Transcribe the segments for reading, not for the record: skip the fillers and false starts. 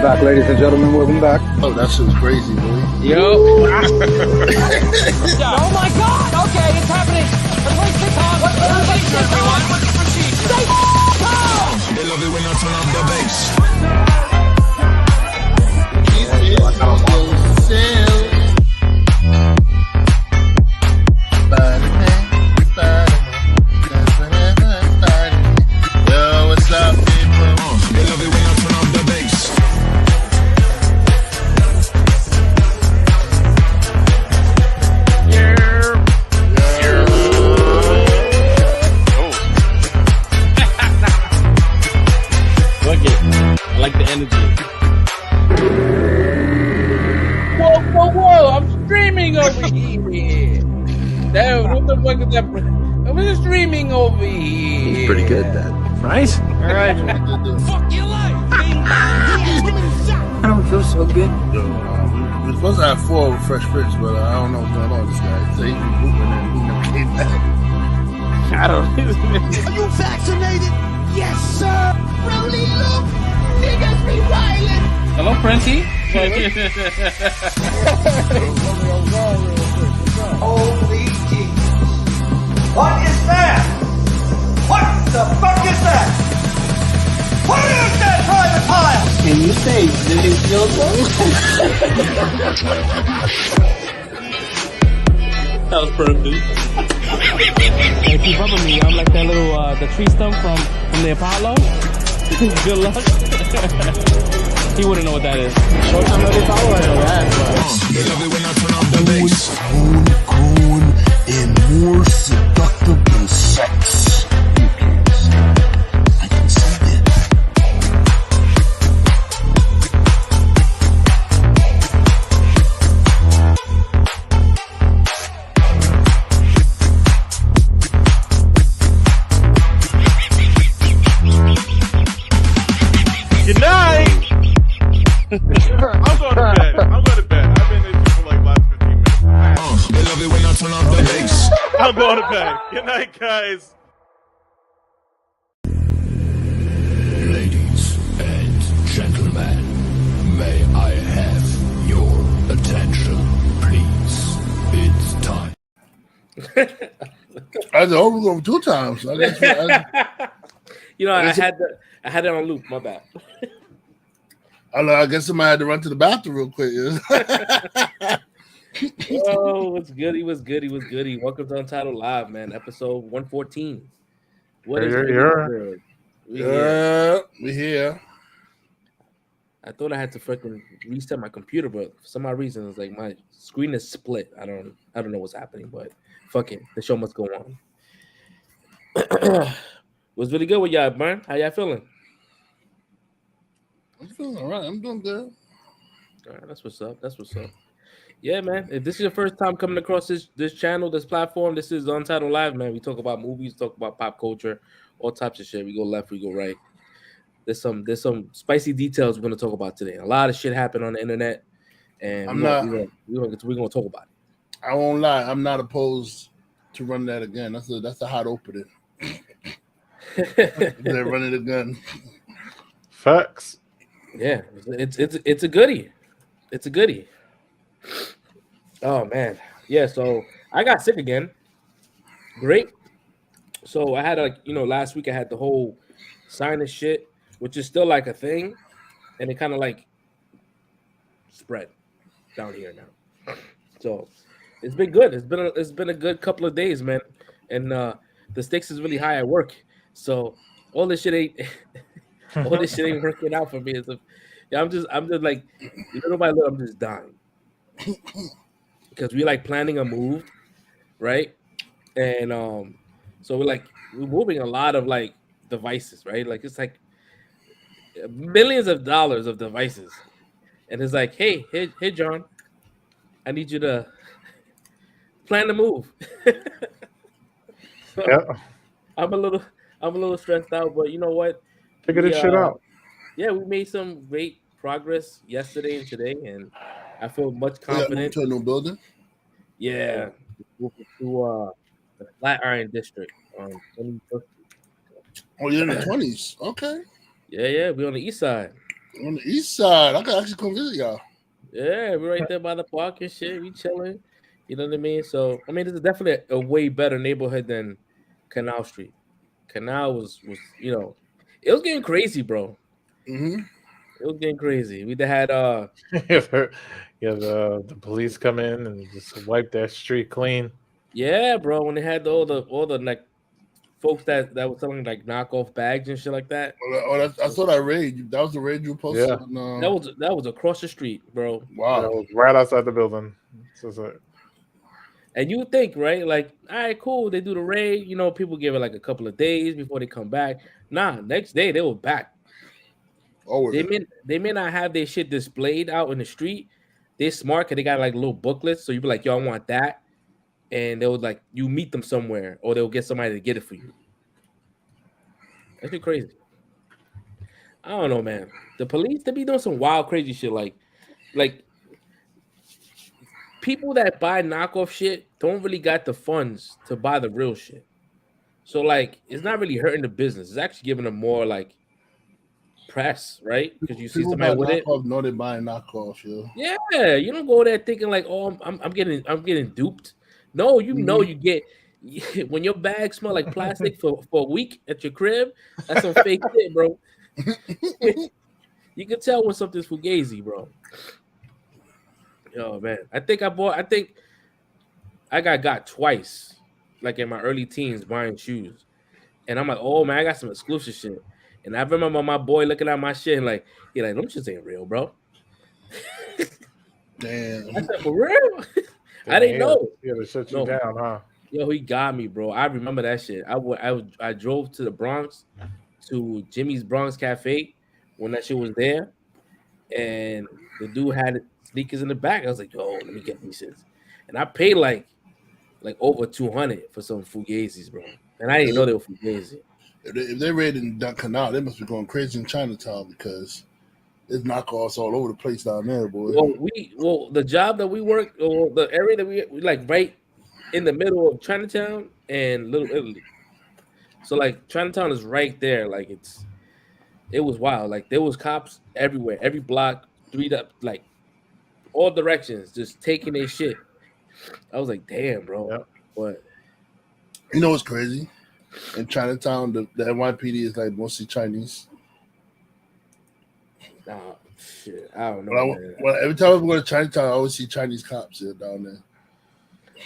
Back, ladies and gentlemen, welcome back. Oh, that shit was crazy, boy. Yo. Oh my God! Okay, it's happening. Everybody sit down. Everybody sit down. What's the procedure? Stay calm. They love it when I turn up the bass. Yo, what's up, people? They love it when I turn up the bass. Fuck it. I like the energy. Whoa. I'm streaming over here. Damn, what the fuck is that? I'm just streaming over here. It's pretty good, that. Right? All right. Fuck your life. I don't feel so good. We're supposed to have 4 Fresh Prince, but I don't know what's going on with this guy. He said he's moving and he never came back. I don't. Are you vaccinated? Yes, sir. Rowley, look. Niggas be violent. Hello, Princey. Holy Jesus. What is that? What the fuck is that? What is that private pile? Can you say living That was perfect. Hey, keep up with me. I'm like that little the tree stump from the Apollo. Good luck. He wouldn't know what that is. Short time of the Apollo, I know that. They love it when I turn up the bass. Grown and more seductive than sex. I can see that. Good night. I'm going to bed. I've been in for like last 15 minutes. They love it when I turn up the bass. I'm going to bed. Good night, guys. Ladies and gentlemen, may I have your attention, please? It's time. I had to over 2 times. I guess, You know, I had it on loop. My bad. I guess somebody had to run to the bathroom real quick. Oh, what's good? He was good. Welcome to Untitled Live, man. Episode 114. What is Here. We here. I thought I had to freaking reset my computer, but for some odd reason, it's like my screen is split. I don't know what's happening, but fuck it. The show must go on. Was really good with y'all, man. How y'all feeling? I'm feeling all right. I'm doing good. All right, that's what's up. Yeah, man. If this is your first time coming across this channel, this platform, this is Untitled Live, man. We talk about movies, talk about pop culture, all types of shit. We go left, we go right. There's some spicy details we're gonna talk about today. A lot of shit happened on the internet, and we're gonna talk about it. I won't lie. I'm not opposed to run that again. That's a hot opening. They're running a gun. Facts. Yeah, it's a goodie. It's a goodie. Oh man, yeah. So I got sick again. Great. So I had last week I had the whole sinus shit, which is still like a thing, and it kind of like spread down here now. So it's been good. It's been a good couple of days, man. And the stakes is really high at work. So all this shit ain't working out for me. I'm just like little by little I'm just dying. Because we're like planning a move, right? And so we're moving a lot of like devices, right? Like it's like millions of dollars of devices. And it's like, hey, John, I need you to plan the move. So Yeah. I'm a little stressed out, but you know what? Figure this shit out. Yeah, we made some great progress yesterday and today, and I feel much We got moved confident. to a new building. Yeah, moving to the Flatiron District on 21st. Oh, you're in the 20s. Okay. Yeah, we're on the east side. On the east side. I could actually come visit y'all. Yeah, we're right there by the park and shit. We chilling. You know what I mean? So I mean, this is definitely a way better neighborhood than Canal Street. Canal was it was getting crazy, bro. Mm-hmm. It was getting crazy. We had The police come in and just wipe that street clean. yeah, bro. When they had all the like folks that was selling like knockoff bags and shit like that. I saw that raid. That was the raid you posted. Yeah. On, That was across the street, bro. wow. That was right outside the building. So, And you would think, right? Like, all right, cool. They do the raid. You know, people give it like a couple of days before they come back. Nah, next day they were back. Oh, They may not have their shit displayed out in the street. They're smart because they got like little booklets. So you be like, yo, I want that. And they would like you meet them somewhere, or they'll get somebody to get it for you. That's just crazy. I don't know, man. The police, they be doing some wild, crazy shit. Like people that buy knockoff shit don't really got the funds to buy the real shit. So like, it's not really hurting the business. It's actually giving them more like press, right? Because you see people somebody with it. knockoff know they buying knockoff, yo. Yeah, you don't go there thinking like, oh, I'm getting duped. No, you know you get when your bag smell like plastic for a week at your crib. That's some fake shit, bro. You can tell when something's fugazi, bro. Oh man, I think I got twice, like in my early teens, buying shoes, and I'm like, oh man, I got some exclusive shit. And I remember my boy looking at my shit and like, he like, them shits ain't real, bro. Damn. I said, for real? I didn't know. Yeah, to shut you down, huh? Yo, he got me, bro. I remember that shit. I drove to the Bronx, to Jimmy's Bronx Cafe when that shit was there, and the dude had sneakers in the back. I was like, yo, let me get these shits, and I paid like over 200 for some fugazis, bro. And I didn't know they were fugazi. If they raiding that canal, they must be going crazy in Chinatown because there's knockoffs all over the place down there, boy. Well, the job that we work, or the area that we like right in the middle of Chinatown and Little Italy. So like Chinatown is right there. Like it was wild. Like there was cops everywhere, every block, like all directions, just taking their shit. I was like, damn, bro. Yep. But you know what's crazy? In Chinatown, the NYPD is like mostly Chinese. nah, shit. I don't know. Every time I go to Chinatown, I always see Chinese cops down there.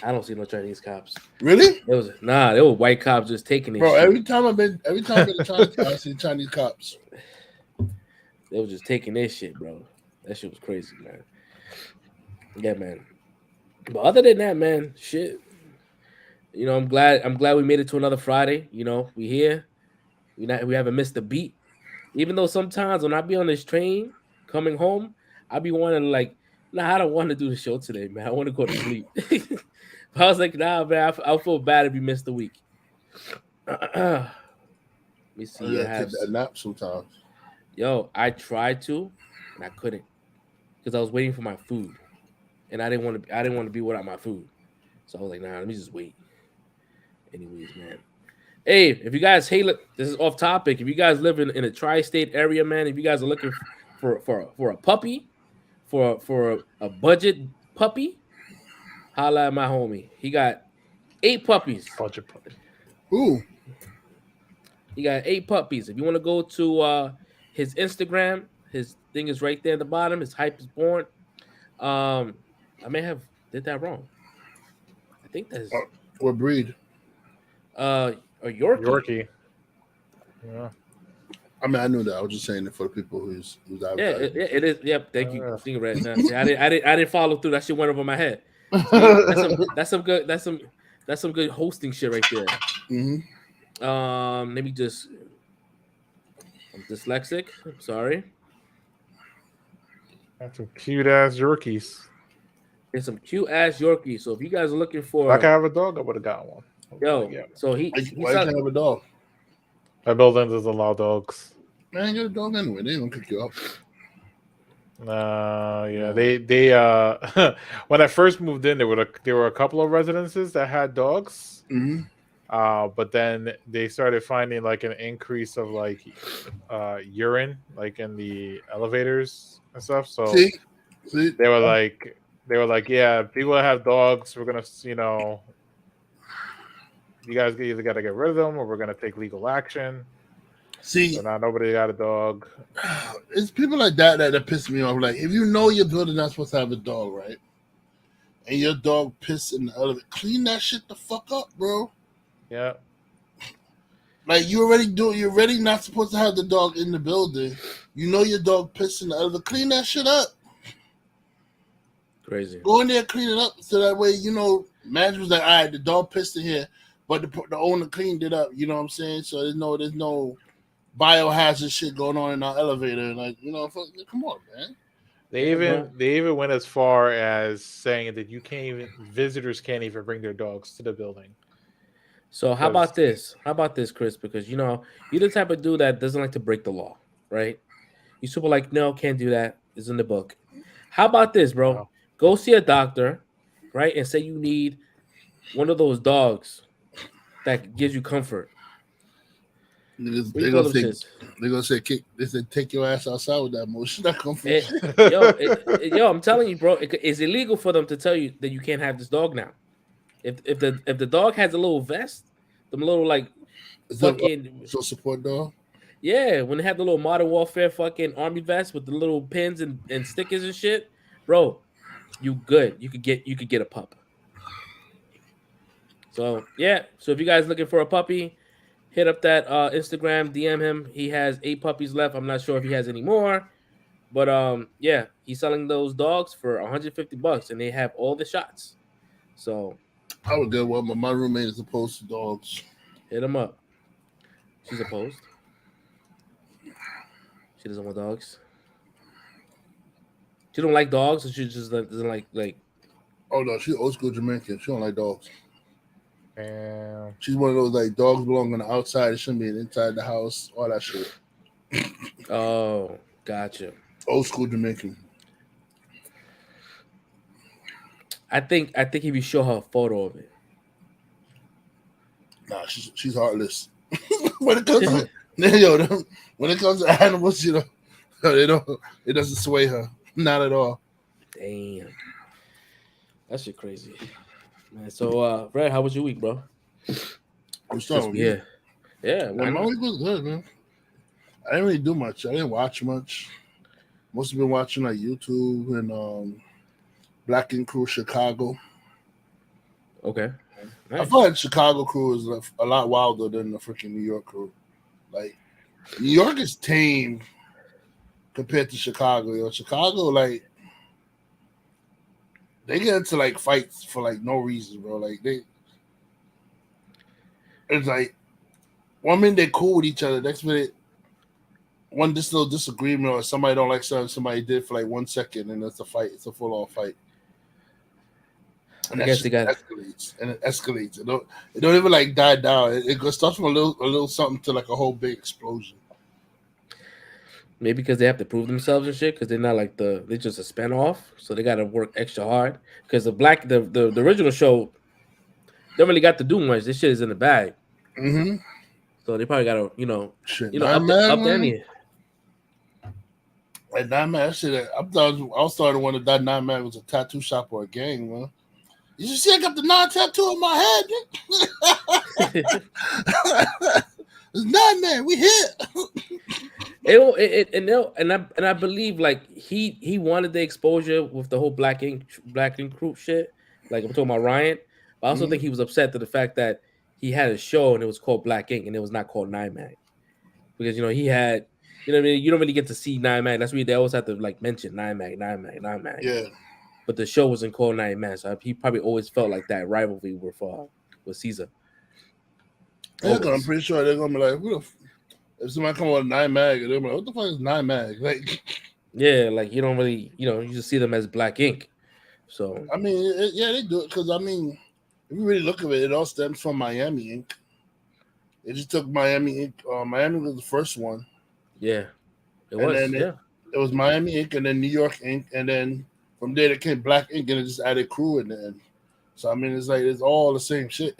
I don't see no Chinese cops. Really? There were white cops just taking it. Bro, every time I've been to Chinatown, I see Chinese cops. They were just taking their shit, bro. That shit was crazy, man. Yeah, man. But other than that, man, shit. You know, I'm glad we made it to another Friday. You know, we here. We haven't missed a beat. Even though sometimes when I be on this train coming home, I be wanting to like, nah, I don't want to do the show today, man. I want to go to sleep. But I was like, nah, man, I'll feel bad if you missed the week. Let me see. I take that nap sometimes. Yo, I tried to, and I couldn't because I was waiting for my food, and I didn't want to be without my food. So I was like, nah, let me just wait. Anyways, man. Hey, if you guys this is off topic. If you guys live in a tri-state area, man, if you guys are looking for a puppy, for a budget puppy, holla at my homie. He got 8 puppies. Budget puppy. Ooh. He got 8 puppies. If you want to go to his Instagram, his thing is right there at the bottom. His hype is born. I may have did that wrong. I think that's what breed? A Yorkie. Yorkie. Yeah. I mean, I knew that. I was just saying it for the people who's out. Yeah, it is. Yep. Thank you. Seeing right now. See, I didn't follow through. That shit went over my head. That's some good hosting shit right there. Mm-hmm. Let me just. I'm dyslexic. I'm sorry. That's some cute ass Yorkies. There's some cute ass Yorkies. So if you guys are looking for, if I could have a dog, I would have got one. Yo, so why you can't have a dog? My building doesn't allow dogs. Man, get a dog anyway. They don't kick you out. Yeah, they when I first moved in, there were a couple of residences that had dogs. Mm-hmm. But then they started finding like an increase of like urine like in the elevators and stuff. So See, they were like, yeah, people that have dogs, we're gonna, you guys either got to get rid of them or we're gonna take legal action. see, So now nobody got a dog. it's people like that piss me off. Like, if you know your building not supposed to have a dog, right? And your dog piss in the elevator, clean that shit the fuck up, bro. Yeah. Like, you're already not supposed to have the dog in the building. You know your dog pissed in the elevator, clean that shit up. Crazy. Go in there, clean it up, so that way, management's like, all right, the dog pissed in here, but the owner cleaned it up. You know what I'm saying? So there's no biohazard shit going on in our elevator. Like, come on, man. They even went as far as saying that visitors can't even bring their dogs to the building. So how about this? How about this, Chris? Because you're the type of dude that doesn't like to break the law, right? You super like, no, can't do that. It's in the book. How about this, bro? Wow. Go see a doctor, right? And say you need one of those dogs that gives you comfort. They're gonna say, they said, take your ass outside with that motion. That comfort. Yo, I'm telling you, bro, it's illegal for them to tell you that you can't have this dog now. If the dog has a little vest, them little like fucking so support dog. Yeah, when they have the little Modern Warfare fucking army vest with the little pins and stickers and shit, bro, you good. You could get a pup. So yeah, so if you guys looking for a puppy, hit up that Instagram, DM him. He has 8 puppies left. I'm not sure if he has any more, but yeah, he's selling those dogs for $150, and they have all the shots. So I would get one, but my roommate is opposed to dogs. Hit him up. She's opposed. She doesn't want dogs. She don't like dogs, or she just doesn't like. Oh no, she's old school Jamaican. She don't like dogs. Damn. She's one of those like dogs belong on the outside. It shouldn't be inside the house. All that shit. Oh, gotcha. Old school Jamaican. I think if you show her a photo of it. Nah, she's heartless. when it comes to animals, it doesn't sway her. Not at all. Damn. That shit crazy. Man, so Red, how was your week, bro? I'm sorry. Yeah. Well, my week was good, man. I didn't really do much. I didn't watch much. Must have been watching like YouTube and Black Ink Crew Chicago. Okay. Nice. I feel like Chicago crew is a lot wilder than the freaking New York crew. Like, New York is tame compared to Chicago. Chicago, like, they get into like fights for like no reason, bro. Like it's like 1 minute they're cool with each other, next minute one little disagreement or somebody don't like something somebody did for like 1 second, and it's a fight. It's a full on fight. And I guess they got escalates and it escalates. It don't even like die down. It goes starts from a little something to like a whole big explosion. Maybe because they have to prove themselves and shit, because they're not like they're just a spinoff, so they got to work extra hard. Because the original show, they don't really got to do much. This shit is in the bag. Mm-hmm. So they probably got to up the ante. Like 9 Man, shit. I was starting to wonder that 9 Man was a tattoo shop or a gang, man. You see, I got the 9 tattoo on my head. It's 9 Man. We here. And I believe like he wanted the exposure with the whole Black Ink Crew shit. Like I'm talking about Ryan. But I also think he was upset to the fact that he had a show and it was called Black Ink and it was not called 9 Man. Because he had, what I mean, you don't really get to see 9 Man. That's why they always have to like mention 9 Man. Yeah. But the show wasn't called 9 Man, so he probably always felt like that rivalry with Caesar. Yeah, I'm pretty sure they're gonna be like, if somebody come on 9 Mag, they're like, what the fuck is 9 Mag? Like, yeah, like you don't really, you just see them as Black Ink. So I mean, they do it because I mean, if you really look at it, it all stems from Miami Ink. They just took Miami Ink. Miami was the first one. Yeah, it was. It was Miami Ink and then New York Ink, and then from there it came Black Ink, and it just added crew in the end. So I mean, it's like it's all the same shit.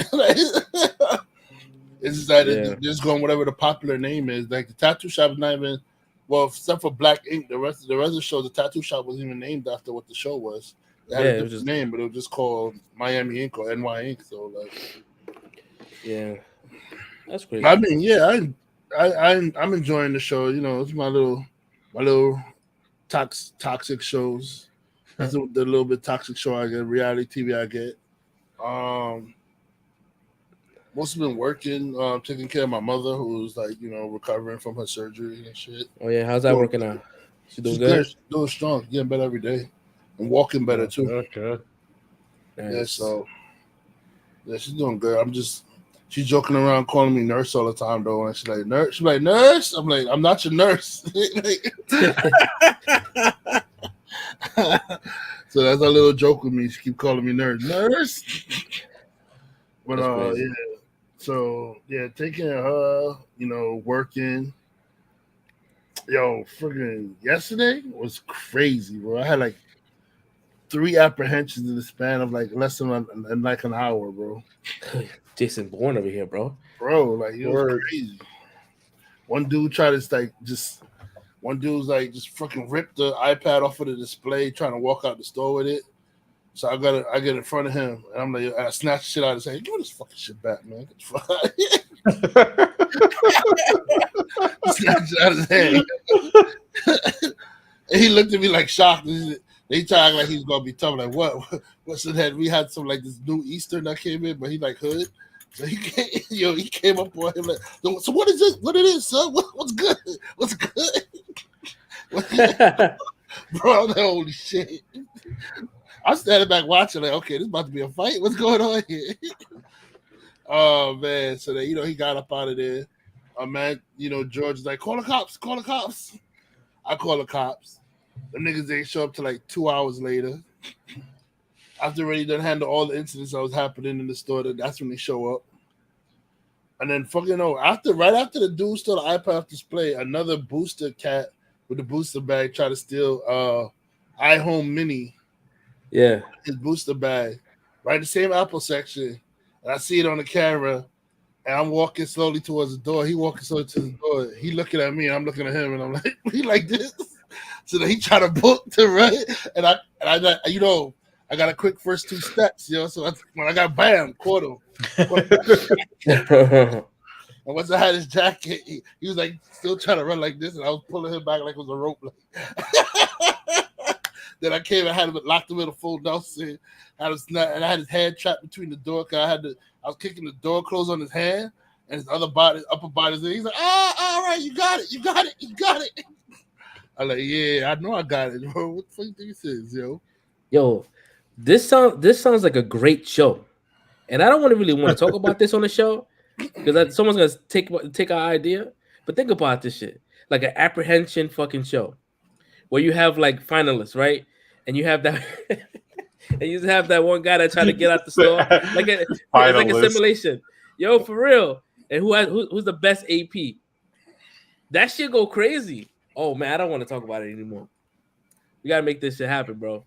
It's just that Yeah. it's just going whatever the popular name is. Like the tattoo shop is not even except for Black Ink. The rest of the show, the tattoo shop wasn't even named after what the show was. It had Yeah, a it different was just- name, but it was just called Miami Ink or NY Ink. So like, Yeah, that's crazy. I mean, yeah, I'm enjoying the show. You know, it's my little toxic shows. That's the little bit toxic show I get, reality TV I get. Mostly been working, taking care of my mother, who's like, you know, recovering from her surgery and shit. Oh yeah, how's that working out? She doing She's good? She's doing strong, getting better every day, and walking better too. Okay. Nice. Yeah, so yeah, she's doing good. She's joking around calling me nurse all the time though, and she's like nurse. She's like nurse. I'm like, I'm not your nurse. So that's a little joke with me. She keep calling me nurse. But That's crazy. yeah. So yeah, taking care of her, you know, working. Yo, freaking yesterday was crazy, bro. I had like 3 apprehensions in the span of like less than like an hour, bro. Jason Bourne over here, bro. Bro, like it was crazy. One dude tried to just fucking rip the iPad off of the display, trying to walk out the store with it. So I get in front of him, and I'm like, I snatch the shit out of his hand. Give me this fucking shit back, man. Snatch it out of his hand. And he looked at me like shocked. They tried to act like he's gonna be tough. Like what? What's that? We had some like this new Eastern that came in, but he like hood. So he came up on him like, so what is this? What it is, son? What's good? What's good? Bro, I'm like, holy shit. I'm standing back watching, like, okay, this is about to be a fight. What's going on here? Oh man. So then, he got up out of there. Man, George is like, call the cops. I call the cops. The niggas didn't show up till like 2 hours later. After already done handle all the incidents that was happening in the store, that's when they show up. And then right after the dude stole the iPad off display, another booster cat with the booster bag tried to steal iHome Mini. Yeah. His booster bag. Right, the same Apple section. And I see it on the camera. And I'm walking slowly towards the door. He walking slowly to the door. He looking at me, and I'm looking at him, and I'm like, he like this. So then he try to book to run, and I got a quick first 2 steps, So when I got bam, caught him. And once I had his jacket, he was like still trying to run like this, and I was pulling him back like it was a rope. Then I came and had him locked him in a full Nelson. And I had his hand trapped between the door. Cause I was kicking the door closed on his hand, and his upper body's in. He's like, all right, you got it. I'm like, yeah, I know I got it, bro. What the fuck do you think this is, yo? Yo, this sounds like a great show, and I don't really want to talk about this on the show because someone's gonna take our idea. But think about this shit, like an apprehension fucking show, where you have like finalists, right? And you have that, and you just have that one guy that tried to get out the store, it's like a simulation, yo, for real. And who's the best AP? That shit go crazy. Oh man, I don't want to talk about it anymore. We gotta make this shit happen, bro.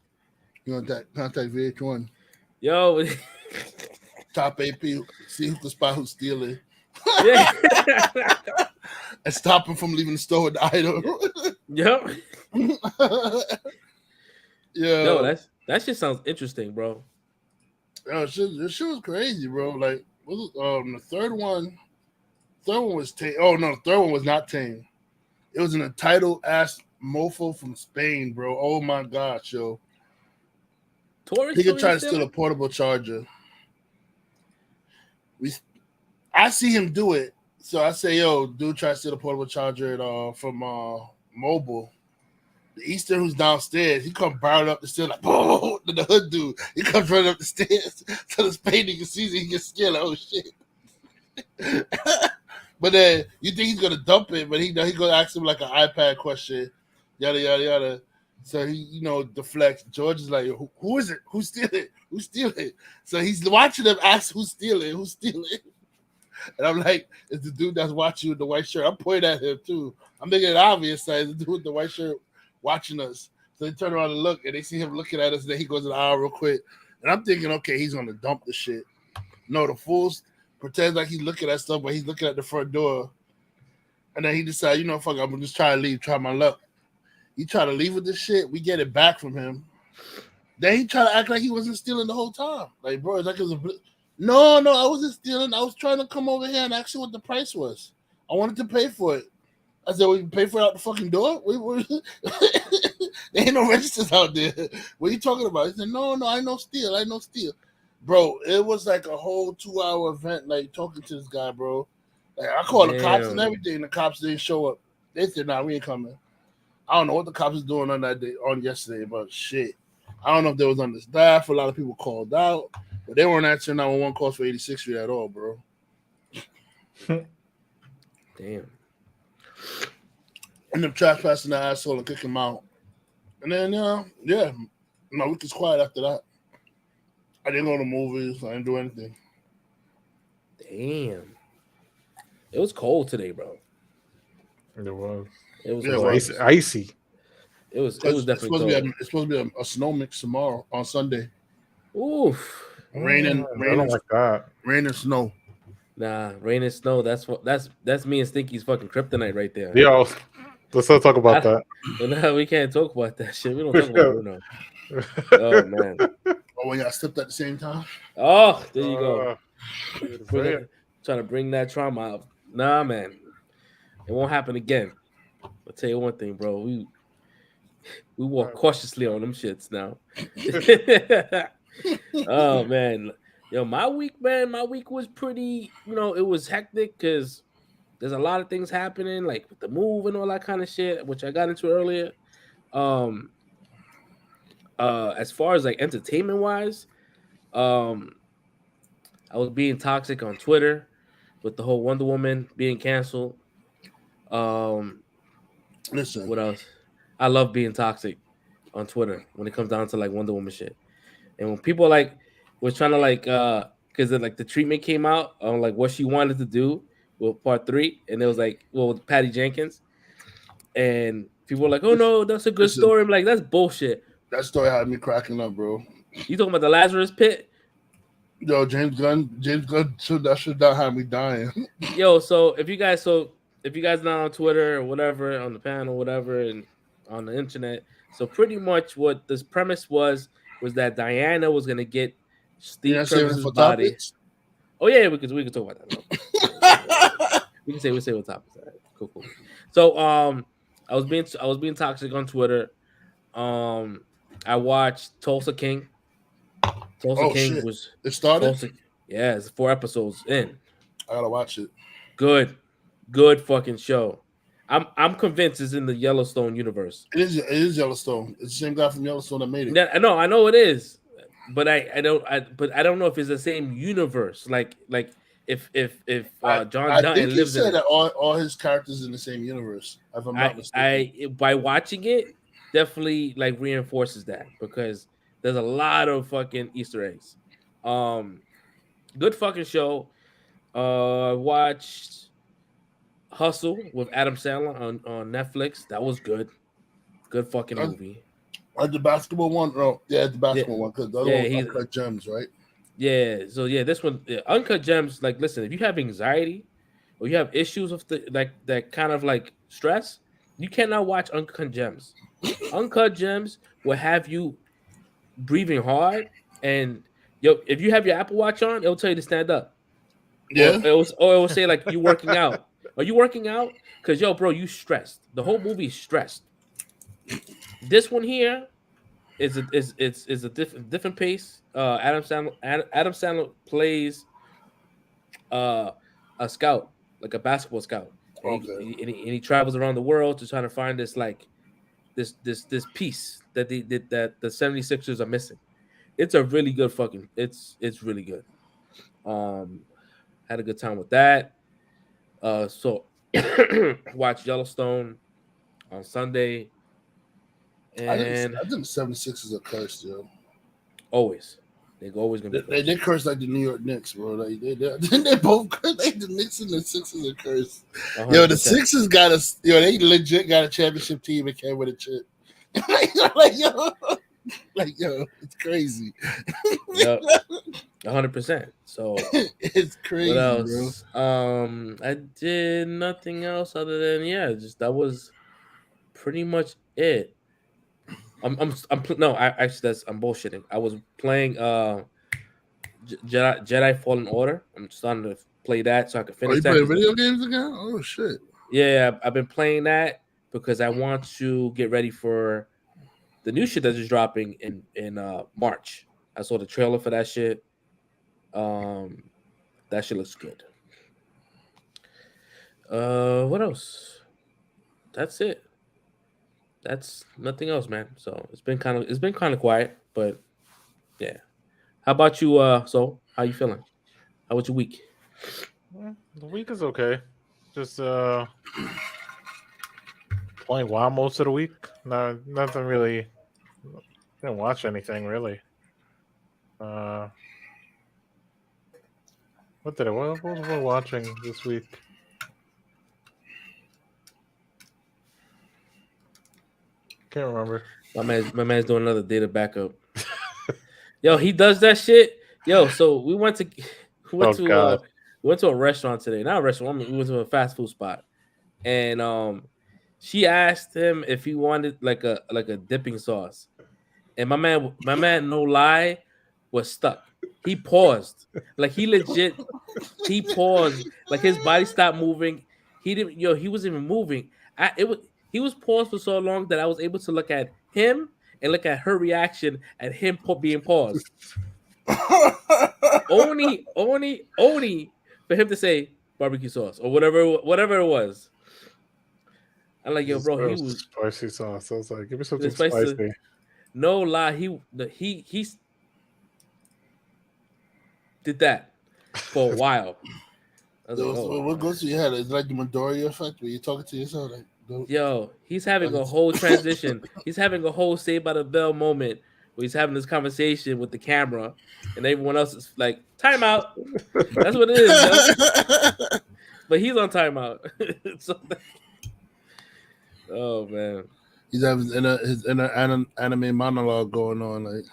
You want that contact VH1? Yo, top AP, see who can spot who's stealing. Yeah. And stop him from leaving the store with the item. Yep. Yeah. Yo, that shit sounds interesting, bro. Yo, this shit was crazy, bro. Like, the third one was tame. Oh no, the third one was not tame. It was an entitled ass mofo from Spain, bro. Oh my gosh, yo. He could try to steal a portable charger. I see him do it, so I say, "Yo, dude, try to steal a portable charger from Mobile." The Eastern who's downstairs, he come barreling up the stairs like, "Boom!" The hood dude, he comes running up the stairs. So the Spain nigga sees it, he gets scared like, "Oh shit!" But then you think he's gonna dump it, but he gonna ask him like an iPad question, yada yada yada. So he, deflects. George is like, who is it? Who's stealing? Who's stealing? So he's watching them ask who's stealing. And I'm like, it's the dude that's watching you with the white shirt. I'm pointing at him too. I'm making it obvious that it's the dude with the white shirt watching us. So they turn around and look, and they see him looking at us. And then he goes in the aisle real quick, and I'm thinking, okay, he's gonna dump the shit. No, the fools pretends like he's looking at stuff, but he's looking at the front door. And then he decides, you know, fuck, I'm gonna just try to leave, try my luck. He try to leave with this shit. We get it back from him. Then he try to act like he wasn't stealing the whole time. Like, bro, it's like it was no, I wasn't stealing. I was trying to come over here and ask you what the price was. I wanted to pay for it. I said, well, you pay for it out the fucking door? There ain't no registers out there. What are you talking about? He said, no, I know steal. Bro, it was like a whole 2-hour event, like talking to this guy, bro. Like, I called the cops and everything. And the cops didn't show up. They said, nah, we ain't coming. I don't know what the cops was doing on that day, on yesterday, but shit. I don't know if they was understaffed. A lot of people called out, but they weren't answering 911 calls for 86th Street at all, bro. Damn. End up trespassing the asshole and kick him out. And then, yeah, my week was quiet after that. I didn't go to movies. I didn't do anything. Damn. It was cold today, bro. It was. It was icy. It was definitely cold. It's supposed to be a snow mix tomorrow on Sunday. Oof. Rain and I don't like that. Rain and snow. Nah, rain and snow. That's me and Stinky's fucking kryptonite right there. Yo, let's not talk about that. No, we can't talk about that shit. We don't talk about Bruno. Oh man. Oh, when y'all slipped at the same time. Oh, there you go. Trying to bring that trauma out. Nah, man. It won't happen again. I'll tell you one thing, bro. We walk cautiously on them shits now. Oh man. Yo, my week was pretty, it was hectic because there's a lot of things happening, like with the move and all that kind of shit, which I got into earlier. As far as like entertainment wise, I was being toxic on Twitter with the whole Wonder Woman being canceled. Listen, what else? I love being toxic on Twitter when it comes down to like Wonder Woman shit. And when people like was trying to like because like the treatment came out on like what she wanted to do with part 3, and it was like with Patty Jenkins, and people were like, "Oh no, that's a good story." I'm like, "That's bullshit." That story had me cracking up, bro. You talking about the Lazarus Pit? Yo, James Gunn should not have me dying. Yo, so if you guys not on Twitter or whatever, on the panel, whatever, and on the internet, so pretty much what this premise was that Diana was gonna get Steve Trevor's body. Topics? Oh yeah, we could talk about that. we can say what topics. All right, cool. So I was being toxic on Twitter. I watched Tulsa King. King shit. was it started. It's 4 episodes in. I gotta watch it. Good fucking show. I'm convinced it's in the Yellowstone universe. It is Yellowstone. It's the same guy from Yellowstone that made it. Yeah, I know it is, but I don't know if it's the same universe. Like if John Dutton lives in it. That all his characters in the same universe. If I'm not mistaken. By watching it, definitely like reinforces that because there's a lot of fucking Easter eggs. Good fucking show. Watched Hustle with Adam Sandler on Netflix. That was good. Good fucking movie. The basketball one? Oh, yeah, the basketball one. Because the other one was Uncut Gems, right? Yeah. So yeah, this one, Uncut Gems. Like, listen, if you have anxiety or you have issues with that kind of like stress, you cannot watch Uncut Gems. Uncut Gems will have you breathing hard, and if you have your Apple Watch on, it'll tell you to stand up. Yeah. Or it will say like you working out. Are you working out? Because bro, you stressed. The whole movie is stressed. This one here is a different pace. Adam Sandler plays a scout, like a basketball scout. And he travels around the world to try to find this like this piece that the 76ers are missing. It's a really good fucking. It's really good. Had a good time with that. So watch Yellowstone on Sunday. And I think the 76ers are cursed, yo. Always. They're always gonna be. They curse like the New York Knicks, bro. Like they both curse. Like the Knicks and the Sixers are cursed. 100%. Yo, the Sixers got they legit got a championship team and came with a chip. like yo, it's crazy. Yep, 100%. So It's crazy, what bro. else? I did nothing else other than just that was pretty much it. No, I'm bullshitting. I was playing Jedi Fallen Order. I'm starting to play that so I can Oh, finish you that. playing video games again? Oh shit. Yeah, I've been playing that because I want to get ready for the new shit that's just dropping in March. I saw the trailer for that shit. Um, that shit looks good. What else? That's it. That's nothing else, man. So it's been kind of quiet, but yeah. How about you? So how you feeling? How was your week? The week is okay. Just playing WoW most of the week. No, nothing really. Didn't watch anything really. What was I watching this week? Can't remember. My man's doing another data backup. Yo, he does that shit. Yo, so we went to God. we went to a restaurant today. Not a restaurant. We went to a fast food spot, and she asked him if he wanted like a dipping sauce, and my man, no lie, was stuck. He paused, like he paused, like his body stopped moving. He didn't, he wasn't even moving. He was paused for so long that I was able to look at him and look at her reaction at him being paused. only for him to say barbecue sauce or whatever it was. I'm like, yo, bro, he was spicy sauce. I was like, give me the something spicy. spicy. No lie, he did that for a while. I was like, oh, What goes through your head? It's like the Midoriya effect where you're talking to yourself like, yo, he's having a whole transition. He's having a whole Saved by the Bell moment where he's having this conversation with the camera, and everyone else is like, timeout. That's what it is, yo. But he's on timeout. Oh man, he's having his inner anime monologue going on. Like,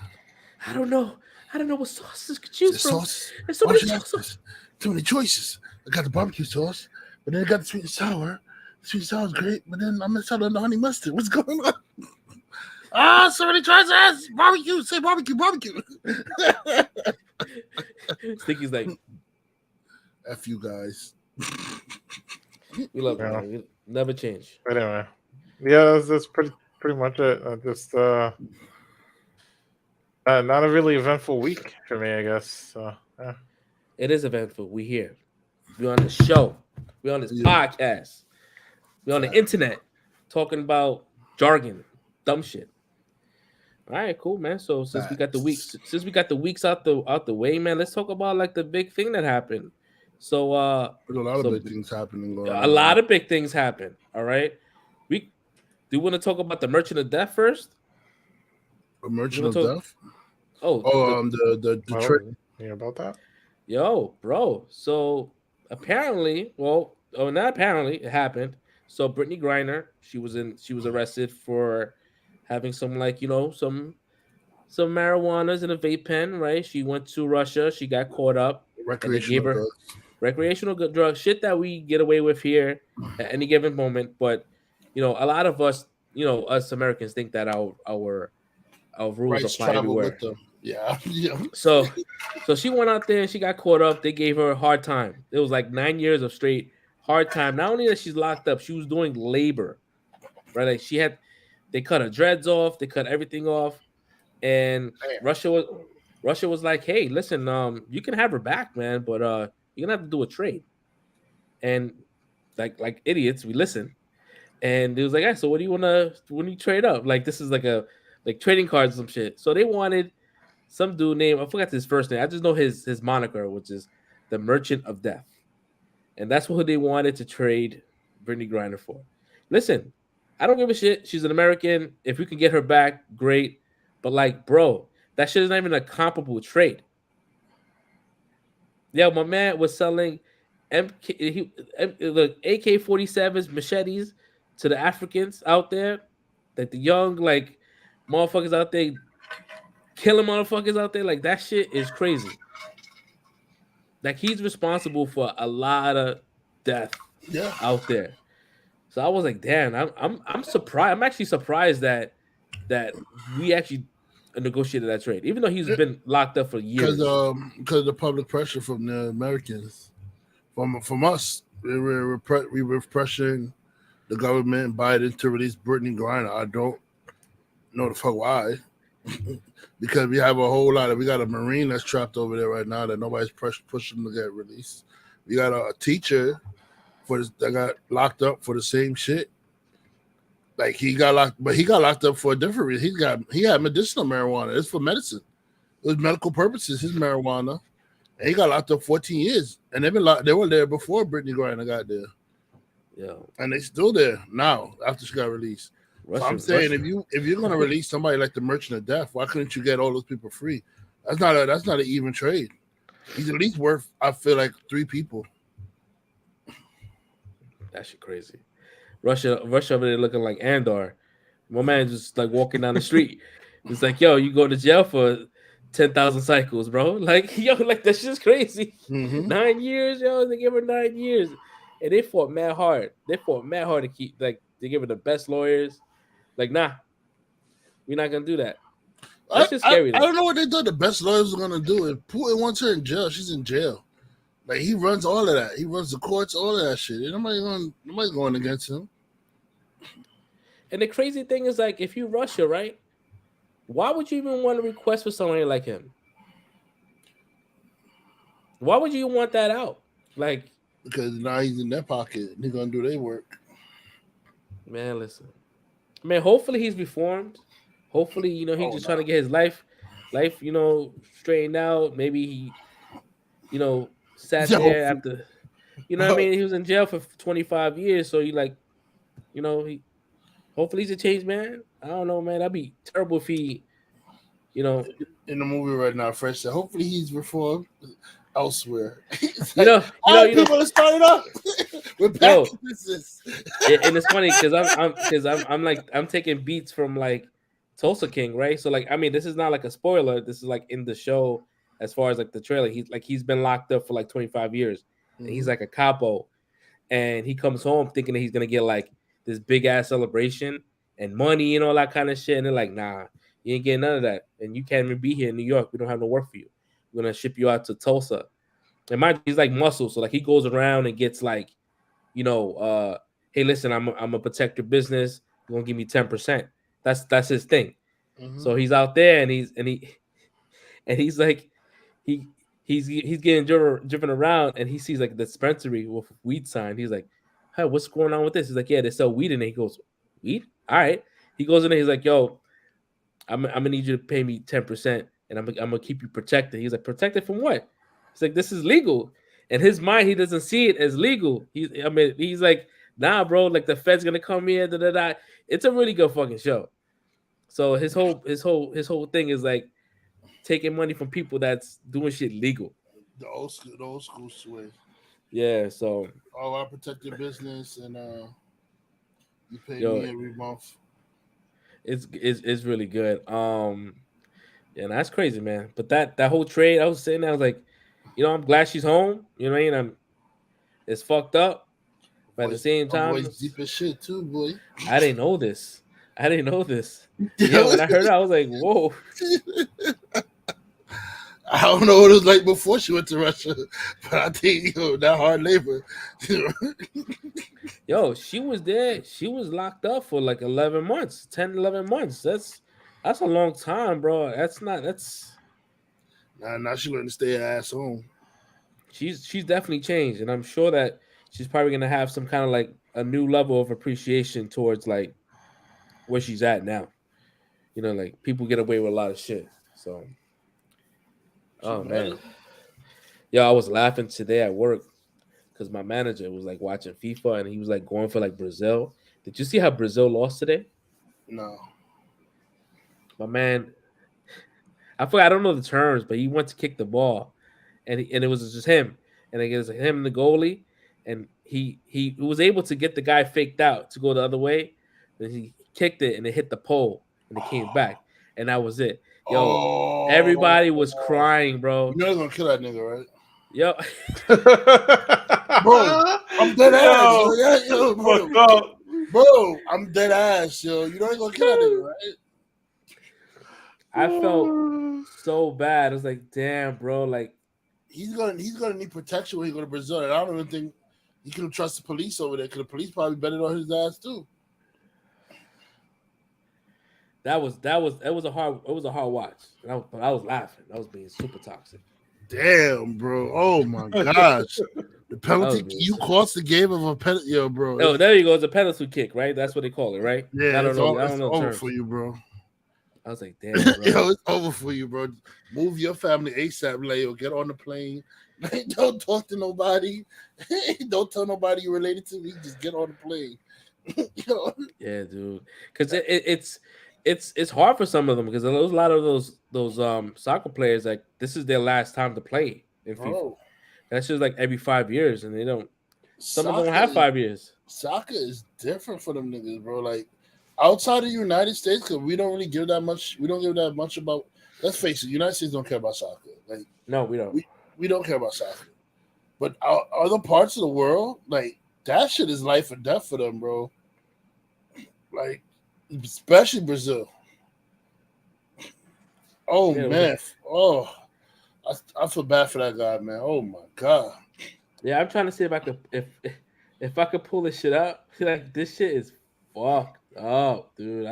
I don't know what sauces to choose from. Sauce. There's so many sauces. Too many choices. I got the barbecue sauce, but then I got the sweet and sour. The sweet and sour is great, but then I'm missing out on the honey mustard. What's going on? So many choices. Barbecue. Say barbecue. Sticky's like, F you guys. We love it. We never change. But anyway, yeah, that's pretty much it. Just not a really eventful week for me, I guess. So, yeah. It is eventful. We here. We on the show. We on this podcast. We on the internet talking about jargon, dumb shit. All right, cool, man. So since we got the weeks out the way, man, let's talk about like the big thing that happened. So there's a lot of big things happening. A lot of big things happen. All right. Do you want to talk about the Merchant of Death first? A Merchant of Death? The trade. Yeah, about that? Yo, bro. So apparently, not apparently, it happened. So Brittany Griner, she was arrested for having some some marijuanas in a vape pen, right? She went to Russia, she got caught up. Recreational drugs, shit that we get away with here at any given moment. But a lot of us, us Americans think that our rules apply everywhere. Yeah. So she went out there and she got caught up. They gave her a hard time. It was like 9 years of straight hard time. Not only that she's locked up, she was doing labor, right? Like they cut her dreads off, they cut everything off, and Russia was like, hey, listen, you can have her back, man, but you're gonna have to do a trade. And like idiots, we listen. And it was like, hey, so when you trade up? Like this is like trading cards or some shit. So they wanted some dude named, I forgot his first name. I just know his moniker, which is the Merchant of Death. And that's what they wanted to trade Brittany Griner for. Listen, I don't give a shit. She's an American. If we can get her back, great. But like, bro, that shit is not even a comparable trade. Yeah, my man was selling AK-47s, machetes to the Africans out there. Like the young like motherfuckers out there killing motherfuckers out there. Like that shit is crazy. Like he's responsible for a lot of death Yeah, out there. So I was like, damn, I'm surprised. I'm actually surprised that we actually negotiated that trade, even though he's been locked up for years. because the public pressure from the Americans, from us, we were pressuring the government Biden to release Brittany Griner. I don't know the fuck why. Because we have a whole lot of, we got a Marine that's trapped over there right now that nobody's pushing to get released. We got a teacher that got locked up for the same shit. Like he got locked up for a different reason. He had medicinal marijuana. It's for medicine. It was medical purposes. His marijuana, and he got locked up 14 years. And they were there before Brittany Griner got there. Yeah, and they still there now after she got released. So I'm saying if you're gonna release somebody like the Merchant of Death, why couldn't you get all those people free? That's not an even trade. He's at least worth, I feel like, 3 people. that shit crazy. Russia over there looking like Andor. My man just like walking down the street. It's like, yo, you go to jail for 10,000 cycles, bro. Like, yo, like that's just crazy. 9 years, yo. They give her 9 years, and they fought mad hard. They fought mad hard to keep like they give her the best lawyers. Like, nah, we're not gonna do that. That's just scary. I don't know what they thought the best lawyers were gonna do. If Putin wants her in jail, she's in jail. Like he runs all of that. He runs the courts, all of that shit. Nobody's going against him. And the crazy thing is, like, if you Russia, right? Why would you even want to request for somebody like him? Why would you want that out? Like, because now he's in their pocket. They're gonna do their work. Man, listen. Man, hopefully he's reformed. Hopefully, you know, he's just trying to get his life, you know, straightened out. Maybe he, you know, sat there after, you know what I mean? He was in jail for 25 years. So he like, you know, hopefully he's a changed man. I don't know, man. That'd be terrible if he, you know. In the movie right now, Fresh said, hopefully he's reformed elsewhere. You know, people are starting up with businesses. And it's funny because I'm taking beats from like Tulsa King, right? So like, I mean, this is not like a spoiler. This is like in the show as far as like the trailer. He's been locked up for like 25 years, and he's like a capo, and he comes home thinking that he's gonna get like this big ass celebration and money and all that kind of shit. And they're like, nah, you ain't getting none of that, and you can't even be here in New York. We don't have no work for you. We're gonna ship you out to Tulsa. And mind you, he's like muscle, so like he goes around and gets like, you know, hey, listen, I'm a protect your business. You're gonna give me 10%. That's his thing. So he's out there and he's like he's getting driven around, and he sees like the dispensary with a weed sign. He's like, hey, what's going on with this? He's like, yeah, they sell weed in there. He goes, weed? All right. He goes in there. He's like, yo, I'm gonna need you to pay me 10%, and I'm gonna keep you protected. He's like, protected from what? He's like, this is legal. In his mind, he doesn't see it as legal. He's like, nah, bro, like the Fed's gonna come here. Da, da, da. It's a really good fucking show. So his whole thing is like taking money from people that's doing shit legal. The old school way. Yeah. So I protect your business, and you pay me every month. It's really good. Yeah, that's crazy, man. But that whole trade, I was sitting there, I was like, you know, I'm glad she's home. You know what I mean? It's fucked up, but at the same time, boy's deep as shit too, boy. I didn't know this. Yeah, when I heard it, I was like, whoa. I don't know what it was like before she went to Russia, but I think that hard labor. Yo, she was there. She was locked up for like 11 months, 10, 11 months. That's a long time, bro. Now she learned to stay her ass home. She's definitely changed, and I'm sure that she's probably gonna have some kind of like a new level of appreciation towards like where she's at now. You know, like people get away with a lot of shit. So, oh man, yo, I was laughing today at work because my manager was like watching FIFA and he was like going for like Brazil. Did you see how Brazil lost today? No. My man, I forgot, I don't know the terms, but he went to kick the ball, and it was just him, and it was him and the goalie, and he was able to get the guy faked out to go the other way, and he kicked it and it hit the pole and it came back, and that was it. Yo, everybody was crying, bro. You're not gonna kill that nigga, right? Yo, Bro, I'm dead ass. Yo, Yo, bro, I'm dead ass, yo. You know you're gonna kill that nigga, right? I felt so bad. I was like, damn, bro. Like, he's gonna need protection when he go to Brazil. And I don't even think he can trust the police over there, because the police probably betted on his ass too. it was a hard watch. And I was laughing. I was being super toxic. Damn, bro. Oh my gosh. The penalty you cost the game of a penalty, yo, bro. Oh, there you go. It's a penalty kick, right? That's what they call it, right? Yeah, I don't know. It's over for you, bro. I was like, damn, bro. Yo, it's over for you, bro. Move your family ASAP, Leo. Get on the plane. Don't talk to nobody. Don't tell nobody you're related to me. Just get on the plane. Yeah, dude. Because it's hard for some of them, because there's a lot of those soccer players, like, this is their last time to play in FIFA. Bro, That's just like every 5 years, and they don't. Some of them don't soccer have 5 years. Soccer is different for them niggas, bro. Like, outside of the United States, because we don't really give that much. We don't give that much about. Let's face it, the United States don't care about soccer. Like, No, we don't. we don't care about soccer. But other parts of the world, like, that shit is life or death for them, bro. Like, especially Brazil. Oh, Yeah, man. Oh, I feel bad for that guy, man. Oh, my God. Yeah, I'm trying to see if I could if I could pull this shit up. Like, this shit is fucked up, dude.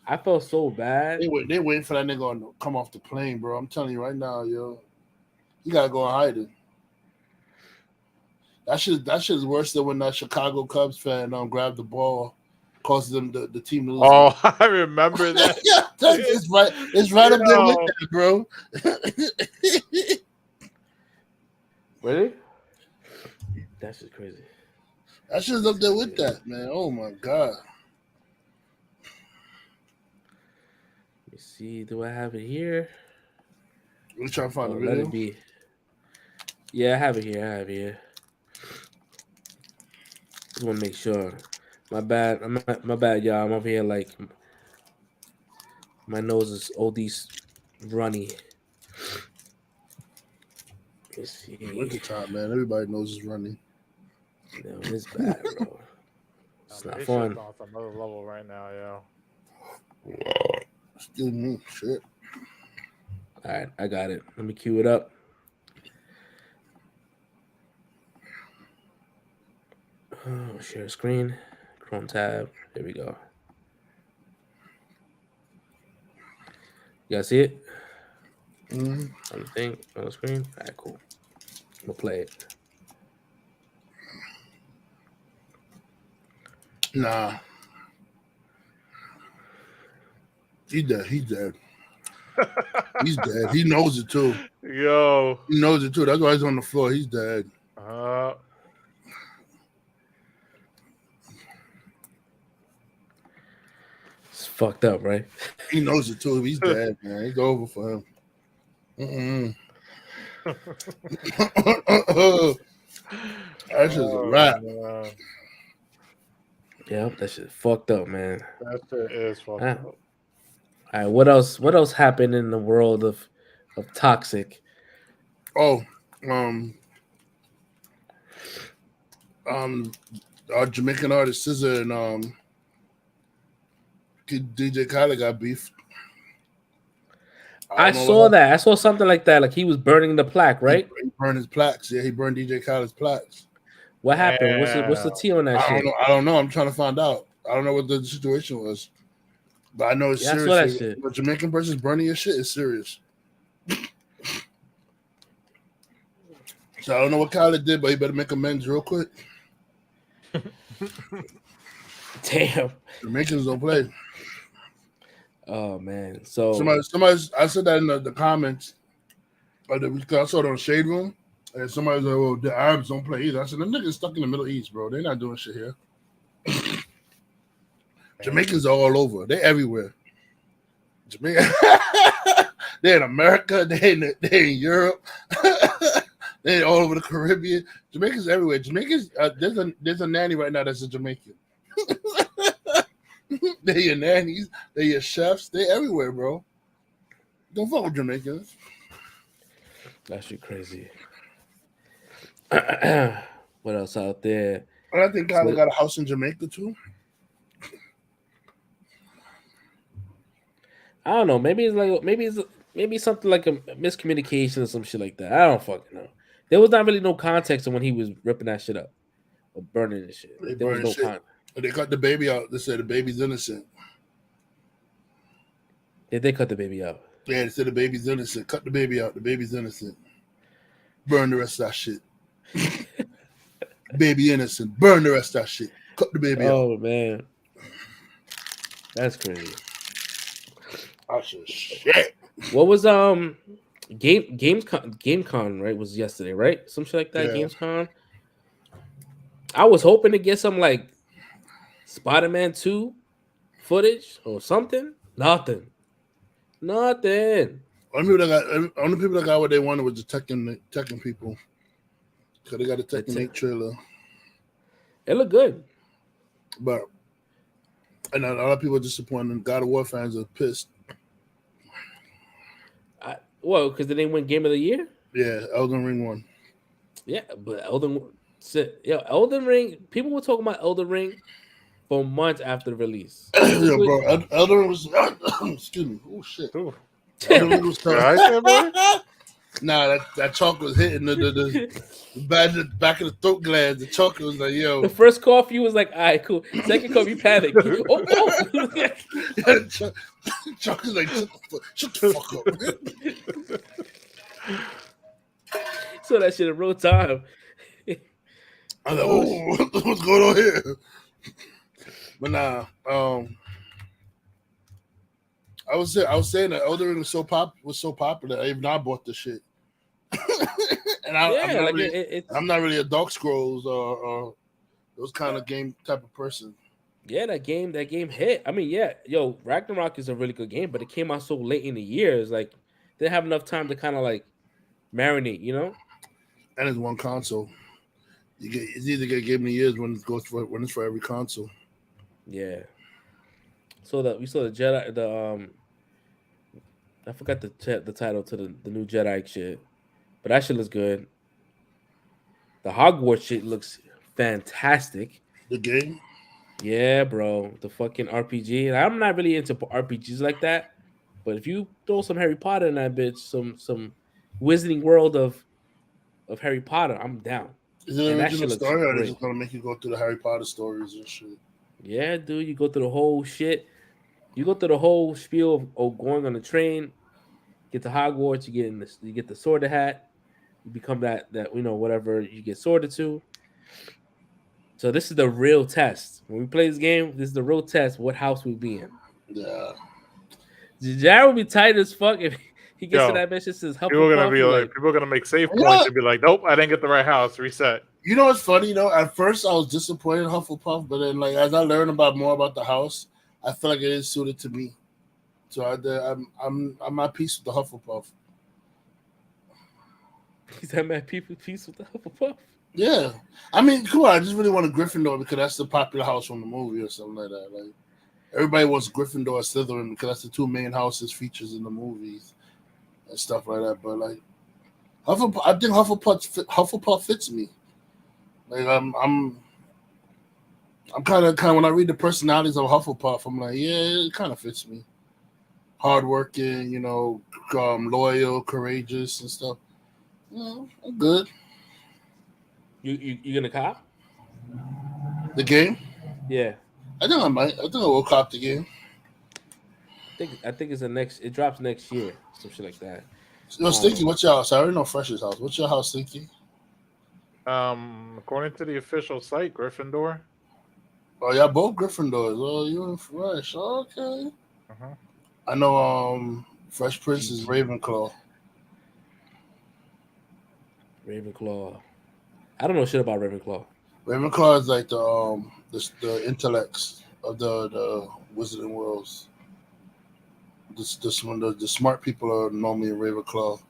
I felt so bad. They waiting for that nigga to come off the plane, bro. I'm telling you right now, yo. You got to go and hide it. That shit is worse than when that Chicago Cubs fan grabbed the ball, causes them the team to lose. Oh, I remember that. Yeah, it's right up there with that, bro. Really? That's just crazy. That shit's up there with that, man. Oh my God. Let me see. Do I have it here? Let me try to find the Let video. it be. Yeah, I have it here. Just want to make sure. My bad. My bad, y'all. I'm over here like my nose is OD runny. Let's see. Winter time, man. Everybody knows it's running. No, it's bad, bro. It's not This fun. shit's on some other level right now, yo. Excuse me, shit. All right, I got it. Let me cue it up. Share screen. Chrome tab. There we go. You guys see it? Mm-hmm. On the thing, on the screen? All right, cool. I'm going to play it. Nah. He's dead. He's dead. He's dead. He knows it too. Yo. He knows it too. That's why he's on the floor. He's dead. It's fucked up, right? He knows it too. He's dead, man. It's over for him. That's just a wrap. Yep, that shit fucked up, man. That shit is fucked up. All right, what else? What else happened in the world of toxic? Oh, our Jamaican artist SZA and DJ Khaled got beef. I saw that. I saw something like that. Like he was burning the plaque, right? He burned his plaques. Yeah, he burned DJ Khaled's plaques. What happened? What's the tea on that shit? I don't know. I'm trying to find out. I don't know what the situation was. But I know it's serious. I saw that shit. But Jamaican person's burning your shit is serious. So I don't know what Khaled did, but he better make amends real quick. Damn. Jamaicans don't play. Oh man. So somebody I said that in the comments. But I saw it on Shade Room. And somebody's like, well, the Arabs don't play either. I said, them niggas stuck in the Middle East, bro. They're not doing shit here. Jamaicans are all over. They're everywhere. Jamaica. They're in America. They're in Europe. They're all over the Caribbean. Jamaicans everywhere. Jamaicans, there's a nanny right now that's a Jamaican. They're your nannies. They're your chefs. They're everywhere, bro. Don't fuck with Jamaicans. That shit crazy. What else out there? And I think Kylie So- got a house in Jamaica too. I don't know. Maybe it's something like a miscommunication or some shit like that. I don't fucking know. There was not really no context on when he was ripping that shit up or burning the shit. They There was burning no shit. context. They cut the baby out. They said the baby's innocent. They cut the baby out. Yeah, they said the baby's innocent. Cut the baby out. The baby's innocent. Burn the rest of that shit. Baby innocent. Burn the rest of that shit. Cut the baby out. Oh man, that's crazy. I said shit. What was GameCon right? Was yesterday, right? Some shit like that. Yeah. GamesCon. I was hoping to get some like Spider-Man 2 footage or something. Nothing. Only people that got what they wanted was the Tekken people. Because they got a Tekken 8 trailer. It looked good. But and a lot of people are disappointed. God of War fans are pissed. Well, because they didn't win Game of the Year. Yeah, Elden Ring won. Yeah, but Elden Ring. People were talking about Elden Ring for months after the release. Yeah, bro. Elden Ring was. Excuse me. Oh shit. Ooh. Elden Ring was You all right there, boy? Nah, that chalk was hitting the back of the throat glands. The chalk was like, yo. The first cough, you was like, all right, cool. Second cough, you panicked. Oh. Chalk is like, shut the fuck up. So that shit in real time. I was like, oh, what's going on here? But nah, I was saying that Elden Ring was so popular. Even I bought the shit. And I'm not really a Dark Scrolls or those kind of game type of person. Yeah, that game hit. I mean, yeah, yo, Ragnarok is a really good game, but it came out so late in the year. It's like they didn't have enough time to kind of like marinate, you know? And it's one console. It's either get Game of the Years when it's for every console. Yeah. So we saw the Jedi, I forgot the title to the new Jedi shit, but that shit looks good. The Hogwarts shit looks fantastic. The game? Yeah, bro. The fucking RPG. And I'm not really into RPGs like that, but if you throw some Harry Potter in that bitch, some Wizarding World of Harry Potter, I'm down. Is it an And that shit original looks story, or are they great. just gonna make you go through the Harry Potter stories and shit? Yeah, dude, you go through the whole shit. You go through the whole spiel of going on the train, get to Hogwarts, you get the sword hat, you become that whatever you get sorted to. So this is the real test. When we play this game, this is the real test. What house we be in? Yeah. Jared would be tight as fuck if he gets Yo, to that bitch. It says People are gonna be like, people are gonna make save points and be like, nope, I didn't get the right house. Reset. You know what's funny? At first I was disappointed in Hufflepuff, but then like as I learned more about the house, I feel like it is suited to me. So I'm at peace with the Hufflepuff. He's that mad peace with the Hufflepuff. Yeah, I mean, cool. I just really want a Gryffindor because that's the popular house from the movie or something like that. Like everybody wants Gryffindor or Slytherin because that's the two main houses features in the movies and stuff like that. But like Hufflepuff, I think Hufflepuff fits me. Like I'm kind of when I read the personalities of Hufflepuff, I'm like, yeah, it kind of fits me. Hardworking, loyal, courageous, and stuff. I'm good. You gonna cop The game? Yeah, I think I might. I think I will cop the game. I think it's it drops next year, some shit like that. Yo, Stinky, what's your house? I already know Fresh's house. What's your house, Stinky? According to the official site, Gryffindor. Oh, y'all both Gryffindors. Oh, you and Fresh. Okay. Uh-huh. I know Fresh Prince is Ravenclaw. Ravenclaw. I don't know shit about Ravenclaw. Ravenclaw is like the intellects of the Wizarding Worlds. The smart people are normally in Ravenclaw.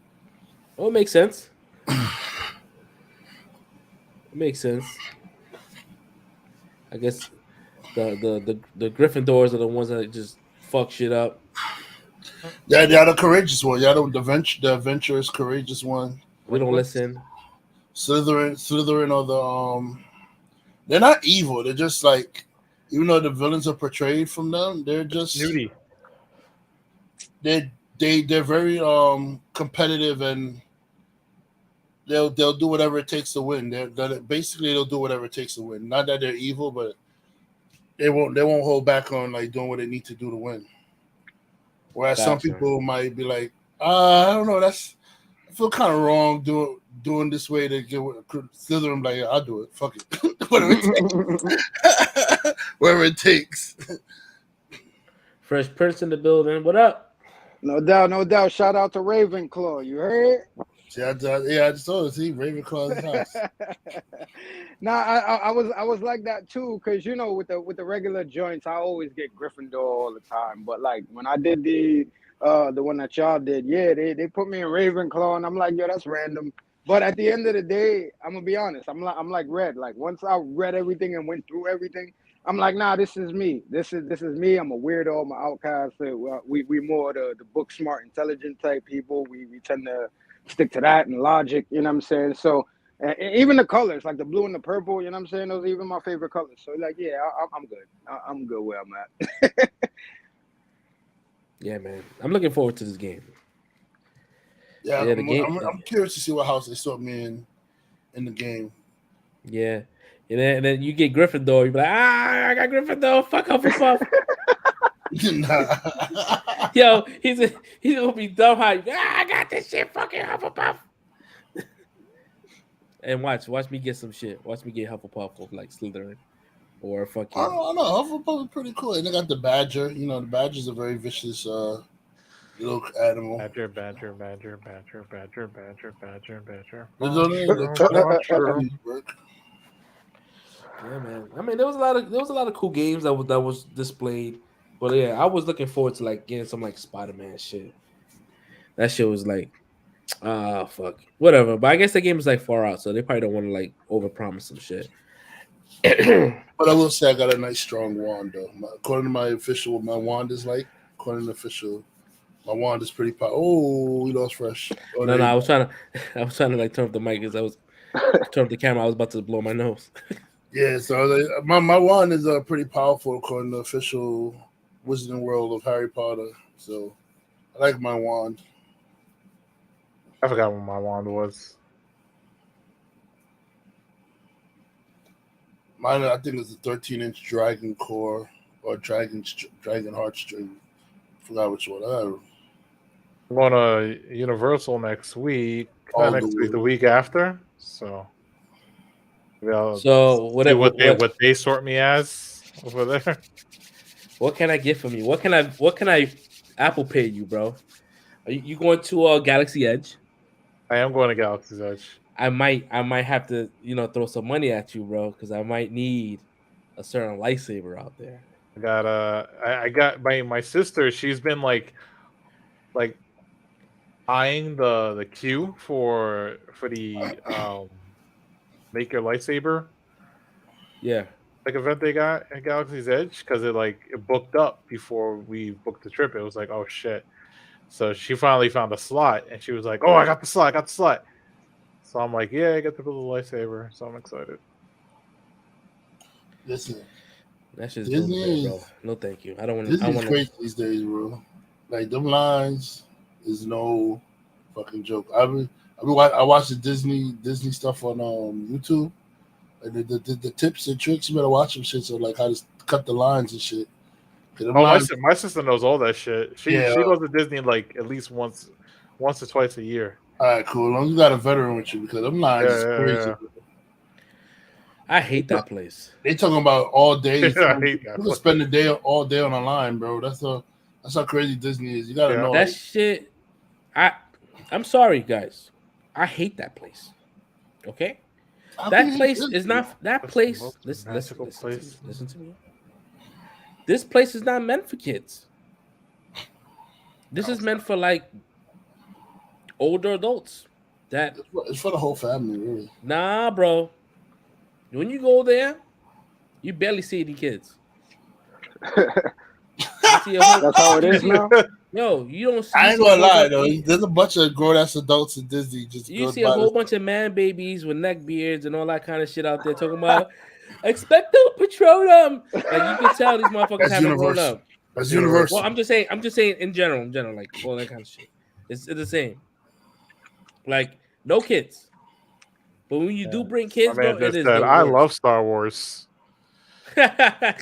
Oh, it makes sense. It makes sense. I guess The Gryffindors are the ones that just fuck shit up. Yeah, they're the courageous one. Yeah, the adventurous, courageous one. We don't listen. Slytherin are the. They're not evil. They're just like, even though the villains are portrayed from them, they're just Snooty. they're very competitive, and they'll do whatever it takes to win. Basically they'll do whatever it takes to win. Not that they're evil, but they won't hold back on like doing what they need to do to win. Whereas some Gotcha. people might be like, I don't know, I feel kind of wrong doing this way to get Slytherin. Like, I'll do it. Fuck it. Whatever it takes. Whatever it takes. Fresh Prince in the building. What up? No doubt. Shout out to Ravenclaw. You heard? See, I just told you. See, Ravenclaw's house. Nah, I was like that too, because you know, with the regular joints, I always get Gryffindor all the time. But like when I did the one that y'all did, yeah, they put me in Ravenclaw, and I'm like, yo, that's random. But at the end of the day, I'm gonna be honest. I'm like Red. Like once I read everything and went through everything, I'm like, nah, this is me. This is me. I'm a weirdo. I'm an outcast. We more the book smart, intelligent type people. We tend to stick to that and logic. You know what I'm saying? So even the colors, like the blue and the purple. You know what I'm saying? Those are even my favorite colors. So like, yeah, I'm good. I'm good where I'm at. Yeah, man. I'm looking forward to this game. Yeah, Yeah, the game. I'm curious to see what house they sort me in the game. Yeah. And then you get Gryffindor. You be like, I got Gryffindor. Fuck Hufflepuff. Nah. Yo, he's gonna be dumb hype. I got this shit. Fucking Hufflepuff. And watch me get some shit. Watch me get Hufflepuff of like Slytherin or fucking. I don't know. Hufflepuff is pretty cool. And they got the badger. You know, the badger's a very vicious little animal. Badger. Yeah, man. I mean, there was a lot of cool games that was displayed, but yeah, I was looking forward to like getting some like Spider-Man shit. That shit was like, fuck, whatever. But I guess the game is like far out, so they probably don't want to like overpromise some shit. But I will say I got a nice strong wand though. According to my official, what my wand is like. According to the official, my wand is pretty powerful. Oh, we lost Fresh. Oh, No, I was trying to like turn up the mic because I was turn up the camera. I was about to blow my nose. Yeah, so like, my wand is pretty powerful according to the official Wizarding World of Harry Potter. So I like my wand. I forgot what my wand was. Mine, I think it's a 13-inch Dragon Core or Dragon Heartstring. Forgot which one. I'm going to Universal next week. Oh, Not next week, the week after. So. So what they sort me as over there? What can I get from you? What can I Apple Pay you, bro? Are you going to Galaxy Edge? I am going to Galaxy's Edge. I might have to throw some money at you, bro, because I might need a certain lightsaber out there. I got my sister. She's been like eyeing the queue for the make your lightsaber event they got at Galaxy's Edge, because it booked up before we booked the trip. It was like, oh shit. So she finally found a slot and she was like, oh, I got the slot. So I'm like, yeah, I get to build a lightsaber, so I'm excited. Listen, that's just Disney, bro. No thank you. I don't want to. Disney's crazy these days, bro. Like them lines is no fucking joke. I watch the Disney stuff on YouTube. Like the tips and tricks, you better watch them shit. So like how to cut the lines and shit. My sister knows all that shit. She goes to Disney like at least once or twice a year. All right, cool. As long as you got a veteran with you, because them lines is crazy. Yeah. I hate that place. They talking about all day. I hate that. You spend the day all day on the line, bro. That's how crazy Disney is. You gotta know that shit. I'm sorry, guys. I hate that place. Okay, that place is not that place. Listen to me. This place is not meant for kids. This is meant for like older adults. It's for the whole family, really. Nah, bro. When you go there, you barely see any kids. You see a whole, That's how it is now. yo, you don't see. I ain't you see a gonna whole lie bunch- though. There's a bunch of grown ass adults in Disney just You goes see a by whole this. bunch of man babies with neck beards and all that kind of shit out there talking about expecto patronum. Like you can tell these motherfuckers That's haven't grown universal. up. That's universal. Well, I'm just saying in general, like all that kind of shit. It's the same. Like no kids, but when you do bring My kids, bro, man it just is said, the "I worst. love Star Wars." yeah,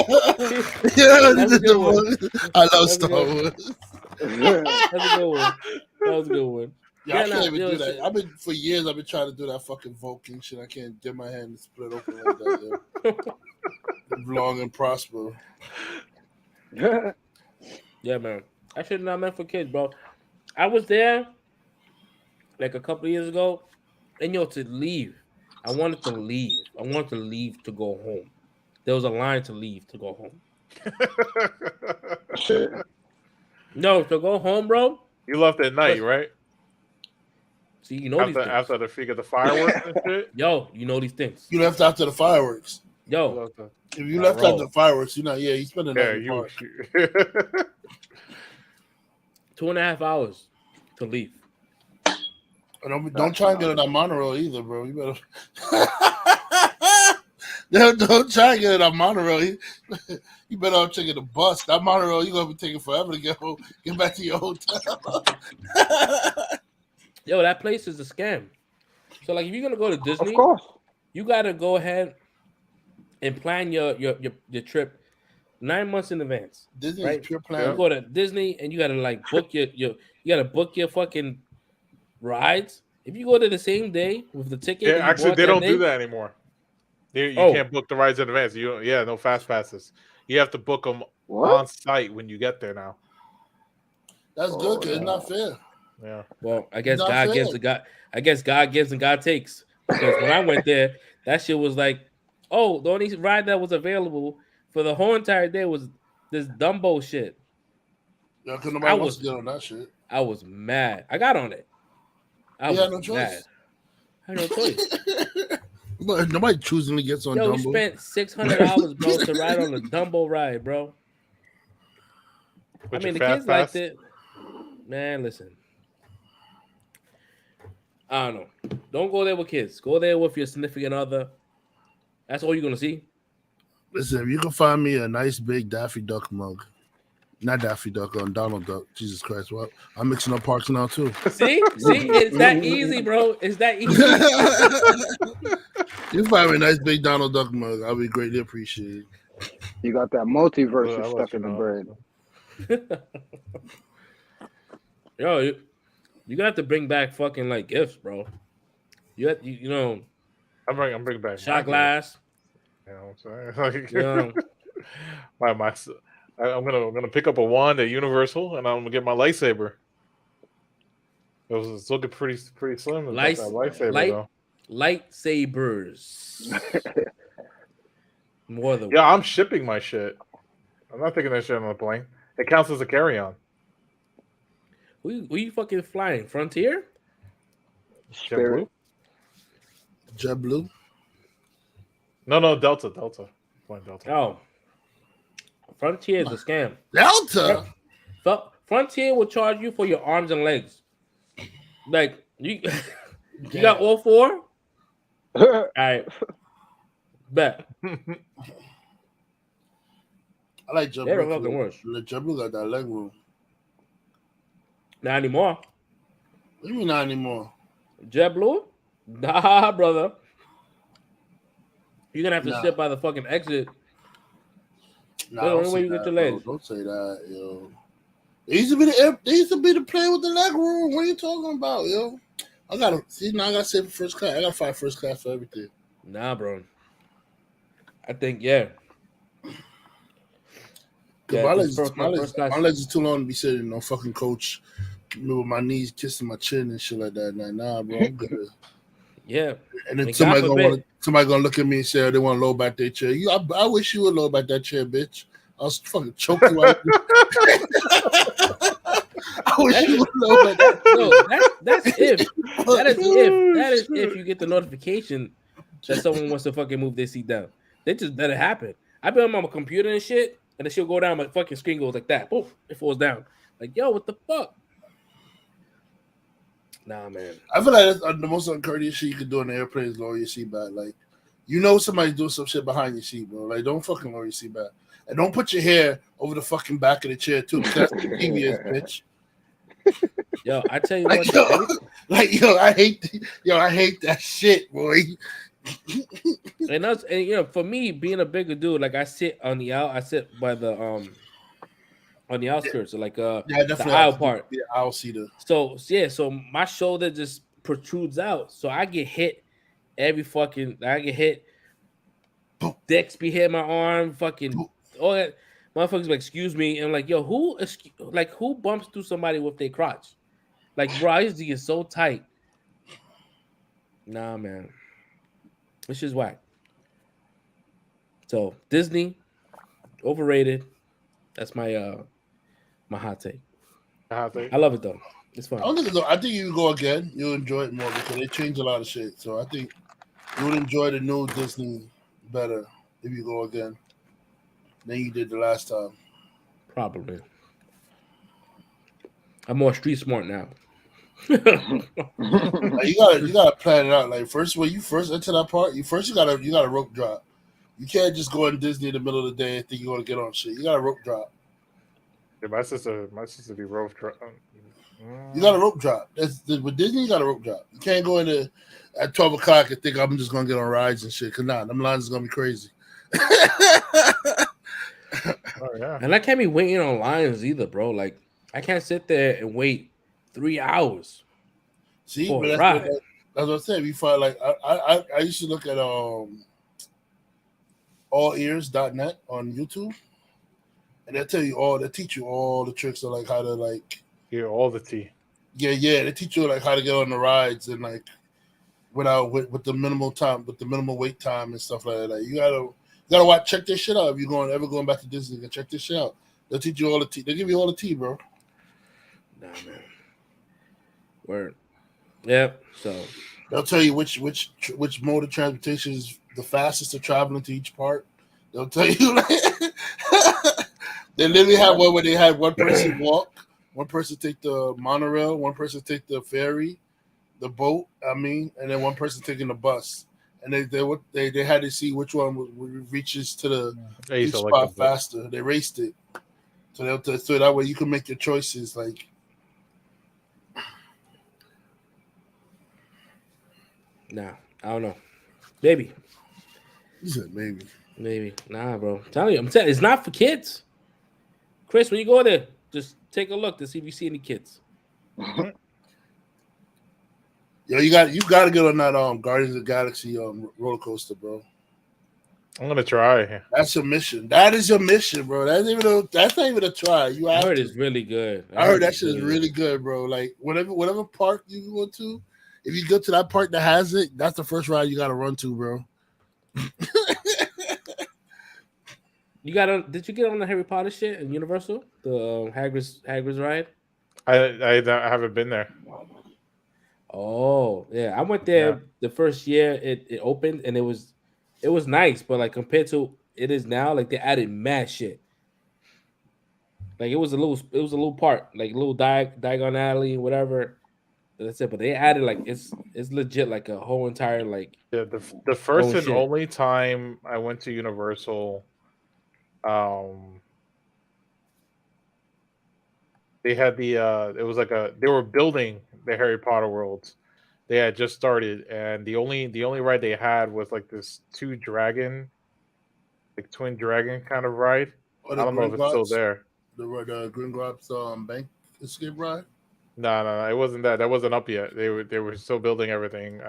That's a good one. I love That's a Star good- Wars. That's a good one. That was a good one. Yeah, I Yeah, can't nah, even yo, do that. shit. I've been for years. I've been trying to do that fucking Vulcan shit. I can't dip my hand and split open like that. Yo. Live long and prosper. Yeah, man. That shit not meant for kids, bro. I was there like a couple of years ago, and yo, to leave, I wanted to leave. I wanted to leave to go home. There was a line to leave to go home. No, to go home, bro. You left at night, right? See, you know these things. After the figure the fireworks and shit. Yo, you know these things. You left after the fireworks. Yo, If you left bro. after the fireworks, you're not. Yeah, you spend the night. Yeah, in the you. park. 2.5 hours to leave. And don't try and get on that monorail either, bro. You better. don't try and get on that monorail. You better off taking the bus. That monorail, you're gonna be taking forever to get home, get back to your hotel. Yo, that place is a scam. So, like, if you're gonna go to Disney, Of course. you gotta go ahead and plan your trip 9 months in advance. Disney Right? is pure You plan. go to Disney and you gotta like book you gotta book your fucking rides. If you go to the same day with the ticket, Yeah, that you actually, bought they don't day, do that anymore. You Oh. can't book the rides in advance. No fast passes. You have to book them What? on site when you get there now. That's good because it's not fair. Yeah. Well, I guess Not God fair. gives and God. I guess God gives and God takes. Because when I went there, that shit was like, oh, the only ride that was available for the whole entire day was this Dumbo shit. Yeah, because I nobody wants was- to get on that shit. I was mad. I got on it. I You had was no mad. choice. I had no choice. But nobody choosingly gets on Yo, we Dumbo. spent $600, bro, to ride on the Dumbo ride, bro. With I mean, the your kids fast liked pass? it. Man, listen. I don't know. Don't go there with kids. Go there with your significant other. That's all you're gonna see. Listen, if you can find me a nice big Daffy Duck mug, not Daffy Duck, Donald Duck. Jesus Christ! Well, I'm mixing up parks now too. See, it's that easy, bro. It's that easy. You find me a nice big Donald Duck mug, I'll be greatly appreciated. You got that multiverse Well, of I'll stuff let you in the know. bread. Yo, you got to bring back fucking like gifts, bro. You know, I'm bringing back shot glass. You know what I'm saying? Like, You know, I'm gonna pick up a wand at Universal and I'm gonna get my lightsaber. It's looking pretty slim. Light- That lightsaber light- though. lightsabers. More than Yeah, I'm shipping my shit. I'm not taking that shit on the plane. It counts as a carry-on. Who you fucking flying? Frontier? JetBlue? JetBlue. No, Delta. Flying Delta. Oh, Frontier is a scam. Delta. Frontier will charge you for your arms and legs. Like you got all four? All right. Bet. I like They're JetBlue. fucking worse. JetBlue got that leg room. Not anymore. What do you mean not anymore? JetBlue? Nah, brother. You're gonna have to Nah. sit by the fucking exit. Nah, That's the don't only way say you get that, your bro. legs. Don't say that, yo. They used to be the plane with the leg room. What are you talking about, yo? I gotta save for first class. I gotta find first class for everything. Nah, bro. I think yeah. Cause Yeah, my this legs, first class- my legs is too long to be sitting on fucking coach with my knees kissing my chin and shit like that. Nah, bro, I'm good. Yeah. And then And somebody God gonna look at me and say, oh, they want to load back their chair. I wish you would load back that chair, bitch. I'll fucking choke you out. I wish you would load back that. No, that's if. That is if you get the notification that someone wants to fucking move their seat down. They just let it happen. I've been on my computer and shit, and then she'll go down. My fucking screen goes like that. Boom, it falls down. Like, yo, what the fuck? Nah, man. I feel like that's the most uncourteous shit you can do in the airplane is lower your seat back. Like, you know somebody's doing some shit behind your seat, bro. Like, don't fucking lower your seat back. And don't put your hair over the fucking back of the chair, too, because that's the devious, bitch. Yo, I tell you Like, what. yo, I hate that shit, boy. And that's, and you know, for me, being a bigger dude, like I sit by the on the outskirts, so like Yeah, the aisle part. Yeah, aisle seater. So yeah, so my shoulder just protrudes out, so I get hit every fucking. I get hit. Decks be hitting my arm, fucking all that. Motherfuckers like, excuse me, and I'm like, yo, who bumps through somebody with their crotch? Like, bro, I used to get so tight. Nah, man, this is whack. So Disney, overrated. That's my my hot take. I love it though. It's fun. I think you go again. You'll enjoy it more because they changed a lot of shit. So I think you would enjoy the new Disney better if you go again than you did the last time. Probably. I'm more street smart now. Like, you gotta plan it out. Like when you first enter that part, you gotta rope drop. You can't just go in Disney in the middle of the day and think you're gonna get on shit. You gotta rope drop. Yeah, my sister be rope drop. You gotta rope drop. With Disney, you gotta rope drop. You can't go in at 12 o'clock and think I'm just gonna get on rides and shit. Cause them lines is gonna be crazy. Oh yeah. And I can't be waiting on lines either, bro. Like I can't sit there and wait 3 hours. See, for but a ride. that's what I'm saying. We find like I used to look at allears.net on YouTube, and they teach you all the tricks of like how to like all the tea. Yeah, they teach you like how to get on the rides and like with the minimal time, with the minimal wait time and stuff like that. Like, you gotta check this shit out if you're ever going back to Disney. And check this shit out. They'll teach you all the tea. They give you all the tea, bro. Nah, man. Word. Yeah. So they'll tell you which mode of transportation is the fastest to travel into each part. They'll tell you like they literally have one where they had one person walk, one person take the monorail, one person take the ferry, the boat. And then one person taking the bus. And they had to see which one reaches to the each spot faster. They raced it, so that way you can make your choices. Like, nah, I don't know. Maybe. You said maybe. Maybe. Nah, bro. I'm telling you, it's not for kids. Chris, when you go there, just take a look to see if you see any kids. Yo, you got to get on that Guardians of the Galaxy roller coaster, bro. I'm gonna try. That's your mission. That is your mission, bro. That's not even a try. I heard it's really good. I heard that shit is really good, bro. Like whatever park you go to, if you go to that park that has it, that's the first ride you got to run to, bro. Did you get on the Harry Potter shit in Universal? The Hagrid's ride? I haven't been there. Oh yeah, I went there the first year it opened, and it was nice, but like compared to it is now, like they added mad shit. Like it was a little part, like a little Diagon Alley, whatever. That's it. But they added like it's legit like a whole entire like the first and only time I went to Universal, they had it was like they were building the Harry Potter worlds. They had just started, and the only ride they had was like this twin dragon kind of ride. I don't know if it's still there. The Gringotts bank escape ride. No, it wasn't that. That wasn't up yet. They were still building everything.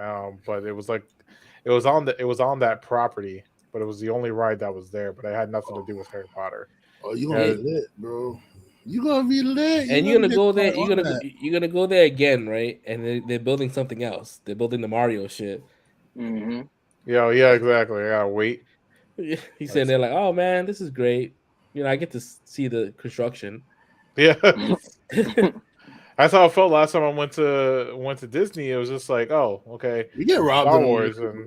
But it was on that property, but it was the only ride that was there. But it had nothing to do with Harry Potter. Oh, you gonna be lit, bro. You gonna be lit. And you're gonna go there. You're gonna go there again, right? And they're building something else. They're building the Mario shit. Mm-hmm. Yeah, exactly. I gotta wait. He's saying they're like, oh man, this is great. You know, I get to see the construction. Yeah. That's how I felt last time I went to Disney. It was just like, oh, okay. You get robbed. Star Wars and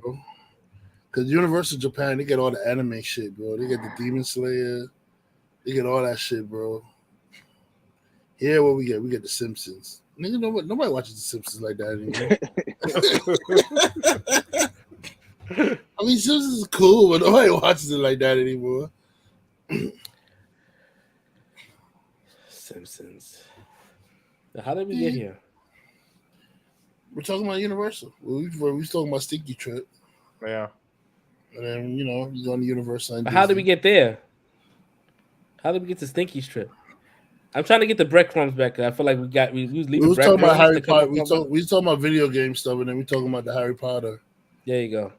Because Universal Japan, they get all the anime shit, bro. They get the Demon Slayer. They get all that shit, bro. Here, what we get? We get the Simpsons. Nigga, nobody watches the Simpsons like that anymore. I mean, Simpsons is cool, but nobody watches it like that anymore. Simpsons. Now, how did we get here? We're talking about Universal. We was talking about Stinky Trip. Yeah. And then, you know, he's on the Universal. And But how did we get there? How did we get to Stinky's trip? I'm trying to get the breadcrumbs back. I feel like we was leaving. We was talking about Harry Potter. We was talking about video game stuff, and then we talking about the Harry Potter. There you go.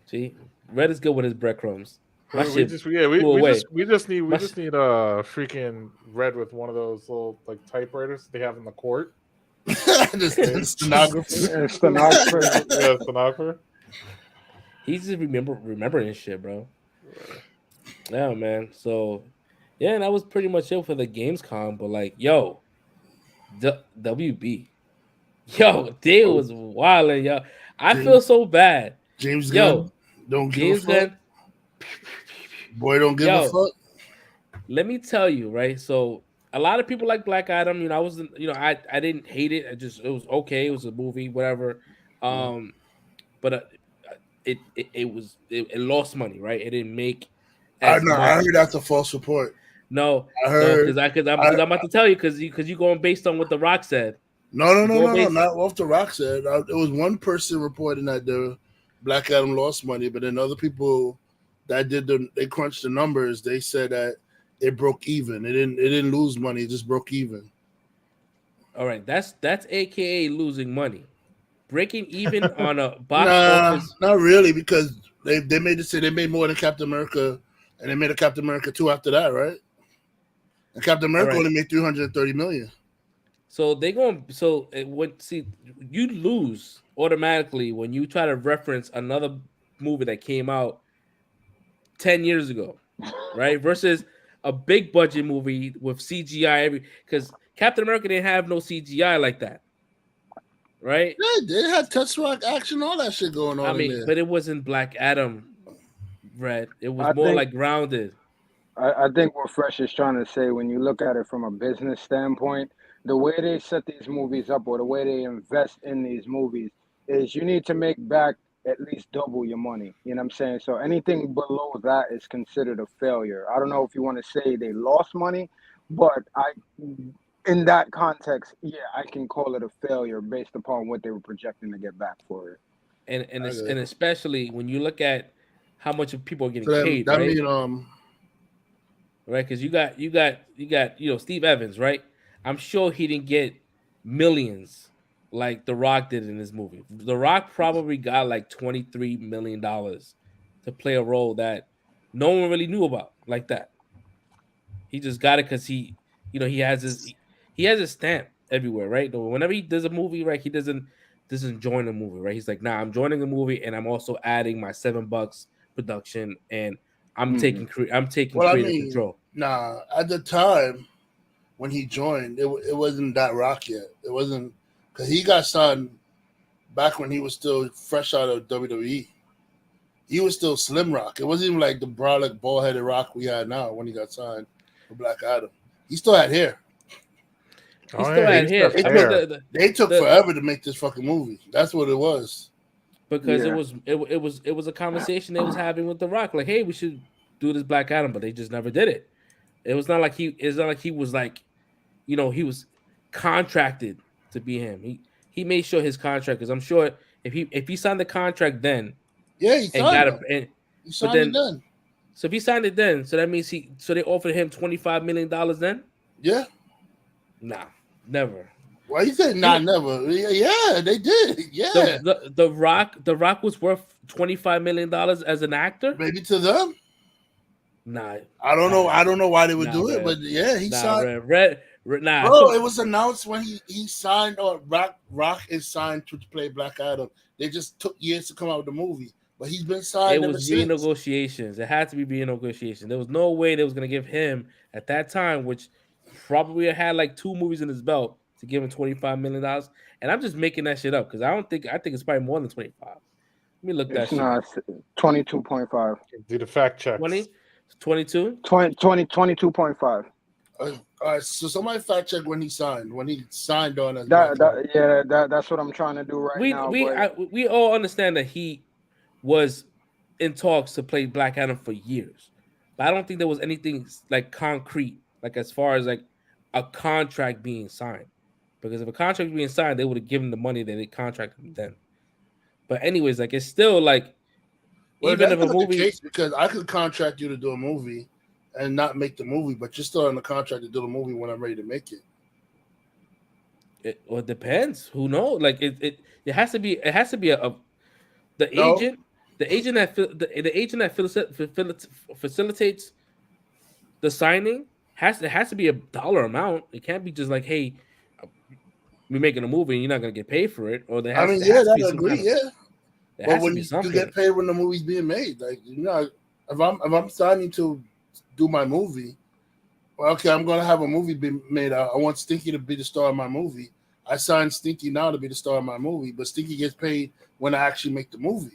See, Red is good with his breadcrumbs. We just need freaking Red with one of those little like typewriters they have in the court. Stenographer. Stenographer. He's just remembering his shit, bro. Yeah, man. So, yeah, that was pretty much it for the Gamescom. But like, yo, WB, yo, they was wilding, yo. I feel so bad. James Gunn, don't give a fuck. Boy, don't give a fuck. Let me tell you, right? So, a lot of people like Black Adam. You know, I didn't hate it. It was okay. It was a movie, whatever. But it lost money, right? It didn't make. I heard that's a false report. No, I heard because I'm about to tell you because you going based on what The Rock said. No, not what The Rock said. It was one person reporting that the Black Adam lost money, but then other people that they crunched the numbers. They said that it broke even. It didn't lose money. It just broke even. All right, that's AKA losing money. Breaking even on a box office. Not really, because they made it say they made more than Captain America, and they made a Captain America 2 after that, right? And Captain America only made $330 million. So you lose automatically when you try to reference another movie that came out 10 years ago, right? Versus a big budget movie with CGI because Captain America didn't have no CGI like that. Right? Yeah, they had Tesseract action, all that shit going on. I mean, but it wasn't Black Adam, Red. It was like grounded. I think what Fresh is trying to say, when you look at it from a business standpoint, the way they set these movies up or the way they invest in these movies is you need to make back at least double your money. You know what I'm saying? So anything below that is considered a failure. I don't know if you want to say they lost money, but in that context, yeah, I can call it a failure based upon what they were projecting to get back for it. And especially when you look at how much of people are getting paid, right? Right, because you got Steve Evans, right? I'm sure he didn't get millions like The Rock did in this movie. The Rock probably got like $23 million to play a role that no one really knew about like that. He just got it because he has his stamp everywhere, right? Whenever he does a movie, right, he doesn't join a movie, right? He's like, nah, I'm joining a movie and I'm also adding my $7 production and I'm taking creative control. Nah, at the time when he joined, it wasn't that Rock yet. It wasn't because he got signed back when he was still fresh out of WWE. He was still Slim Rock. It wasn't even like the brolic, bald-headed Rock we had now when he got signed for Black Adam. He still had hair. They took forever to make this fucking movie. That's what it was. Because it was a conversation they was having with The Rock, like, hey, we should do this Black Adam, but they just never did it. It's not like he was like, he was contracted to be him. He made sure his contract, because I'm sure if he signed the contract then, he signed it. Then. So if he signed it then, so that means they offered him $25 million then? Yeah. Nah, never. Why you say nah, never? Yeah, they did. Yeah. The Rock was worth $25 million as an actor? Maybe to them. Nah. I don't know. I don't know why they would do it, but yeah, he signed. Bro, it was announced when he signed, or Rock is signed to play Black Adam. They just took years to come out with the movie. But he's been signed. It was renegotiations. It had to be renegotiation. There was no way they was going to give him at that time, which probably had like 2 movies in his belt, to give him $25 million. And I'm just making that shit up because I think it's probably more than 25. Let me look that It's shit. not 22.5. Do the fact checks. 20, 22. 22.5. All right, so somebody fact check when he signed on as Black Adam. That's what I'm trying to do right now. We all understand that he was in talks to play Black Adam for years, but I don't think there was anything like concrete, like as far as like a contract being signed. Because if a contract being signed, they would have given the money that they contracted him then. But anyways, like it's still like Well, even that's if a not movie, the case because I could contract you to do a movie and not make the movie, but you're still on the contract to do the movie when I'm ready to make it. it depends. Who knows? Like it has to be the No. agent the agent that facilitates the signing has to be a dollar amount. It can't be just like, hey, we're making a movie and you're not gonna get paid for it, or there has to be I some agree, kind of, yeah. there But has to when be you something. get paid when the movie's being made, like if I'm signing to do my movie, well, okay, I'm gonna have a movie be made. I want Stinky to be the star of my movie. I signed Stinky now to be the star of my movie, but Stinky gets paid when I actually make the movie.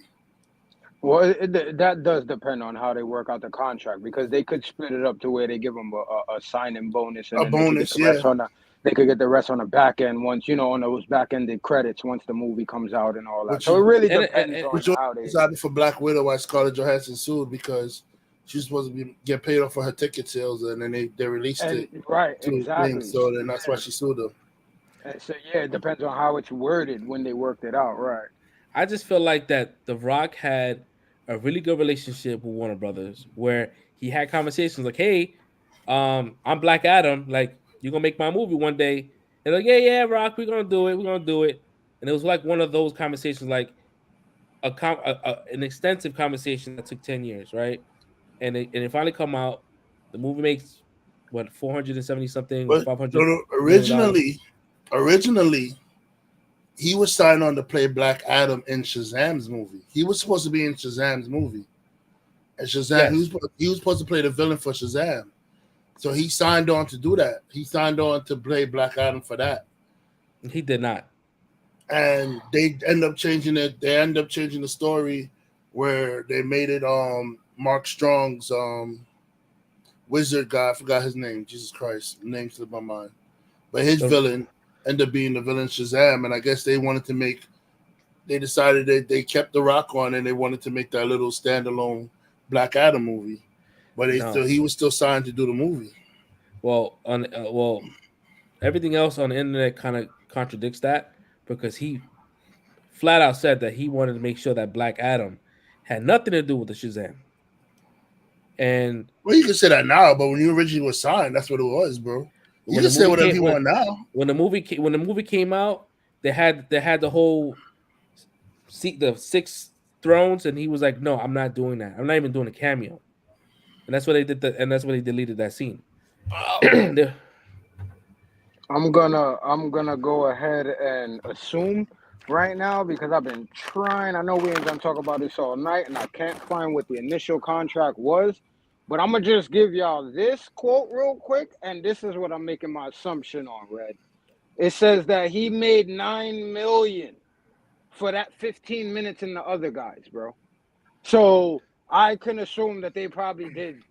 Well, that does depend on how they work out the contract, because they could split it up to where they give them a signing bonus, and A then bonus, they could get the rest on the back end once, on those back ended credits once the movie comes out and all that. Which So it is- really and- depends and- on Which how they. decided for Black Widow why Scarlett Johansson sued because she's supposed to get paid off for her ticket sales, and then they released it Right, to exactly. things, so then that's why she sued them. And so it depends on how it's worded when they worked it out, right? I just feel like that The Rock had a really good relationship with Warner Brothers, where he had conversations like, "Hey, I'm Black Adam. Like, you're gonna make my movie one day." And like, "Yeah, Rock, we're gonna do it. We're gonna do it." And it was like one of those conversations, like an extensive conversation that took 10 years, right? And it finally come out. The movie makes what 470 something or But 500 originally, he was signed on to play Black Adam in Shazam's movie. He was supposed to be in Shazam's movie. And Shazam, he was supposed to play the villain for Shazam. So he signed on to do that. He signed on to play Black Adam for that. He did not. And they end up changing it. They end up changing the story where they made it Mark Strong's wizard guy. I forgot his name. Jesus Christ. The name slipped my mind. But his villain ended up being the villain Shazam. And I guess they decided that they kept The Rock on and they wanted to make that little standalone Black Adam movie. But he was still signed to do the movie. Well, everything else on the internet kind of contradicts that, because he flat out said that he wanted to make sure that Black Adam had nothing to do with the Shazam. And well, you can say that now, but when you originally was signed, that's what it was, bro. You can say whatever you want now. When the movie came out, they had the whole the 6 thrones, and he was like, "No, I'm not doing that. I'm not even doing a cameo." And that's what they did. And that's why they deleted that scene. I'm gonna go ahead and assume right now, because I've been trying. I know we ain't gonna talk about this all night, and I can't find what the initial contract was. But I'm gonna just give y'all this quote real quick, and this is what I'm making my assumption on, Red. It says that he made $9 million for that 15 minutes in the other guys, bro. So I can assume that they probably did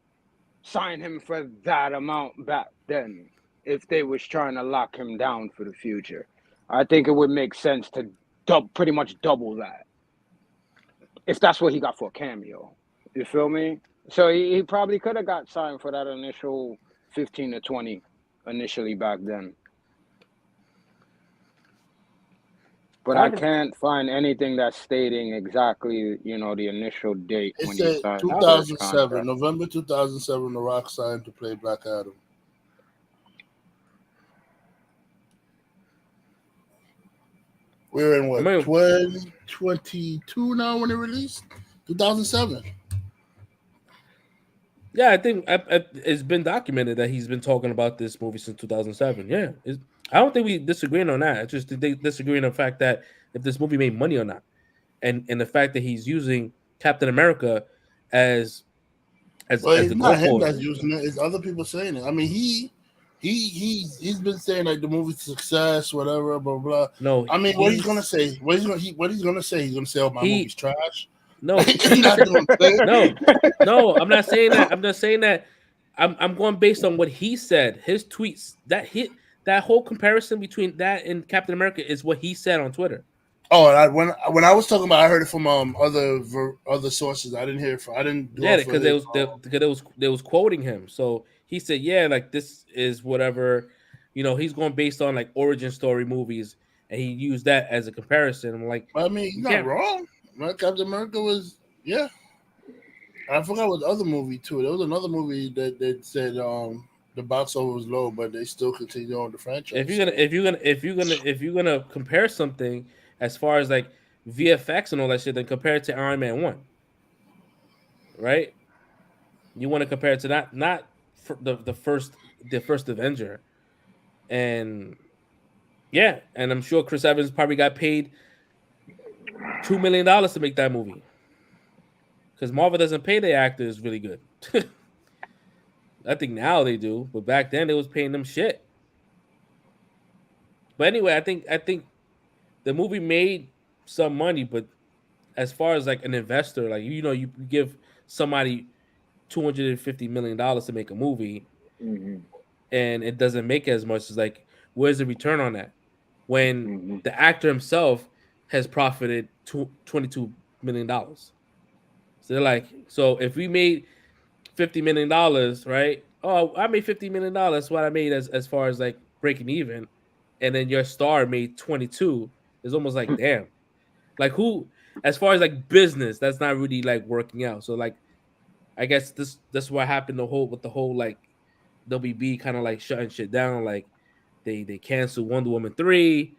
sign him for that amount back then, if they was trying to lock him down for the future. I think it would make sense to pretty much double that, if that's what he got for a cameo. You feel me? So he probably could have got signed for that initial 15 to 20 initially back then. But I can't find anything that's stating exactly, the initial date It when said he signed 2007, November 2007, The Rock signed to play Black Adam. We're in what, 2022 now when it released? 2007. Yeah, I think it's been documented that he's been talking about this movie since 2007. Yeah, I don't think we disagreeing on that. I just think they disagree on the fact that if this movie made money or not, and the fact that he's using Captain America as well, the it's not him goalpost. that's using it. It's other people saying it. I mean, he he's been saying like the movie's success, whatever, blah blah. No, I mean, what he's gonna say? What he's gonna say? He's gonna say, "Oh, my movie's trash." No, He's not gonna say it. no. I'm not saying that. I'm just saying that. I'm going based on what he said. His tweets that whole comparison between that and Captain America is what he said on Twitter. Oh, and when I was talking about, I heard it from other sources. I didn't hear it from. I didn't. Yeah, because they was quoting him. So he said, "Yeah, like this is whatever." He's going based on like origin story movies, and he used that as a comparison. I'm like, I mean, he's not wrong. Right? Captain America was, yeah. I forgot what other movie too. There was another movie that said the box office was low, but they still continue on the franchise. If you're gonna compare something as far as like VFX and all that shit, then compare it to Iron Man 1. Right? You want to compare it to that, not for the first Avenger. And yeah, and I'm sure Chris Evans probably got paid $2 million to make that movie. Because Marvel doesn't pay their actors really good. I think now they do, but back then they was paying them shit. But anyway, I think the movie made some money, but as far as like an investor, like you give somebody $250 million to make a movie, and it doesn't make as much. As like, where's the return on that? When the actor himself has profited $22 million. So they're like, so if we made $50 million, right? Oh, I made $50 million. That's what I made as far as like breaking even. And then your star made 22. It's almost like, damn. Like who, as far as like business, that's not really like working out. So like, I guess that's what happened with the whole like WB kind of like shutting shit down. Like they canceled Wonder Woman 3.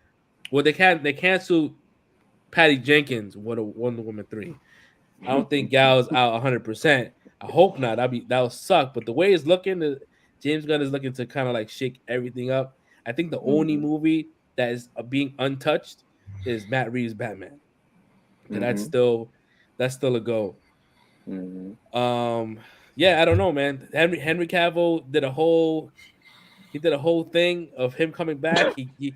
Well, they canceled Patty Jenkins with a Wonder Woman 3. I don't think Gal's out 100%. I hope not. That'll suck. But the way it's looking, James Gunn is looking to kind of like shake everything up. I think the only movie that is being untouched is Matt Reeves' Batman. And that's still a go. Yeah, I don't know, man. Henry Cavill did a whole thing of him coming back. He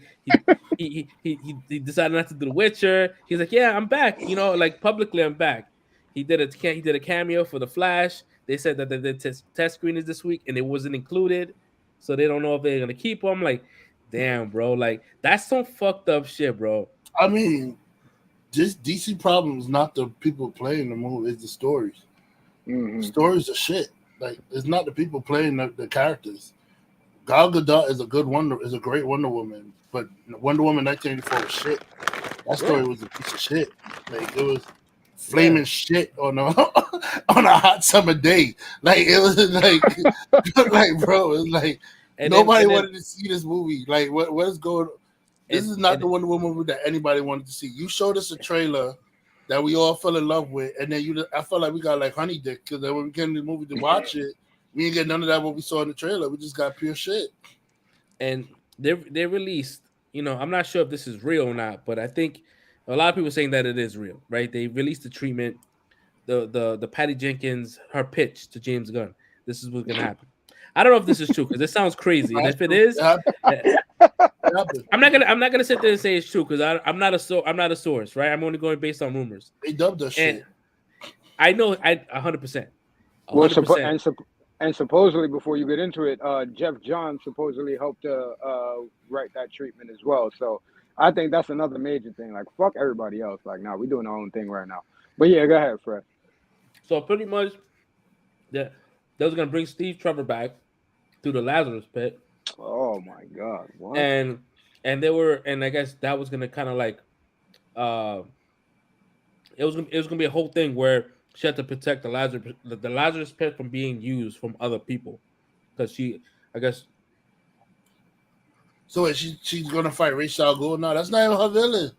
decided not to do The Witcher. He's like, yeah, I'm back. Like publicly, I'm back. He did a cameo for The Flash. They said that the test screenings this week, and it wasn't included, so they don't know if they're gonna keep him. Like, damn, bro, like that's some fucked up shit, bro. I mean, just DC problems, not the people playing the movie, it's the stories. Stories are shit. Like, it's not the people playing the characters. Gal Gadot is a great Wonder Woman, but Wonder Woman 1984 was shit. That story was a piece of shit. Like, it was flaming shit on a hot summer day. Like, it was like bro, it's like nobody wanted to see this movie. Like, what is going on? This is not the Wonder Woman movie that anybody wanted to see. You showed us a trailer that we all fell in love with, and then I felt like we got like honey dick, because when we came to the movie to watch it, we didn't get none of that what we saw in the trailer. We just got pure shit. And they released, I'm not sure if this is real or not, but I think a lot of people are saying that it is real, right? They released the treatment, the Patty Jenkins, her pitch to James Gunn. This is what's gonna happen. I don't know if this is true, because it sounds crazy, and if it is, I'm not gonna sit there and say it's true, because I'm not a source, right? I'm only going based on rumors. They dubbed us shit. I know 100%. And supposedly, before you get into it, Jeff Johns supposedly helped write that treatment as well. So I think that's another major thing. Like, fuck everybody else. Like, nah, we're doing our own thing right now. But yeah, go ahead, Fred. So pretty much, they was gonna bring Steve Trevor back through the Lazarus Pit. Oh my God! What? And I guess that was gonna kind of like, it was gonna be a whole thing where she had to protect the Lazarus Pit from being used from other people, because I guess. So wait, she's gonna fight Ra's al Ghul now? That's not even her villain.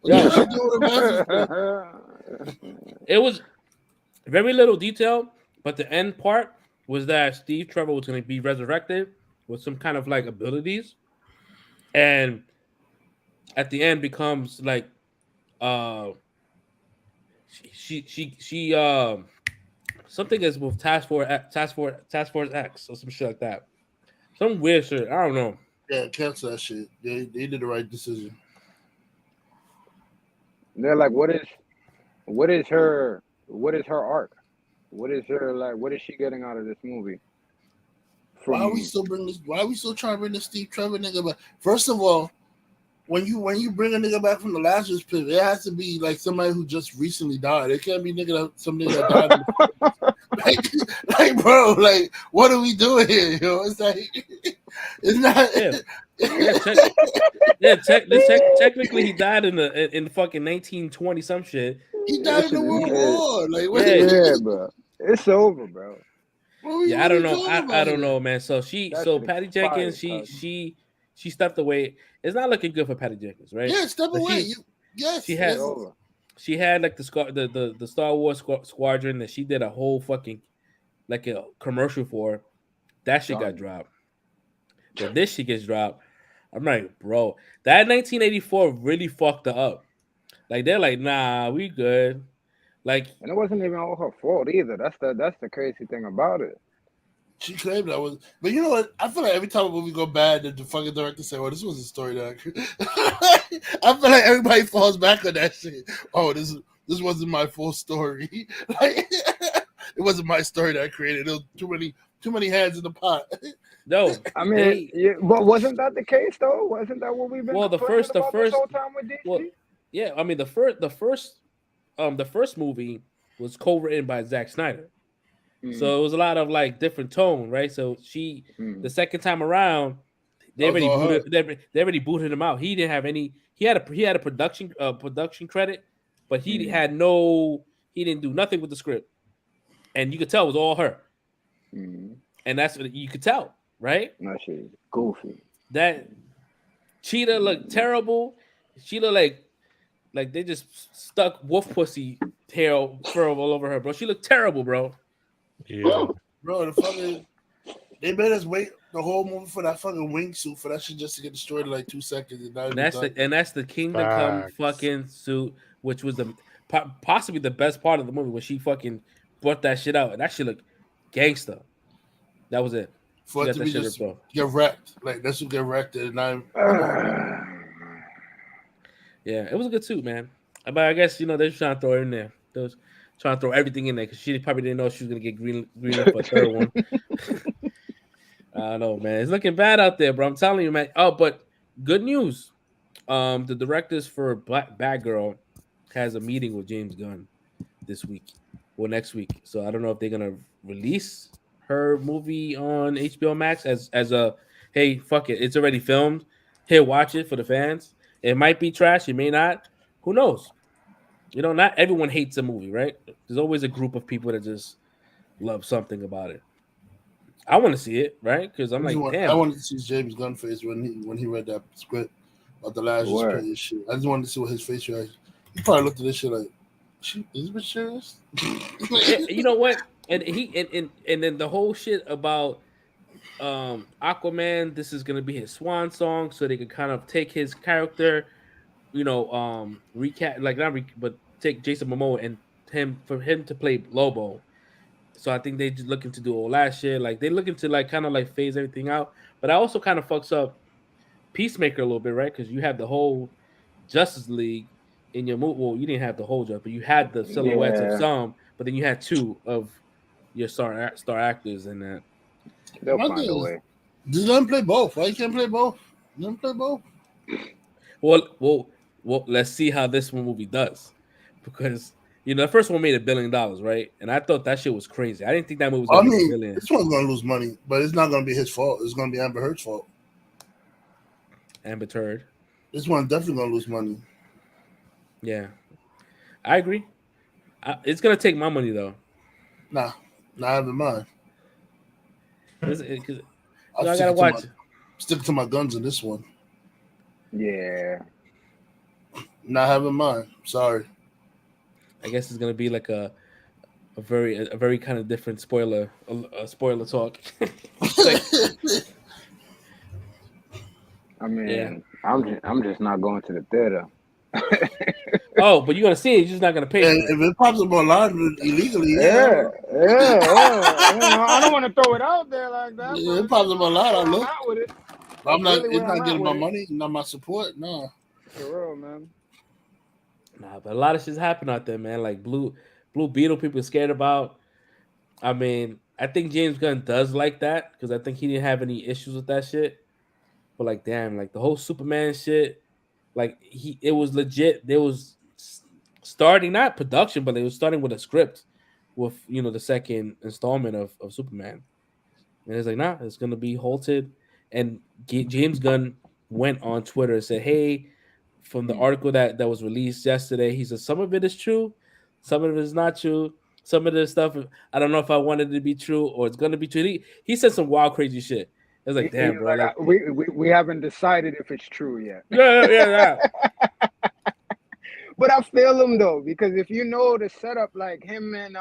What she doing with It was very little detail, but the end part was that Steve Trevor was going to be resurrected with some kind of like abilities, and at the end becomes like she something is with Task Force X or some shit like that. Some weird shit. I don't know. Yeah, cancel that shit. They did the right decision. They're like, what is her arc? What is her like? What is she getting out of this movie? Why are we From still bring this? Why are we still trying to bring this Steve Trevor nigga back? First of all, when you bring a nigga back from the Lazarus pit, it has to be like somebody who just recently died. It can't be some nigga that died. Like, bro, like, what are we doing here? You know, it's like, it's not. Technically, he died in the fucking 1920 some shit. He died in the World War. Like, what bro, it's over, bro. Yeah, I don't know. I don't know, man. So Patty Jenkins, fire, she stepped away. It's not looking good for Patty Jenkins, right? Yeah, step away. She had like the Star Wars Squadron that she did a whole fucking like a commercial for. That shit got dropped. But this shit gets dropped. I'm like, bro, that 1984 really fucked her up. Like they're like, nah, we good. Like, and it wasn't even all her fault either. That's the crazy thing about it. She claimed that was, but you know what? I feel like every time a movie go bad, the fucking director say, "Oh, this was a story that." I feel like everybody falls back on that shit. Oh, this wasn't my full story. Like, it wasn't my story that I created. There was too many hands in the pot. No, I mean, but wasn't that the case though? Wasn't that what we've been? Well, the first this whole time with DC? Well, yeah, I mean the first movie was co-written by Zack Snyder. So it was a lot of like different tone, right? So the second time around, they already booted him out. He didn't have any. He had a production credit, but he he didn't do nothing with the script, and you could tell it was all her. And that's what you could tell, right? That shit is goofy. That Cheetah looked terrible. She looked like they just stuck wolf pussy fur all over her, bro. She looked terrible, bro. Yeah, bro. They made us wait the whole movie for that fucking wingsuit for that shit just to get destroyed in like 2 seconds. And that's the Kingdom Come fucking suit, which was possibly the best part of the movie when she fucking brought that shit out, and that shit looked gangster. That was it. For it to be just get wrecked, like that's what get wrecked, and yeah, it was a good suit, man. But I guess they're just trying to throw it in there. They was trying to throw everything in there because she probably didn't know she was gonna get green for a third one. I don't know, man. It's looking bad out there, bro. I'm telling you, man. Oh, but good news. The directors for Bad Girl has a meeting with James Gunn this week or next week. So I don't know if they're gonna release her movie on HBO Max as a hey, fuck it, it's already filmed. Here, watch it for the fans. It might be trash. It may not. Who knows? Not everyone hates a movie, right? There's always a group of people that just love something about it. I want to see it, right? Because I'm like, damn. I wanted to see James Gunn face when he read that script about the last shit. I just wanted to see what his face was. He probably looked at this shit like, is this serious? You know what? And and then the whole shit about Aquaman. This is gonna be his swan song, so they can kind of take his character, recap but take Jason Momoa and for him to play Lobo. So I think they just looking to do all that shit. Like they looking to like kind of like phase everything out. But I also kind of fucks up Peacemaker a little bit, right? Because you have the whole Justice League in your movie. Well, you didn't have the whole job, but you had the silhouettes of some. But then you had two of your star actors in that. They'll find a way. Just let them play both. Why you can't play both? Let them play both. Well, let's see how this one movie does, because the first one made $1 billion, right? And I thought that shit was crazy. I didn't think that movie was going to make $1 billion. This one's going to lose money, but it's not going to be his fault. It's going to be Amber Heard's fault. Amber Heard. This one's definitely going to lose money. Yeah, I agree. It's going to take my money though. Nah, not having mine. I gotta watch it. Stick to my guns in this one. Yeah. Not having mine. Sorry. I guess it's gonna be like a very kind of different spoiler talk. I mean, yeah. I'm just not going to the theater. Oh, but you're gonna see it. You're just not gonna pay And for it. if it pops up online illegally, Yeah. You know, I don't want to throw it out there like that, yeah, but it pops up online. I where I'm look. at with it. I'm That's not. really It's where I'm not at getting my with it. money, not my support. No. For real, man. Nah, but a lot of shit's happening out there, man. Like Blue Beetle, people scared about. I mean, I think James Gunn does like that because I think he didn't have any issues with that shit. But like, damn, like the whole Superman shit, like it was legit. There was starting not production, but it was starting with a script with the second installment of Superman, and it's like, nah, it's gonna be halted. And James Gunn went on Twitter and said, hey, from the article that was released yesterday, he said some of it is true, some of it is not true. Some of this stuff, I don't know if I wanted it to be true or it's gonna be true. He said some wild, crazy shit. It was like, He's damn, bro, like, like, we haven't decided if it's true yet. yeah. But I feel him though, because if you know the setup, like him and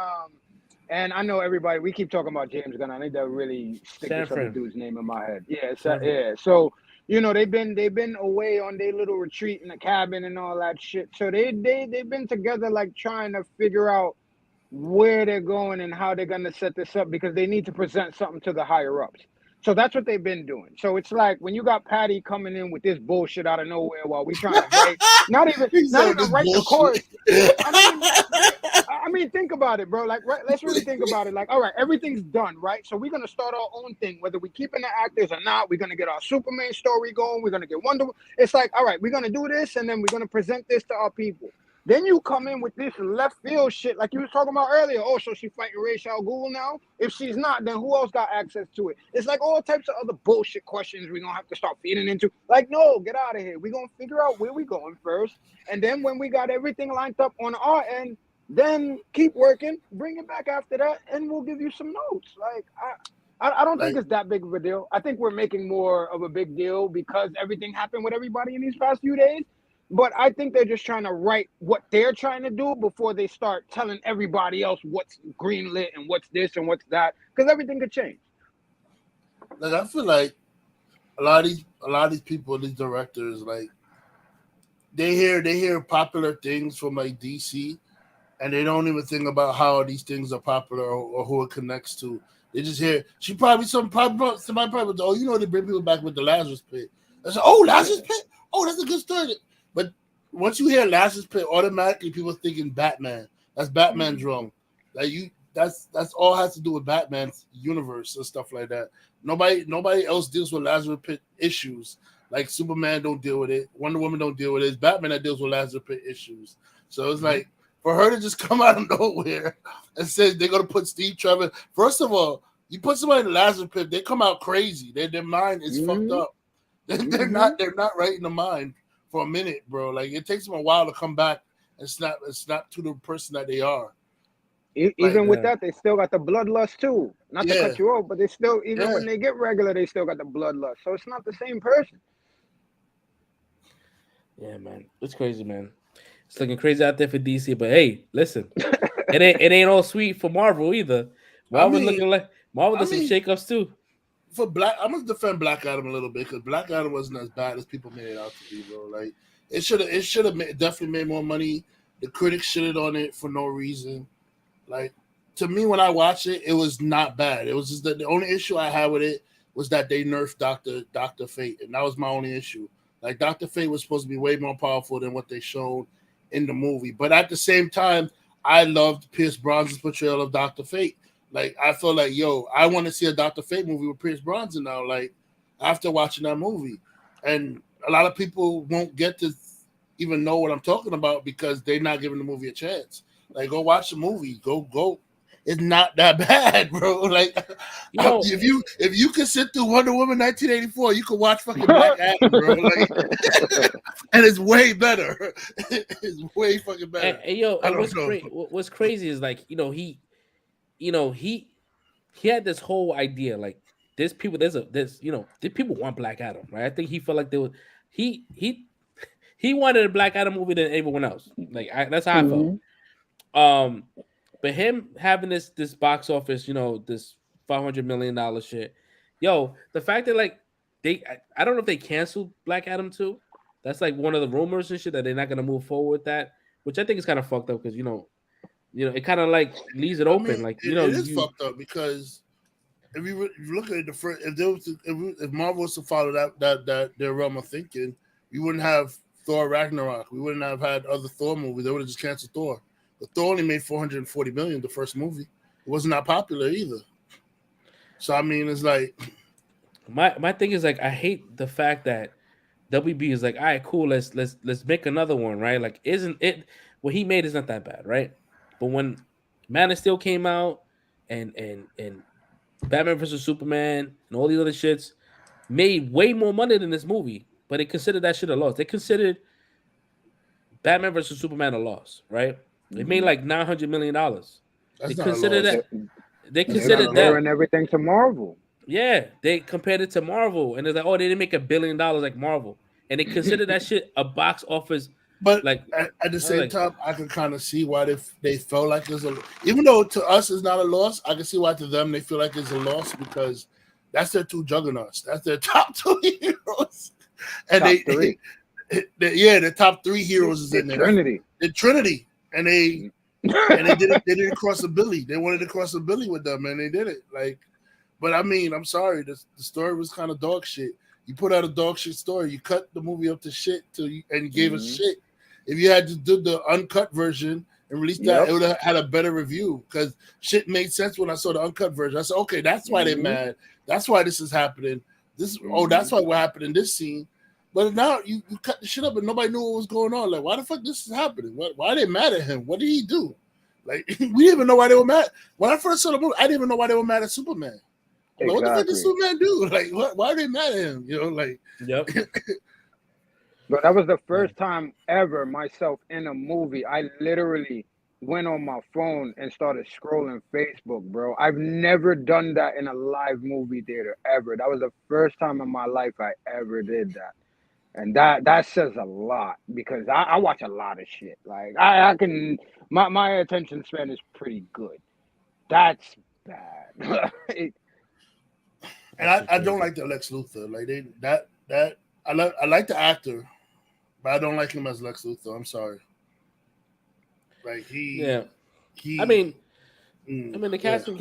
I know everybody. We keep talking about James Gunn. I need to really stick this other Sanford. dude's name in my head. Yeah, Sanford. yeah. So they've been away on their little retreat in the cabin and all that shit. So they've been together, like trying to figure out where they're going and how they're gonna set this up because they need to present something to the higher ups. So that's what they've been doing. So it's like when you got Patty coming in with this bullshit out of nowhere while we trying to write, not even write the chorus. I mean, think about it, bro. Like, right, let's really think about it. Like, all right, everything's done, right? So we're gonna start our own thing, whether we keeping the actors or not. We're gonna get our Superman story going. We're gonna get Wonder. It's like, all right, we're gonna do this, and then we're gonna present this to our people. Then you come in with this left field shit, like you was talking about earlier. Oh, so she fighting Ra's al Ghul now? If she's not, then who else got access to it? It's like all types of other bullshit questions we're gonna have to start feeding into. Like, no, get out of here. We're gonna figure out where we're going first, and then when we got everything lined up on our end, then keep working, bring it back after that, and we'll give you some notes. Like, I don't think it's that big of a deal. I think we're making more of a big deal because everything happened with everybody in these past few days. But I think they're just trying to write what they're trying to do before they start telling everybody else what's greenlit and what's this and what's that, because everything could change. Like I feel like a lot of these people, these directors, like they hear popular things from like DC, and they don't even think about how these things are popular or who it connects to. They just hear somebody probably they bring people back with the Lazarus Pit. I said, oh, Lazarus Pit, oh, that's a good story. But once you hear Lazarus Pit, automatically people thinking Batman. That's Batman's wrong. That's all has to do with Batman's universe and stuff like that. Nobody else deals with Lazarus Pit issues. Like Superman don't deal with it. Wonder Woman don't deal with it. It's Batman that deals with Lazarus Pit issues. So it's like for her to just come out of nowhere and say they're gonna put Steve Trevor. First of all, you put somebody in the Lazarus Pit, they come out crazy. Their mind is fucked up. They're not right in the mind for a minute, bro. Like it takes them a while to come back and snap to the person that they are. Even with that, they still got the bloodlust too. Not to cut you off, but they still, even when they get regular, they still got the bloodlust. So it's not the same person. Yeah, man, it's crazy, man. It's looking crazy out there for DC, but hey, listen, it ain't all sweet for Marvel either. Marvel's looking like Marvel does some shakeups too. For I'm gonna defend Black Adam a little bit because Black Adam wasn't as bad as people made it out to be, bro. Like it should have definitely made more money. The critics shitted on it for no reason. Like to me, when I watched it, it was not bad. It was just that the only issue I had with it was that they nerfed Dr. Fate, and that was my only issue. Like Dr. Fate was supposed to be way more powerful than what they showed in the movie, but at the same time, I loved Pierce Brosnan's portrayal of Dr. Fate. Like I feel like, I want to see a Dr. Fate movie with Pierce Brosnan now. Like after watching that movie, and a lot of people won't get to even know what I'm talking about because they're not giving the movie a chance. Like go watch the movie. Go. It's not that bad, bro. Like if you can sit through Wonder Woman 1984, you can watch fucking Black Adam, bro. Like, and it's way better. It's way fucking better. And what's crazy is like he had this whole idea like there's people want Black Adam, right? I think he felt like there was he wanted a Black Adam movie than everyone else. Like that's how I felt. But him having this box office, this $500 million shit, the fact that like I don't know if they canceled Black Adam 2. That's like one of the rumors and shit that they're not gonna move forward with that. which I think is kind of fucked up because it kind of like leaves it I open, mean, like it is fucked up because if you look at the first, if there was if Marvel was to follow that their realm of thinking, we wouldn't have Thor Ragnarok. We wouldn't have had other Thor movies. They would have just canceled Thor. But Thor only made $440 million the first movie. It wasn't that popular either. So I mean, it's like my thing is like I hate the fact that WB is like, all right, cool, let's make another one, right? Like, isn't it what he made is not that bad, right? But when Man of Steel came out and Batman versus Superman and all these other shits made way more money than this movie, but they considered that shit a loss. They considered Batman versus Superman a loss, right? It made like $900 million. They that's not a considered loss. that. They That's They're not a considered that. loss. comparing everything to Marvel. Yeah, they compared it to Marvel, and it's like, oh, they didn't make $1 billion like Marvel, and they considered that shit a box office. But Like, at the I was same like, time, I can kind of see why they felt like it's a, even though to us it's not a loss, I can see why to them they feel like it's a loss because that's their two juggernauts. That's their top two heroes, and Top three. the top three heroes is The in there. Trinity. The Trinity, and they didn't cross a Billy. They wanted to cross a Billy with them, and they did it. Like, but I mean, I'm sorry, the story was kind of dog shit. You put out a dog shit story. You cut the movie up to shit and you gave us shit. If you had to do the uncut version and release that, it would have had a better review because shit made sense when I saw the uncut version. I said, okay, that's why they're mad. That's why this is happening. That's why what happened in this scene. But now you cut the shit up and nobody knew what was going on. Like, why the fuck this is happening? Why are they mad at him? What did he do? Like, we didn't even know why they were mad. When I first saw the movie, I didn't even know why they were mad at Superman. Like, what the fuck did Superman do? Like, why are they mad at him? Like, yep. But that was the first time ever myself in a movie. I literally went on my phone and started scrolling Facebook, bro. I've never done that in a live movie theater ever. That was the first time in my life I ever did that. And that says a lot because I watch a lot of shit. Like I can my attention span is pretty good. That's bad. And I don't like the Lex Luthor. Like I like the actor, but I don't like him as Lex Luthor. I'm sorry. Like I mean the casting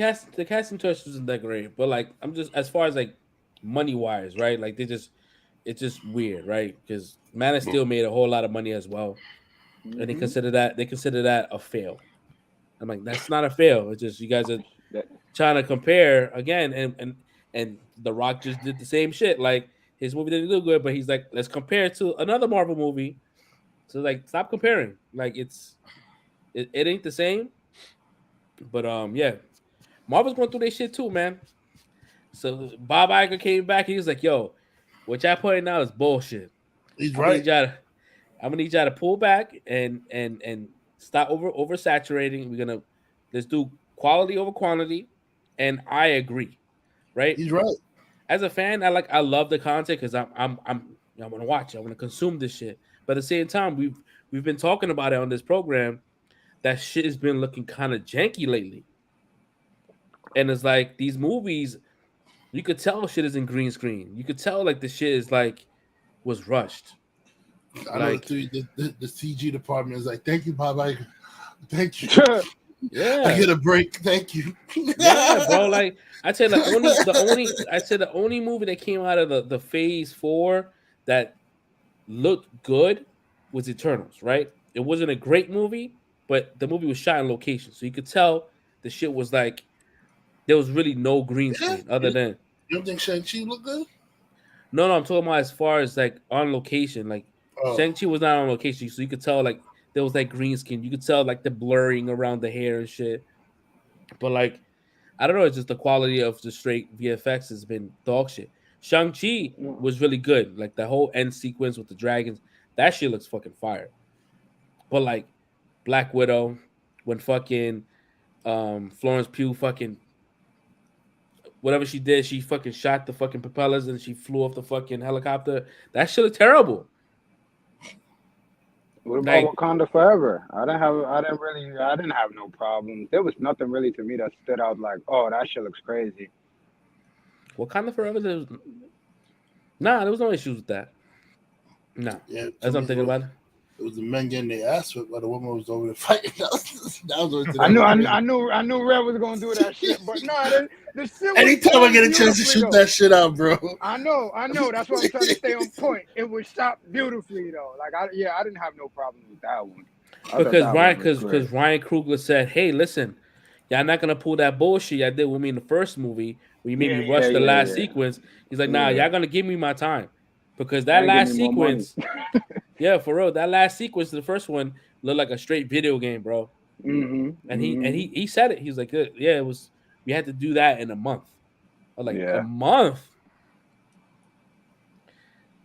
choice wasn't that great, but like I'm just as far as like money wise, right? Like it's just weird, right? Because Man of Steel made a whole lot of money as well, and they consider that a fail. I'm like, that's not a fail. It's just you guys are trying to compare again, and The Rock just did the same shit. Like his movie didn't do good, but he's like, let's compare it to another Marvel movie. So like, stop comparing. Like it ain't the same. But yeah, Marvel's going through their shit too, man. So Bob Iger came back. He was like, yo, what y'all putting out is bullshit. He's I'm gonna right. need y'all to pull back and stop oversaturating. Let's do quality over quantity, and I agree, right? He's right. As a fan, I love the content because I want to watch it. I want to consume this shit. But at the same time, we've been talking about it on this program that shit has been looking kind of janky lately, and it's like these movies, you could tell shit is in green screen. You could tell like the shit is like was rushed. I know the CG department is like, thank you, Bob Iger. Thank you. Yeah, I get a break. Thank you. Yeah, bro. Like I said, the only movie that came out of the Phase 4 that looked good was Eternals. Right? It wasn't a great movie, but the movie was shot in location, so you could tell the shit was like there was really no green screen other than. You don't think Shang-Chi look good? No, I'm talking about as far as like on location. Like Shang-Chi was not on location, so you could tell like there was like green screen. You could tell like the blurring around the hair and shit. But like, I don't know, it's just the quality of the straight VFX has been dog shit. Shang-Chi was really good. Like the whole end sequence with the dragons, that shit looks fucking fire. But like Black Widow, when fucking Florence Pugh fucking whatever she did, she fucking shot the fucking propellers and she flew off the fucking helicopter. That shit looked terrible. What about Wakanda Forever? I didn't have no problems. There was nothing really to me that stood out like, oh, that shit looks crazy. Wakanda Forever, there was no issues with that. No, yeah, as I'm thinking about it. It was the men getting their ass whipped while the woman was over there fighting. That was always I knew Red was gonna do that shit, but nah, the shit was Anytime I done get a chance to beautifully shoot though. that shit out, bro. I know. That's why I'm trying to stay on point. It was shot beautifully though. Like I didn't have no problem with that one. I thought Because that Ryan, one was great. because Ryan Coogler said, "Hey, listen, y'all not gonna pull that bullshit y'all did with me in the first movie where you made me rush the last sequence." He's like, "Nah, Yeah. y'all gonna give me my time because that And give me last more money. sequence, yeah, for real, that last sequence, the first one looked like a straight video game, bro." And he said it. He's like, "Yeah, it was. We had to do that in a month. I was like, a Yeah. month?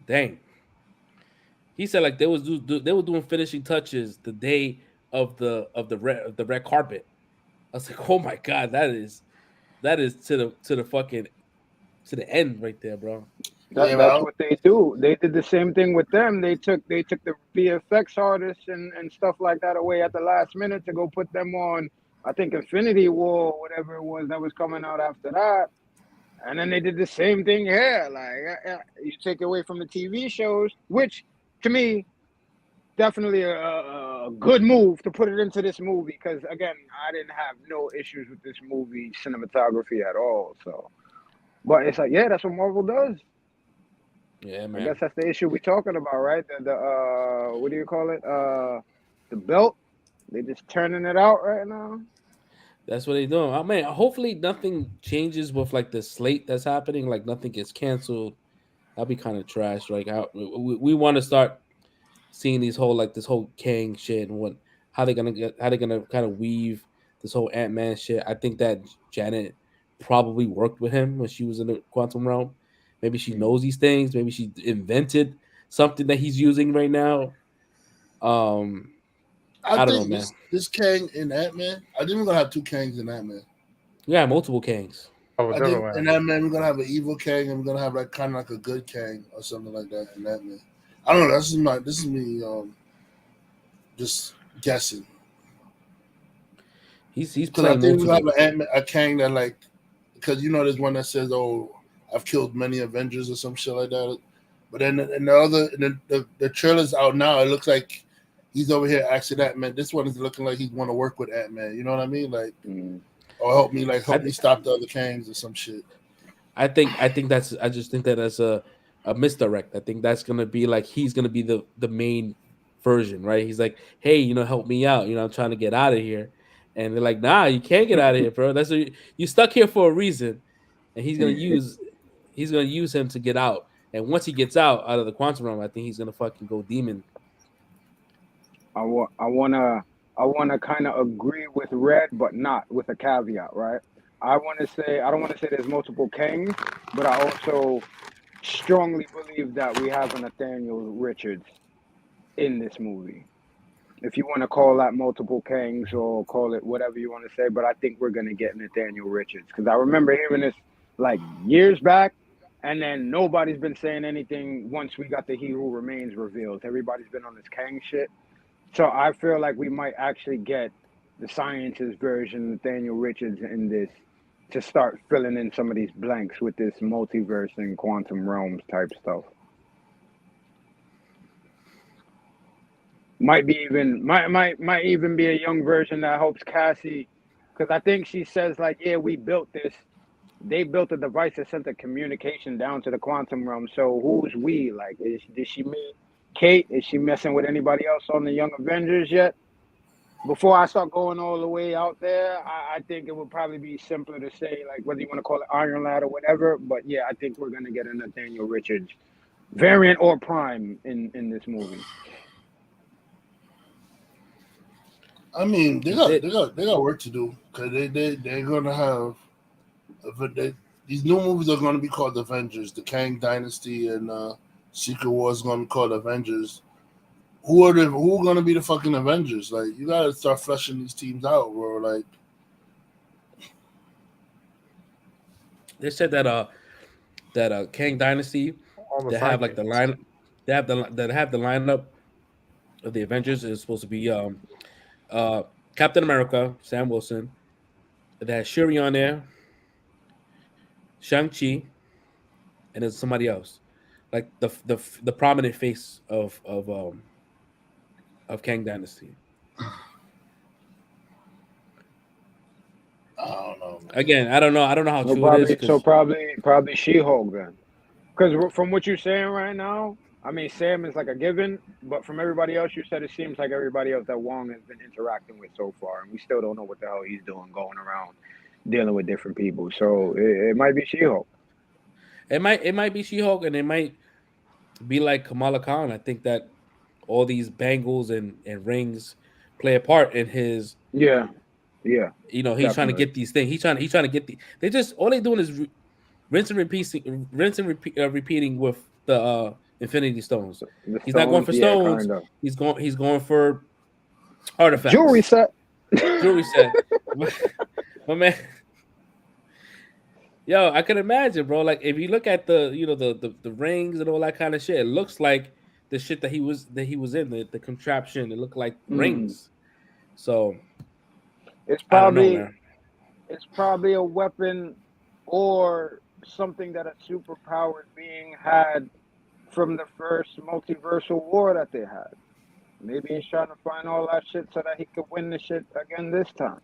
Dang." He said like they were doing finishing touches the day of the red carpet. I was like, oh my god, that is to the fucking to the end right there, bro. Yeah, That's man. what they do. They did the same thing with them. They took the VFX artists and stuff like that away at the last minute to go put them on. I think Infinity War, whatever it was that was coming out after that. And then they did the same thing here. Like you take away from the TV shows, which to me definitely a good move to put it into this movie. Because again, I didn't have no issues with this movie cinematography at all. So, but it's like, yeah, that's what Marvel does. Yeah, I man. guess that's the issue we're talking about, right? The what do you call it? The belt. They just turning it out right now. That's what they doing. I mean, hopefully nothing changes with like the slate that's happening. Like nothing gets canceled. That'd be kind of trash. Like how we want to start seeing these whole like this whole Kang shit and what how they gonna kind of weave this whole Ant-Man shit. I think that Janet probably worked with him when she was in the quantum realm. Maybe she knows these things. Maybe she invented something that he's using right now. Um, I I don't know, think man. this Kang in Ant-Man. I think we're gonna have two Kangs in Ant-Man. We got multiple Kangs. Oh, I think in Ant-Man we're gonna have an evil Kang and we're gonna have like kind of like a good Kang or something like that in Ant-Man. I don't know. This is me just guessing. He's Because I playing think we're gonna multiple. have a Kang that like because there's one that says, "Oh, I've killed many Avengers" or some shit like that. But then in the other the trailer's out now. It looks like he's over here asking Ant-Man. This one is looking like he's want to work with Ant-Man. You know what I mean? Like, or help me stop the other Kangs or some shit. I just think that that's a misdirect. I think that's gonna be like he's gonna be the main version, right? He's like, hey, help me out. I'm trying to get out of here, and they're like, nah, you can't get out of here, bro. That's you stuck here for a reason, and he's gonna use him to get out. And once he gets out of the quantum realm, I think he's gonna fucking go demon. I wanna kind of agree with Red, but not with a caveat, right? I don't want to say there's multiple Kangs, but I also strongly believe that we have a Nathaniel Richards in this movie. If you want to call that multiple Kangs or call it whatever you want to say, but I think we're gonna get Nathaniel Richards because I remember hearing this like years back, and then nobody's been saying anything once we got the He Who Remains revealed. Everybody's been on this Kang shit. So I feel like we might actually get the scientist version of Nathaniel Richards in this to start filling in some of these blanks with this multiverse and quantum realms type stuff. Might even be a young version that helps Cassie, because I think she says like, yeah, we built this. They built a device that sent the communication down to the quantum realm. So who's we? Like, did she meet Kate? Is she messing with anybody else on the Young Avengers yet? Before I start going all the way out there, I think it would probably be simpler to say, like, whether you want to call it Iron Lad or whatever. But yeah, I think we're gonna get a Nathaniel Richards variant or prime in this movie. I mean, they got work to do because they're gonna have these new movies are gonna be called Avengers. The Kang Dynasty and Secret Wars is gonna be called Avengers. Who are gonna be the fucking Avengers? Like, you gotta start fleshing these teams out, bro. Like, They said that Kang Dynasty All the they have like the sidekicks. line they have the lineup of the Avengers is supposed to be Captain America, Sam Wilson. They had Shuri on there, Shang-Chi, and then somebody else, like the prominent face of of Kang Dynasty? I don't know, man. Again, I don't know. I don't know how So true it is. probably She-Hulk then. Because from what you're saying right now, I mean, Sam is like a given, but from everybody else you said, it seems like everybody else that Wong has been interacting with so far, and we still don't know what the hell he's doing, going around dealing with different people. So it might be She-Hulk. It might be She-Hulk, and it might be like Kamala Khan. I think that all these bangles and rings play a part in his. Yeah, yeah, He's trying to definitely. get these things. He's trying to get the. They just all they doing is repeating with the Infinity Stones. The He's not going stones, for yeah, stones. kind of. He's going for Jewelry artifacts. set. Jewelry set. My man. Yo, I can imagine, bro. Like if you look at the rings and all that kind of shit, it looks like the shit that he was in the contraption. It looked like Mm. rings. So It's I don't know, probably man. it's probably a weapon or something that a superpowered being had from the first multiversal war that they had. Maybe he's trying to find all that shit so that he could win the shit again this time.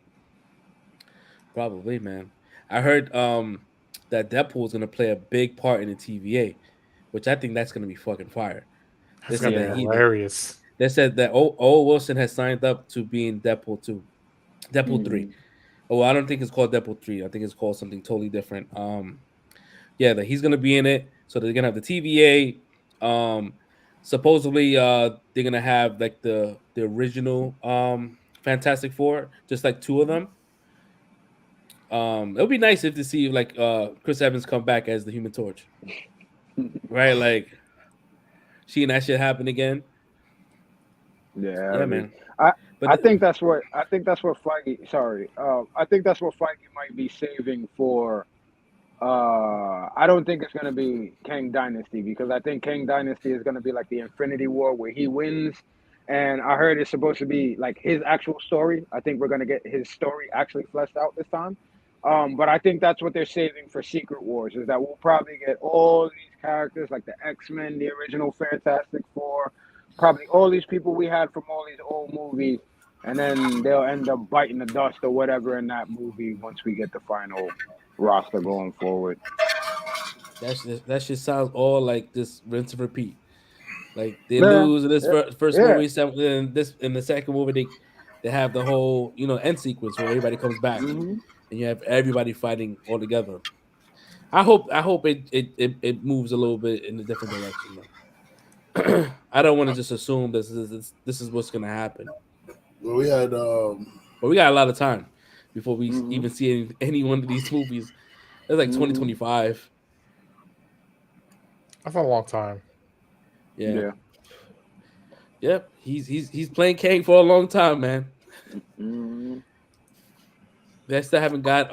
Probably, man. I heard that Deadpool is gonna play a big part in the TVA, which I think that's gonna be fucking fire. They That's said gonna be Yeah. that hilarious. they said that Owen Wilson has signed up to be in Deadpool 2. Deadpool 3. Mhm. Oh, I don't think it's called Deadpool 3. I think it's called something totally different. Yeah, that he's gonna be in it. So they're gonna have the TVA. Supposedly they're gonna have like the original Fantastic Four, just like two of them. It would be nice if to see like Chris Evans come back as the Human Torch, right? Like seeing that shit happen again. Yeah, Yeah, I mean, man. I But I think that's what Feige. Sorry, I think that's what Feige might be saving for. I don't think it's gonna be Kang Dynasty because I think Kang Dynasty is gonna be like the Infinity War where he wins, and I heard it's supposed to be like his actual story. I think we're gonna get his story actually fleshed out this time. But I think that's what they're saving for Secret Wars is that we'll probably get all these characters like the X-Men, the original Fantastic Four, probably all these people we had from all these old movies, and then they'll end up biting the dust or whatever in that movie once we get the final roster going forward. that shit sounds all like this rinse and repeat. Like they Yeah, lose in this yeah, first yeah. movie, in this in the second movie they have the whole end sequence where everybody comes back Hmm. and you have everybody fighting all together. I hope it moves a little bit in a different direction though. I don't want to just assume this is what's gonna happen. Well, we had But we got a lot of time before we Hmm. even see any one of these movies. It's like Hmm. 2025. That's a long time. Yeah. Yeah. Yep. He's playing Kang for a long time, man. Hmm. They still haven't got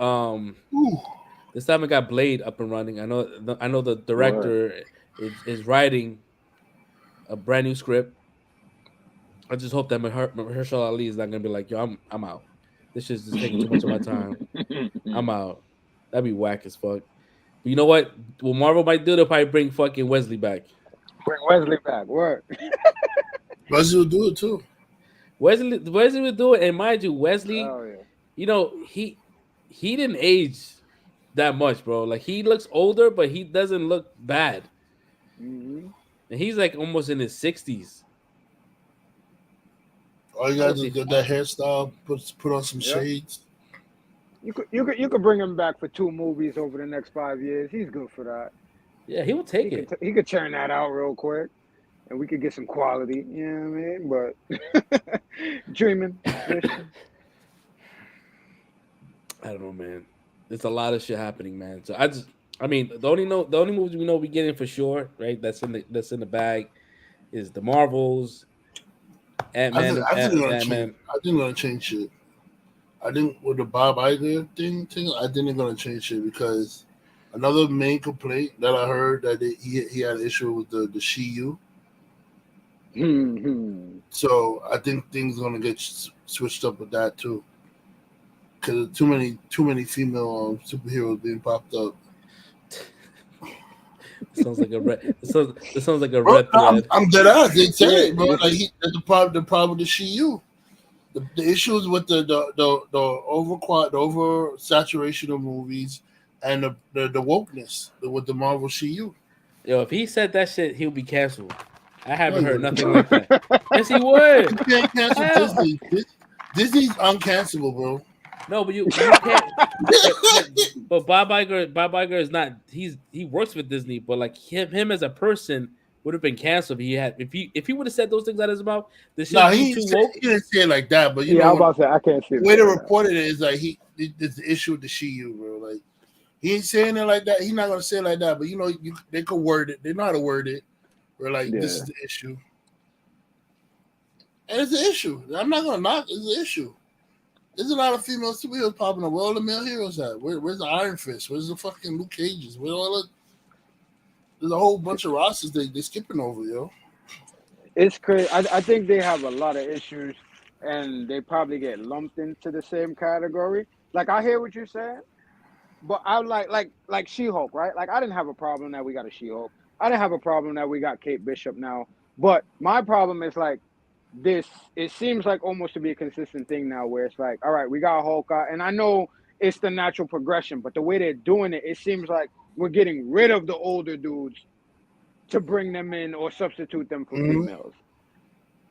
they still haven't got Blade up and running. I know the Word. director is writing a brand new script. I just hope that Mahershala Ali is not gonna be like, yo, I'm out. This shit's just taking too much of my time. I'm out. That'd be whack as fuck. But you know what? What Marvel might do, they'll probably bring fucking Wesley back. Bring Wesley back. Word. Wesley will do it too. Wesley would do it, and mind you, Wesley, Oh yeah. he didn't age that much, bro. Like he looks older, but he doesn't look bad. Hmm. And he's like almost in his 60s. All you gotta do is get that hairstyle, put on some Yeah. shades. You could bring him back for 2 movies over the next 5 years. He's good for that. Yeah, he will take it. He could turn that out real quick, and we could get some quality. You know what I mean? But dreaming. Wishing. I don't know, man. There's a lot of shit happening, man. So I mean, the only movies we know we getting for sure, right? That's in the bag, is the Marvels, Ant I Man, think they're gonna Ant change. Man. I think they're gonna change shit. I think with the Bob Iger thing, I think they're gonna change shit because another main complaint that I heard that he had an issue with the SHIU. Hmm. So I think things gonna get switched up with that too. Because too many female superheroes being popped up. Sounds like a red. It sounds like a Bro, red thread. I'm dead ass. They said Yeah, it, bro. Like the problem with the SHIU. The issues with the over saturation of movies and the wokeness with the Marvel SHIU. Yo, if he said that shit, he'll be canceled. I No, haven't he heard wouldn't. nothing like that. Yes, he would. You can't cancel Hell. Disney. Disney's uncancelable, bro. No, but you can't. But Bob Iger is not. He works for Disney, but like him as a person would have been canceled if he would have said those things out of his mouth. The shit No, be too woke. he didn't say it like that. But you yeah, I know, was about to say I can't see the way they that. reported it is like there's the issue with the SHIU, bro. Like he ain't saying it like that. He's not gonna say it like that. But you know, they could word it. They know how to word it. Or like this is the issue, and it's an issue. I'm not gonna knock. It's an issue. There's a lot of female superheroes popping up. Where all the male heroes at? Where's the Iron Fist? Where's the fucking Luke Cages? Where all the there's a whole bunch of rosters they skipping over, yo. It's crazy. I think they have a lot of issues, and they probably get lumped into the same category. Like I hear what you're saying, but I like She-Hulk, right? Like I didn't have a problem that we got a She-Hulk. I didn't have a problem that we got Kate Bishop now. But my problem is like this. It seems like almost to be a consistent thing now, where it's like, all right, we got Hulk, and I know it's the natural progression, but the way they're doing it, it seems like we're getting rid of the older dudes to bring them in or substitute them for females.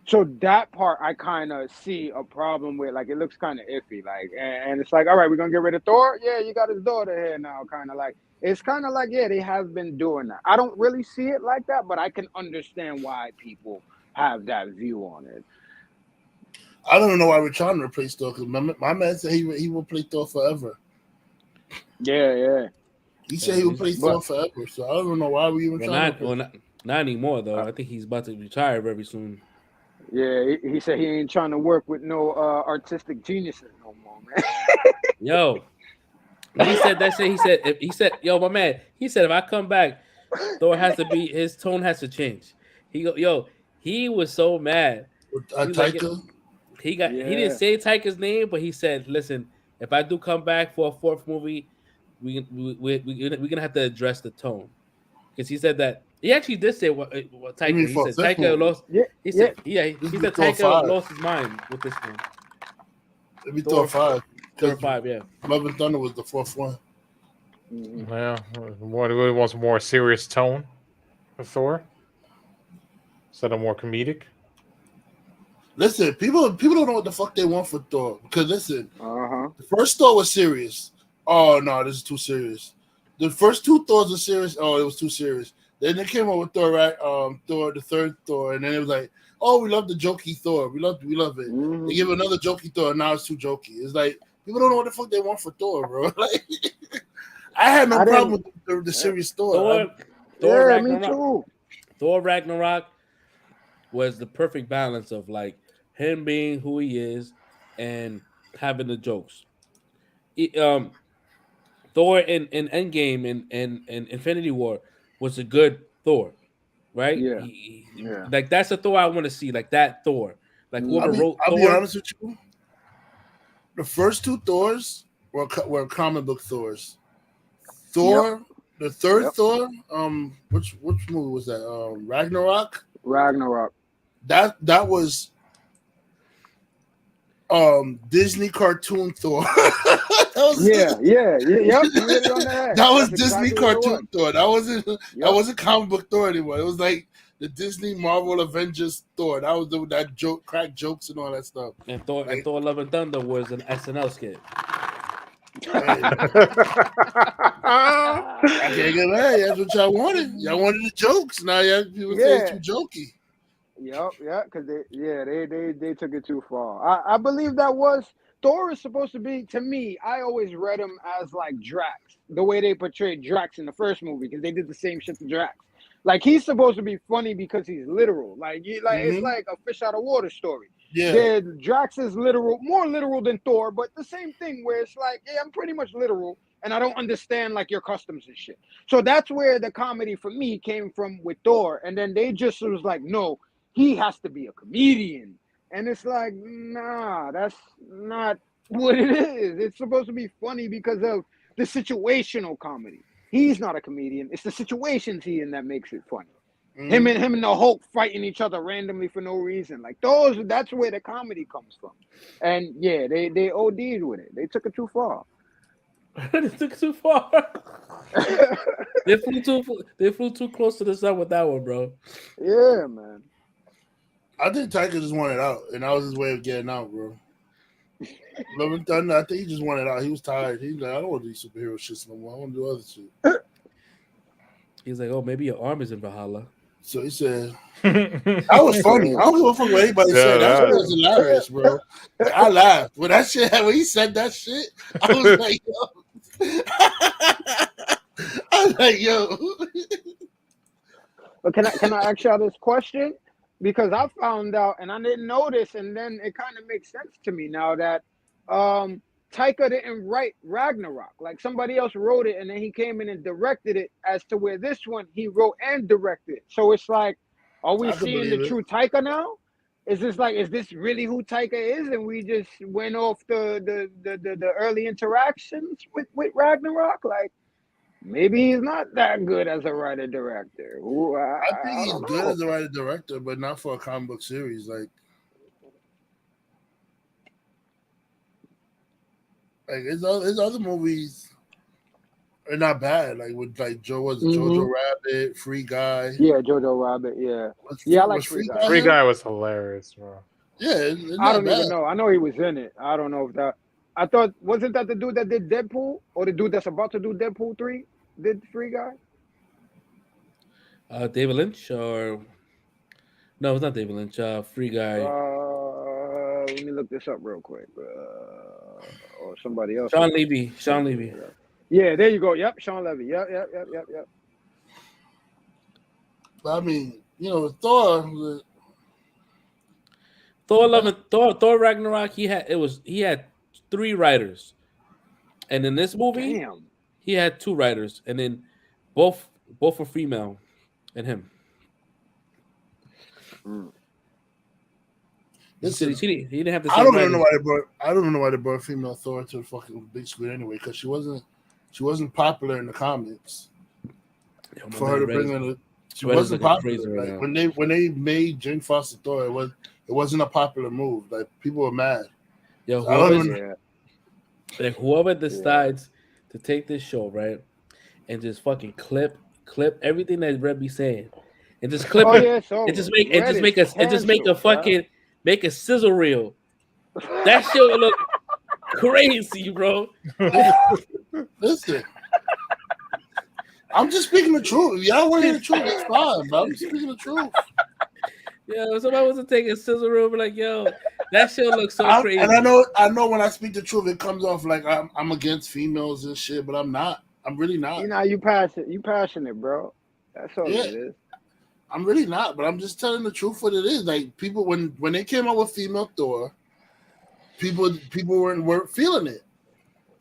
So that part I kind of see a problem with. Like it looks kind of iffy. Like and it's like, all right, we're gonna get rid of Thor. Yeah, you got his daughter here now. Kind of like it's kind of like yeah, they have been doing that. I don't really see it like that, but I can understand why people have that view on it. I don't know why we're trying to replace Thor because my man said he will play Thor forever. Yeah. He said he will play Thor forever. So I don't know why we even trying to. Not anymore though. I think he's about to retire very soon. Yeah, he said he ain't trying to work with no artistic geniuses no more, man. Yo, when he said that shit, he said, yo, my man, he said if I come back, Thor has to be his tone has to change. He was so mad. Taika? He didn't say Taika's name, but he said, listen, if I do come back for a fourth movie, we're gonna have to address the tone. Because he said that he actually did say what Taika. He said Taika lost. He said Taika lost his mind with this one. It'd be Thor 5. Thor 5, yeah. Love and Thunder was the fourth one. Yeah, really wants a more serious tone for Thor instead of more comedic. Listen, people don't know what the fuck they want for Thor because listen, the first Thor was serious. Oh no, this is too serious. The first two Thors were serious. Oh, it was too serious. Then they came up with Thor, right? Thor, the third Thor, and then it was like, oh, we love the jokey Thor. We love it. They give another jokey Thor, and now it's too jokey. It's like people don't know what the fuck they want for Thor, bro. Like, I had no problem with the serious Thor. Thor yeah, Ragnarok, me too. Thor Ragnarok was the perfect balance of like him being who he is and having the jokes. Thor in Endgame and Infinity War was a good Thor, right? Yeah. Like that's the Thor I want to see, like that Thor. Like whoever wrote I'll Thor. be honest with you. The first two Thors were comic book Thors. Thor, the third Thor, which movie was that? Ragnarok. That was Disney cartoon Thor. That was Disney exactly cartoon Thor. That wasn't comic book Thor anymore. It was like the Disney Marvel Avengers Thor. That was that joke, crack jokes and all that stuff. And Thor Love and Thunder was an SNL skit. I can't get mad. That's what y'all wanted. Y'all wanted the jokes. Now people say it's too jokey. Because they took it too far. I believe that was Thor is supposed to be, to me, I always read him as like Drax, the way they portrayed Drax in the first movie, because they did the same shit to Drax. Like he's supposed to be funny because he's literal. It's like a fish out of water story. Yeah. Drax is literal, more literal than Thor, but the same thing where it's like, yeah, I'm pretty much literal and I don't understand like your customs and shit. So that's where the comedy for me came from with Thor. And then they just was like, no, he has to be a comedian. And it's like, nah, that's not what it is. It's supposed to be funny because of the situational comedy. He's not a comedian. It's the situations he in that makes it funny. Him and the Hulk fighting each other randomly for no reason. Like that's where the comedy comes from. And yeah, they OD'd with it. They took it too far. They took it too far. They flew too close to the sun with that one, bro. Yeah, man. I think Taika just wanted out, and that was his way of getting out, bro. Love and Thunder, I think he just wanted out. He was tired. He's like, I don't want to do superhero shit no more. I want to do other shit. He's like, oh, maybe your arm is in Valhalla. So he said, that was funny. I don't give a fuck what anybody said. That shit was hilarious, bro. Like, I laughed. When he said that shit, I was like, yo. I was like, yo. But can I ask y'all this question? Because I found out, and I didn't know this, and then it kind of makes sense to me now that Taika didn't write Ragnarok. Like somebody else wrote it, and then he came in and directed it. As to where this one he wrote and directed. So it's like, are we seeing the true Taika now? Is this really who Taika is, and we just went off the early interactions with Ragnarok? Like, maybe he's not that good as a writer-director. I think he's good as a writer-director, but not for a comic book series. Like his other movies are not bad. Like with Jojo Rabbit, Free Guy. Yeah, Jojo Rabbit. Yeah, I like Free Guy. Free Guy was hilarious, bro. Yeah, it's I don't not even know. I know he was in it. I don't know if that. I thought, wasn't that the dude that did Deadpool, or the dude that's about to do Deadpool 3 did Free Guy? David Lynch, or no, it's not David Lynch. Free Guy. Let me look this up real quick. Or somebody else. Sean Levy. Yeah, there you go. Yep, Sean Levy. Yep. I mean, Thor. Thor Ragnarok. He had 3 writers, and in this movie, he had 2 writers, and then both were female, and him. Listen, he didn't have the I same don't writers. know why they brought female Thor to the fucking big screen anyway, because she wasn't popular in the comics. For her to bring in she wasn't popular. Like, when they made Jane Foster Thor, it wasn't a popular move. Like, people were mad. Yo, whoever decides to take this show, right, and just fucking clip everything that Red be saying, and just clip it, and just make a sizzle reel. That shit will look crazy, bro. Listen, I'm just speaking the truth. If y'all want to hear the truth, that's fine. But I'm just speaking the truth. Yo, somebody wants to take a sizzle reel, be like, yo, that shit looks so crazy. And I know when I speak the truth, it comes off like I'm against females and shit, but I'm not. I'm really not. You passionate, bro. That's all it is. I'm really not, but I'm just telling the truth what it is. Like, people, when they came out with female Thor, people weren't feeling it.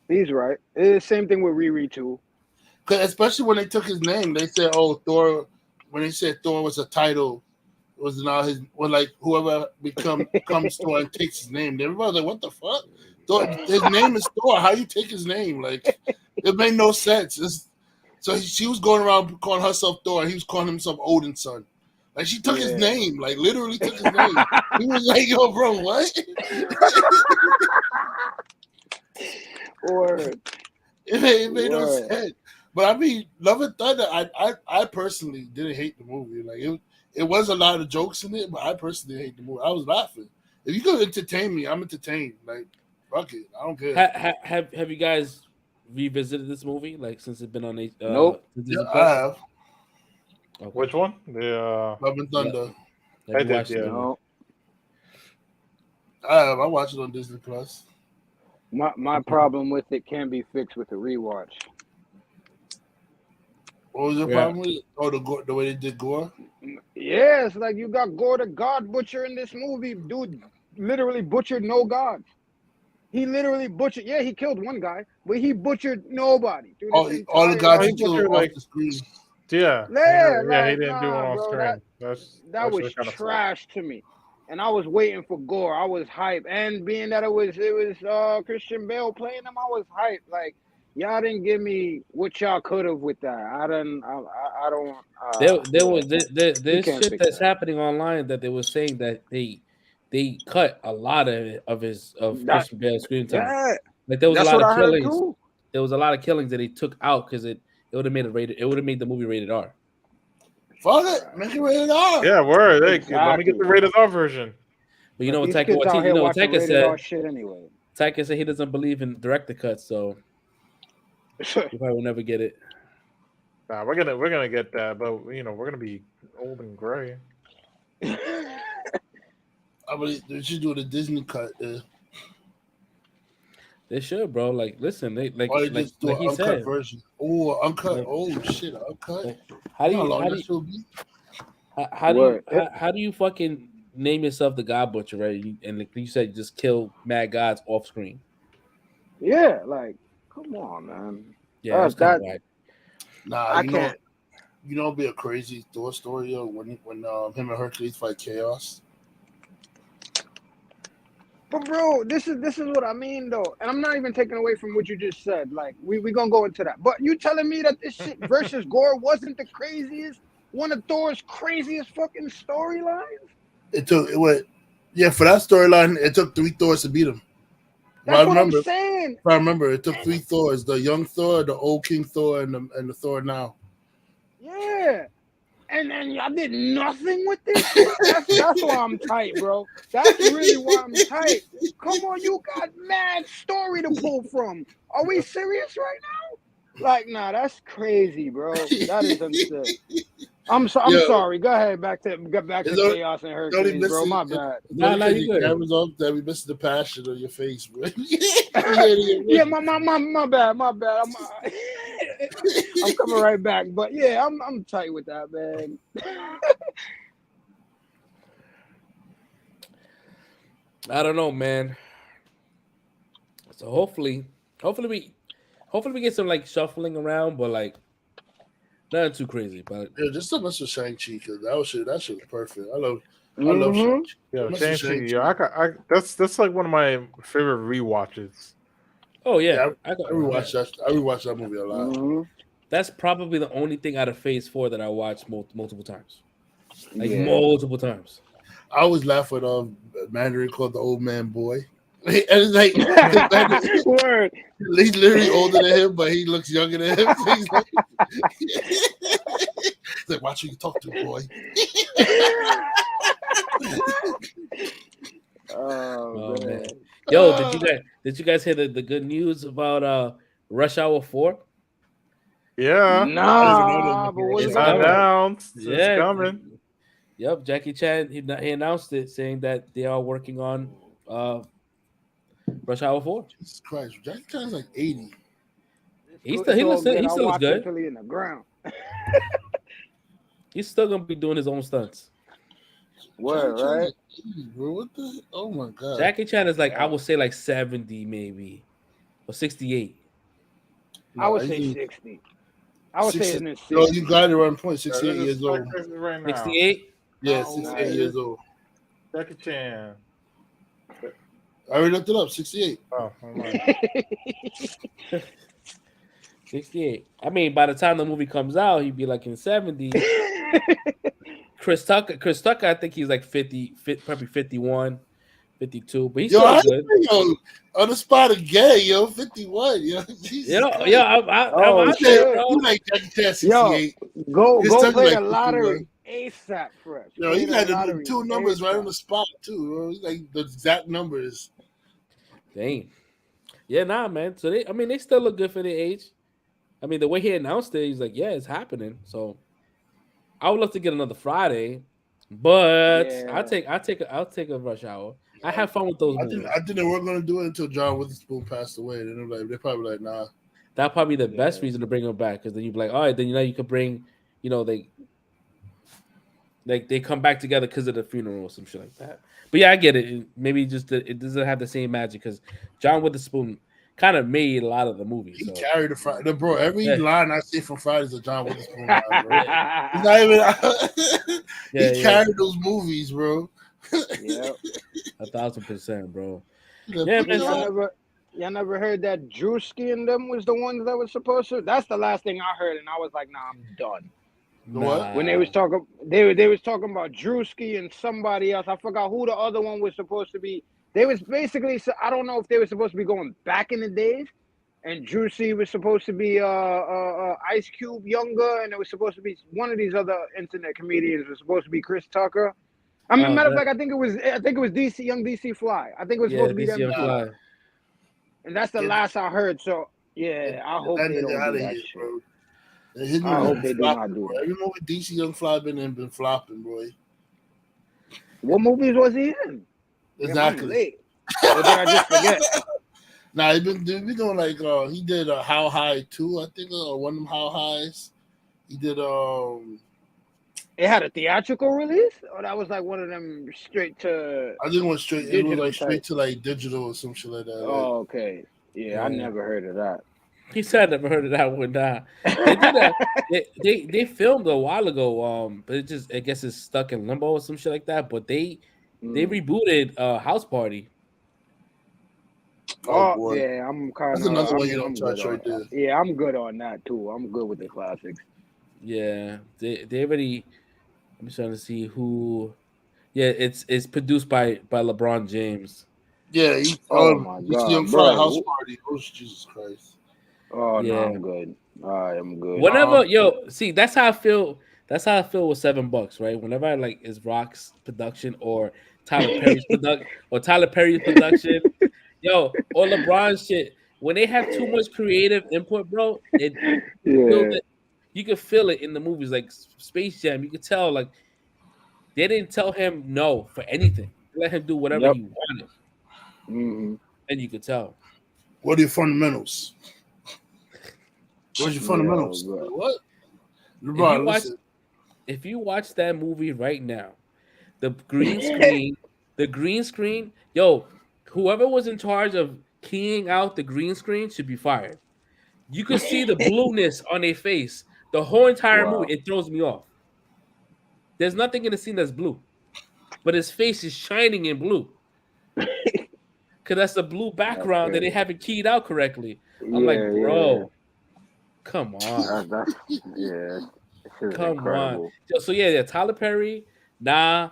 He's right. It's the same thing with Riri too. Cause especially when they took his name, they said, "Oh, Thor." When they said Thor was a title, it was not his. Well, like whoever comes Thor and takes his name, everybody was like, "What the fuck?" Thor, his name is Thor. How you take his name? Like, it made no sense. So she was going around calling herself Thor, and he was calling himself Odin's son. Like, she took his name, like literally took his name. He was like, "Yo, bro, what?" It made no sense. But I mean, Love and Thunder, I personally didn't hate the movie. Like, it was a lot of jokes in it, but I personally didn't hate the movie. I was laughing. If you could entertain me, I'm entertained. Like, fuck it, I don't care. Have you guys revisited this movie, like, since it's been on Nope. Yeah, I have. Okay. Which one? The Love and Thunder. Yeah. I did, yeah. No. I have. I watched it on Disney Plus. My problem with it can be fixed with a rewatch. What was your problem with it? Oh, the way they did gore? Yeah, it's like you got Gore the God Butcher in this movie. Dude literally butchered no gods. He literally butchered. Yeah, he killed one guy, but he butchered nobody. All the gods he killed off the screen. Yeah. He didn't do it on screen. That was trash to me. And I was waiting for gore. I was hyped. And being that it was Christian Bale playing him, I was hyped. Like, y'all didn't give me what y'all could have with that. I don't. There was we there's can't shit fix that's that. happening online that they were saying that they cut a lot of That Christian Bale's screen time. yeah, Like there was a that's lot what of I heard killings. too. There was a lot of killings that he took out because it would have made it would have made the movie rated R. Fuck it, make it rated R. Yeah, word. Hey, let me get the Exactly. rated R version. But you But know what these Taika kids out here watching rated said? R shit anyway. Taika said he doesn't believe in director cuts, so we probably will never get it. Nah, we're gonna get that, but we're gonna be old and gray. I believe they should do the Disney cut. They should, bro. Like, listen, they Or they just do like an he uncut said. version. Oh, uncut. Like, Oh shit, uncut. like, how do You know you long how that do shit will be? you, how do you Word. how do you fucking name yourself the God Butcher, right? And like you said, just kill mad gods off screen. Yeah, like, come on, man. Yeah, that's kind of That whack. Nah, I can't. it'd be a crazy Thor story, yo, when him and Hercules fight Chaos. But bro, this is what I mean though, and I'm not even taking away from what you just said. Like we gonna go into that, but you telling me that this shit versus Gore wasn't the craziest, one of Thor's craziest fucking storylines? For that storyline, it took 3 Thors to beat him. That's what I'm saying. If I remember, it took 3 Thors: the young Thor, the old King Thor, and the Thor now. Yeah. And then y'all did nothing with this shit. That's why I'm tight, bro. That's really why I'm tight. Come on, you got mad story to pull from. Are we serious right now? Like, nah, that's crazy, bro. That is unfair. I'm sorry. Go ahead. Back to Chaos and Hercules, bro. My bad. Nah, you good. Cameras off that we missing the passion on your face, bro. Yeah, my bad. I'm coming right back, but yeah, I'm tight with that, man. I don't know, man. So hopefully we get some like shuffling around, but like nothing too crazy. But Yeah, just so much for Shang-Chi, because that shit was perfect. I love Mhm. Shang-Chi. Yeah, Mr. Shang-Chi. Yeah, that's like one of my favorite rewatches. oh yeah, I rewatched that movie a lot. Mhm. that's probably the only thing out of Phase 4 that I watched multiple times, like Yeah. multiple times. I always laugh with Mandarin called the old man boy. And it's like Word. he's literally older than him, but he looks younger than him. So he's like, watch who you talk to, boy. Oh man. Yo, did you guys hear the good news about Rush Hour 4? Yeah, Nah, but what's It's going coming. on? announced. Yeah, It's coming. Yep, Jackie Chan he announced it, saying that they are working on Rush Hour 4. Jesus Christ, Jackie Chan's like 80. He It's still all looks good. I'll good. watch it till he in the ground. He's still gonna be doing his own stunts. Word, Jackie Chan's right? like 80, bro. What the? Oh my god. Jackie Chan is like I would say like 70 maybe or 68. I would Nah, say he's 60. I would say 60. in his No, 60s. you got it right point. Yeah, 68 this is years old. right now. 68. Yeah, Oh, 68 nice. years old. Jackie Chan. I already looked it up. 68. Oh, I'm like, 68. I mean, by the time the movie comes out, he'd be like in 70. Chris Tucker, I think he's like 50, probably 51, 52, but he's still good. Yo, on the spot again, yo, 51, yo. Jesus Christ. Oh, I'm shit. bro. You like Jackie Chan Yo, 68. go His time play like the 51. lottery ASAP, fresh. Yo, Play he the got the lottery 2 numbers right on ASAP. the spot, too. Bro. He's like the exact numbers. Dang. Yeah, nah, man. So they still look good for their age. I mean, the way he announced it, he's like, yeah, it's happening. So I would love to get another Friday, but Yeah. I'll take a Rush Hour. I have fun with those movies. I think they weren't going to do it until John Witherspoon passed away. They're probably like, nah. That'd probably be the best reason to bring him back, because then you'd be like, all right, then you could bring, they come back together because of the funeral or some shit like that. But yeah, I get it. Maybe just it doesn't have the same magic because John Witherspoon kind of made a lot of the movies. He So. carried the Friday. Bro, every line I see from Fridays is John Witherspoon line, bro. He's not even, he carried those movies, bro. Yep. 1,000%, bro. Like, Yeah, put man. it on. y'all never heard that Drewski and them was the ones that was supposed to? That's the last thing I heard, and I was like, nah, I'm done. The what? When they was talking, they was talking about Drewski and somebody else. I forgot who the other one was supposed to be. They was basically, I don't know if they were supposed to be going back in the days, and Drewski was supposed to be Ice Cube younger, and it was supposed to be one of these other internet comedians was supposed to be Chris Tucker. I mean, matter of fact, I think it was DC Young DC Fly. I think it was supposed to be DC them Young two. Fly. And that's the last I heard. So yeah, I hope they don't do that shit. Bro. I hope they do not do that. Every movie DC Young Fly been flopping, boy. What movies was he in? Exactly. Or did I just forget? Nah, he been doing like he did How High 2, I think, or one of them How Highs. He did It had a theatrical release, or that was like one of them straight to. I think it was straight. It was like digital straight type. to like digital or some shit like that. Oh, okay. Yeah, I never heard of that. He said I never heard of that one. Nah. They did that. They filmed a while ago. But it just, I guess it's stuck in limbo or some shit like that. But they rebooted House Party. Oh, boy. yeah, I'm kind of. That's another one you don't touch right there. Yeah, I'm good on that too. I'm good with the classics. Yeah, they already. I'm trying to see who. Yeah, it's produced by LeBron James. Yeah, my DC God, Young Fly bro. House Party. Oh, Jesus Christ. Oh Yeah. no, I'm good. All right, I'm good. Whenever see, that's how I feel. That's how I feel with $7, right? Whenever I like is Rock's production or Tyler Perry's production or Tyler Perry's production, or LeBron shit. When they have too much creative input, bro, you can feel it in the movies. Like Space Jam, you could tell like they didn't tell him no for anything. They let him do whatever he wanted, and you could tell. What are your fundamentals? What's your fundamentals? What? LeBron, if you watch that movie right now, the green screen, whoever was in charge of keying out the green screen should be fired. You could see the blueness on their face. The whole entire movie, it throws me off. There's nothing in the scene that's blue, but his face is shining in blue. Because that's the blue background that they haven't keyed out correctly. I'm like, bro, come on. Come on. So yeah, Tyler Perry, LeBron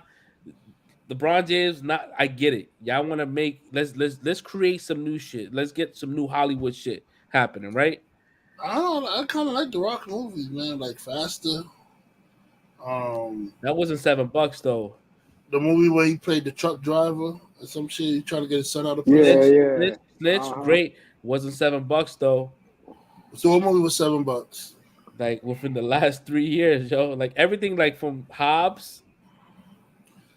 James, I get it. Y'all want to make let's create some new shit. Let's get some new Hollywood shit happening, right? I kind of like the Rock movies, man. Like Faster. That wasn't $7 though. The movie where he played the truck driver or some shit. He trying to get his son out of prison. Snitch, great. Wasn't $7 though. So what movie was $7? Like within the last 3 years, like everything, like from Hobbs.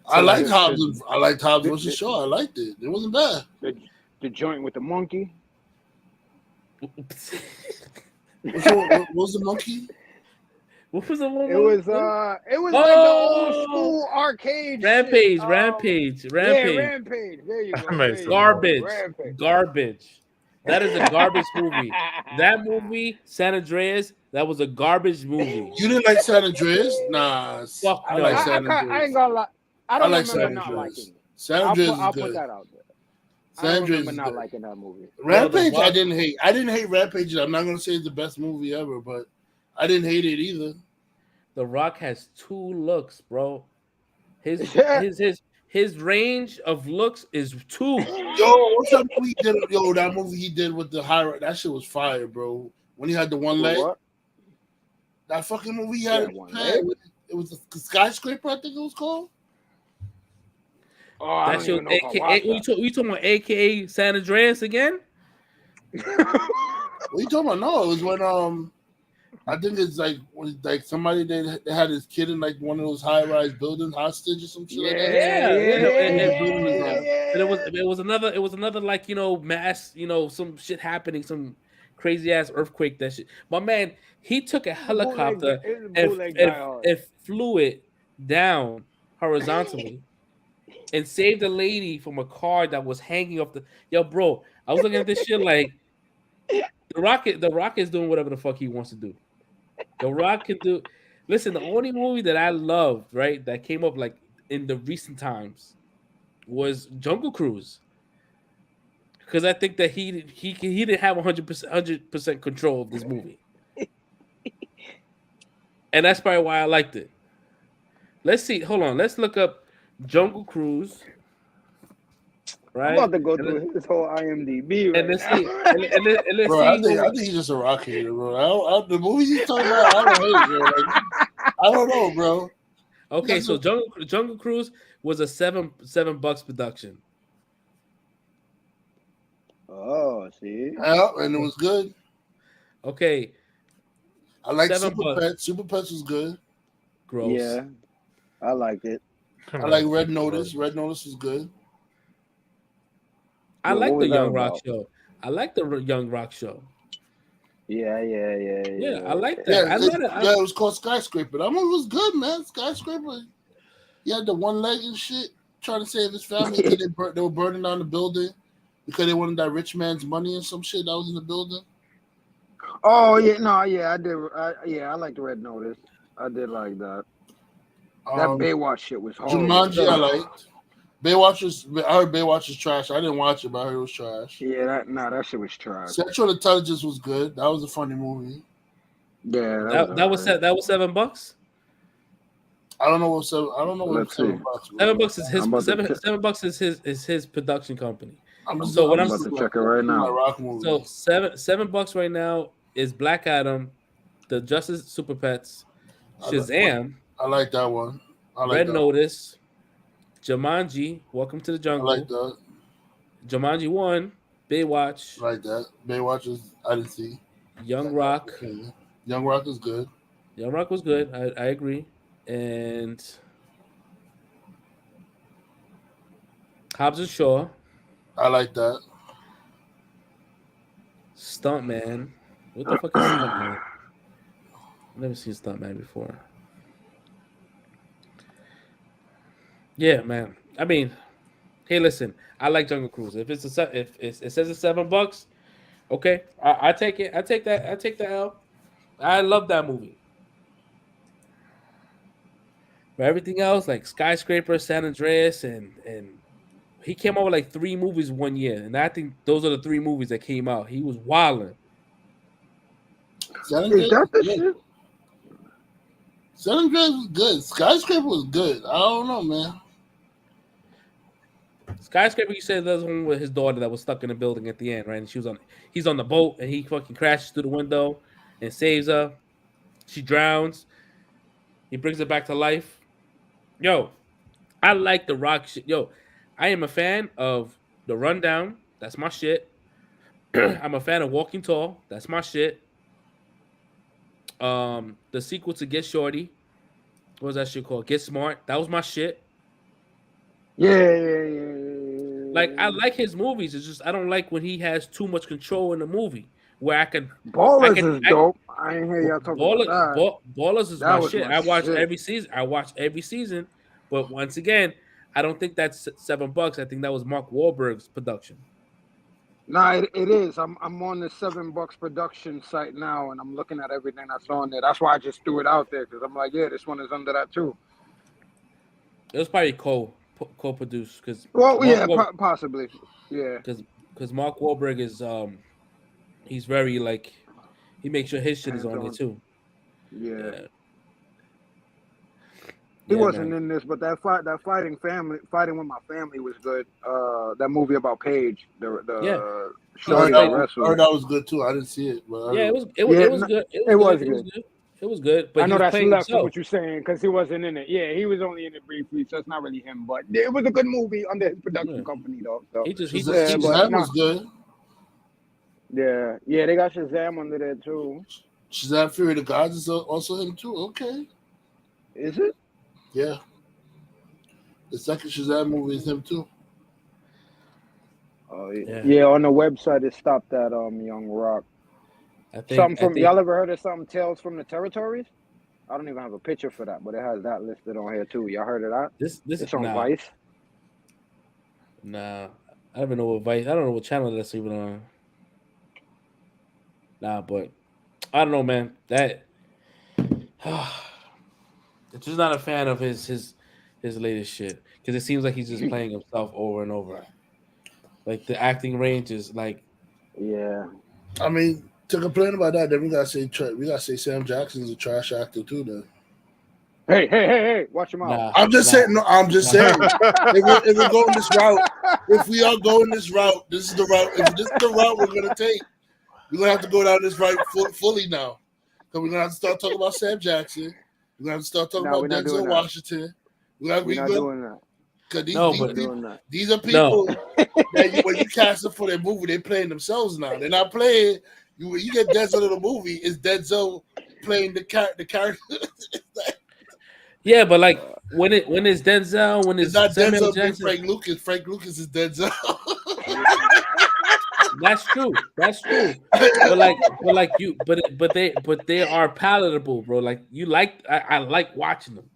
I liked Hobbs. I liked Hobbs versus Shaw. I liked it. It wasn't bad. The joint with the monkey. What was the monkey? What was the one? It was like the old school arcade. Rampage. Shit. Rampage. Yeah, Rampage. There you go. Garbage. Rampage. Garbage. That is a garbage movie. That movie, San Andreas, that was a garbage movie. You didn't like San Andreas? Nah. Fuck I no. like San Andreas. I ain't gonna lie. I don't like remember San not Andreas. liking it. San Andreas is I'll good. put that out there. San I don't Andreas remember is not good. liking that movie. Rampage, I didn't hate. I didn't hate Rampage. I'm not gonna say it's the best movie ever, but I didn't hate it either. The Rock has 2 looks, bro. His range of looks is 2. Yo, what's that movie he did? Yo, that movie he did with the high, that shit was fire, bro. When he had the one leg. What? That fucking movie he had in one Japan. leg? It was the Skyscraper, I think it was called. Oh, I don't even know if I watched that. You talking about AKA San Andreas again? What are you talking about? No, it was when I think it's like somebody they had his kid in like one of those high-rise buildings, hostage or some shit like that. And it was another like mass some shit happening, some crazy ass earthquake, that shit. My man, he took a helicopter and flew it down horizontally and saved a lady from a car that was hanging off the. Yo, bro, I was looking at this shit like the Rock is doing whatever the fuck he wants to do. The Rock can do. Listen, the only movie that I loved, right, that came up like in the recent times was Jungle Cruise. because I think that he didn't have 100% control of this movie, and that's probably why I liked it. Let's see. Hold on. Let's look up Jungle Cruise. I'm Right. about to go through his whole IMDb And right let's now. see. And let's Bro, see. I think he's just a rock hater, bro. The movie he's talking about, I don't hate, bro. Like, I don't know, bro. Okay, so Jungle Cruise was a $7 production. Oh, see. Yeah, and it was good. Okay. I like $7. Super Pets. Super Pets was good. Gross. Yeah, I liked it. I like Red Notice. Red Notice was good. I What like the was that Young Rock about? show. I like the Young Rock show. Yeah. I like that. Yeah, it was called Skyscraper. That movie was good, man. Skyscraper. He had the one leg and shit, trying to save his family. They were burning down the building because they wanted that rich man's money and some shit that was in the building. Oh yeah, no, yeah, I did. I liked Red Notice. I did like that. That Baywatch shit was horrible. Jumanji, I liked. I heard Baywatch is trash. I didn't watch it, but I heard it was trash. Yeah, that shit was trash. Central Intelligence was good. That was a funny movie. Yeah, that was $7. I don't know what $7 was. $7 is his $7 is his production company. I'm about to check it right now. So $7 right now is Black Adam, the Justice Super Pets, Shazam. I like that one. Red Notice, Jumanji, Welcome to the Jungle. I like that. Jumanji 1, Baywatch. I like that. Baywatch I didn't see. Young Rock. Okay. Young Rock is good. Young Rock was good. I agree. And Hobbs and Shaw. I like that. Stuntman. What the fuck is Stuntman? I've never seen Stuntman before. Yeah, man. I mean, hey, listen. I like Jungle Cruise. If it says it's $7, okay, I take it. I take that. I take the L. I love that movie. But everything else, like Skyscraper, San Andreas, and he came out with like 3 movies one year, and I think those are the 3 movies that came out. He was wilding. San Andreas was good. Skyscraper was good. I don't know, man. Skyscraper, you said there's one with his daughter that was stuck in a building at the end, right? And he's on the boat, and he fucking crashes through the window and saves her. She drowns. He brings her back to life. Yo, I like the Rock shit. Yo, I am a fan of The Rundown. That's my shit. I'm a fan of Walking Tall. That's my shit. The sequel to Get Shorty. What was that shit called? Get Smart. That was my shit. Yeah. Like, I like his movies. It's just I don't like when he has too much control in the movie. Where I can Ballers is dope. I ain't hear y'all talking about that. Ballers is That my was shit. my I watch shit. every season. But once again, I don't think that's $7. I think that was Mark Wahlberg's production. Nah, it is. I'm on the $7 production site now, and I'm looking at everything that's on there. That's why I just threw it out there, because I'm like, yeah, this one is under that too. It was probably co-produced because possibly, yeah. Because Mark Wahlberg is he's very like he makes sure his shit is on there too. Yeah. He wasn't man. in this, but fighting with my family was good. That movie about Paige, I heard that was good too. I didn't see it, but it was good. It was good. But I know that's left himself. what you're saying because he wasn't in it. Yeah, he was only in it briefly, so it's not really him. But it was a good movie under his production company, though. So Shazam was good. Yeah, they got Shazam under there too. Shazam: Fury of the Gods is also him too. Okay, is it? Yeah, the second Shazam movie is him too. Oh yeah. On the website it stopped at Young Rock. Y'all ever heard of something Tales from the Territories? I don't even have a picture for that, but it has that listed on here too. Y'all heard of that? It's on Vice. Nah, I don't even know what Vice. I don't know what channel that's even on. Nah, but I don't know, man. That it's just not a fan of his latest shit because it seems like he's just playing himself over and over. Like the acting range is like, Yeah. I mean, to complain about that, then we gotta say Sam Jackson's a trash actor too. Then Hey! Watch him out. nah. I'm just nah. saying. No, I'm just saying. If we're going this route, if we are going this route, this is the route. If this is the route we're gonna take, we're gonna have to go down this route fully now. Because we're gonna have to start talking about Sam Jackson. We're gonna have to start talking No, about we're not doing Denzel that. Washington. We're not doing that. Because No, these but- people, Doing that. these are people that when you cast them for their movie, they're playing themselves now. They're not playing. When you get Denzel in the movie, it's Denzel playing the character. Yeah, but like when it's Denzel, when It's it's not Samuel Denzel being Jackson, Frank Lucas. Frank Lucas is Denzel. that's true. That's true. But they are palatable, bro. Like you like, I like watching them.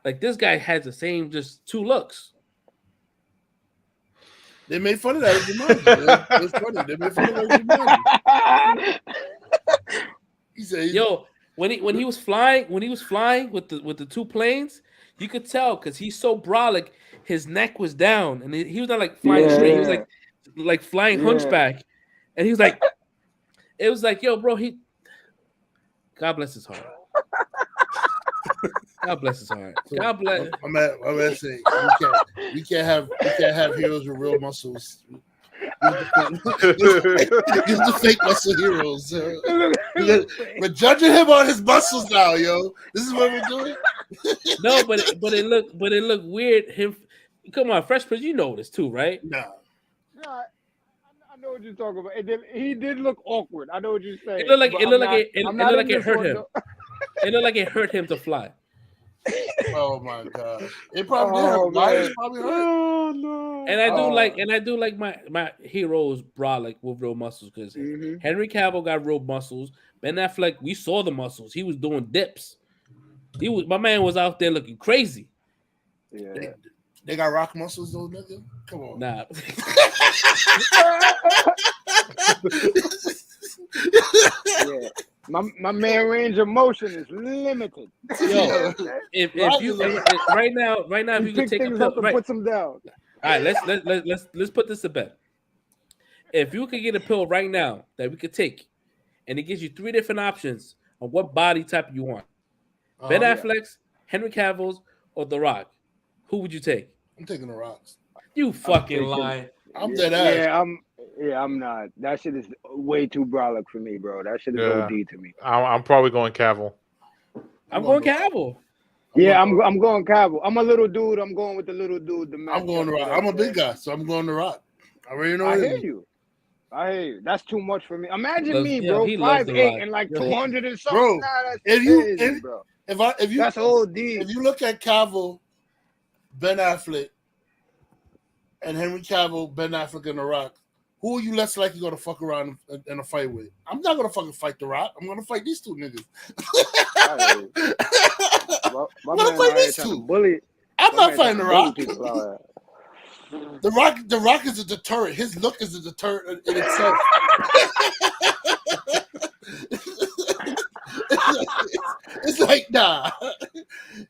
Like this guy has the same, just two looks. They made fun of that as Jumanji. It's funny. They made fun of that as Jumanji. He said, Yo, when he was flying with the two planes, you could tell because he's so brolic, his neck was down, and he was not like flying straight. He was like flying hunchback, and he was like, it was like, yo, bro, God bless his heart. God bless his heart. God bless. I'm at saying we can't have heroes with real muscles. Use the fake muscle heroes. We're judging him on his muscles now, yo. This is what we're doing. No, but it looked weird. Him, come on, Fresh Prince, you know this too, right? Nah. I know what you're talking about. He did look awkward. I know what you're saying. It looked like but it I'm looked like not- it I'm looked not like in it this hurt one, him. though. It looked like it hurt him to fly. Oh my god. It probably Oh, did. Why man. is probably hurt? Oh no! And I do like my heroes brolic with real muscles because Mhm. Henry Cavill got real muscles. Ben Affleck, we saw the muscles. He was doing dips. My man was out there looking crazy. Yeah. They got rock muscles, though, nigga. Come on. Nah. Yeah. My man range of motion is limited. Yo, if you right now if you could pick take a things pill, up and right? put them down. All right, let's put this to bed. If you could get a pill right now that we could take, and it gives you 3 different options on what body type you want, Ben Affleck's, Henry Cavill's, or The Rock, who would you take? I'm taking the rocks. You fucking lying. I'm dead ass. I'm not. That shit is way too brolic for me, bro. That shit is Yeah. OD to me. I'm probably going Cavill. I'm going Cavill. Yeah, I'm going Cavill. I'm a little dude. I'm going with the little dude. I'm going to rock. I'm a big guy, so I'm going to rock. I already know. I it hear is. you. That's too much for me. Imagine Loves- me, yeah, bro, he loves The 5'8" Rock. and like Yeah. 200 and something. Bro, Nah, that's if you- crazy, if- bro. If you That's OD. If you look at Cavill, Ben Affleck, and Henry Cavill, Ben Affleck, and The Rock, who are you less likely going to fuck around in a fight with? I'm not going to fucking fight The Rock. I'm going to fight these two niggas. My I'm man going to fight out here these trying to two. bully. I'm my not man fighting The trying to bully Rock. people out here. The Rock is a deterrent. His look is a deterrent in itself. It's like, nah.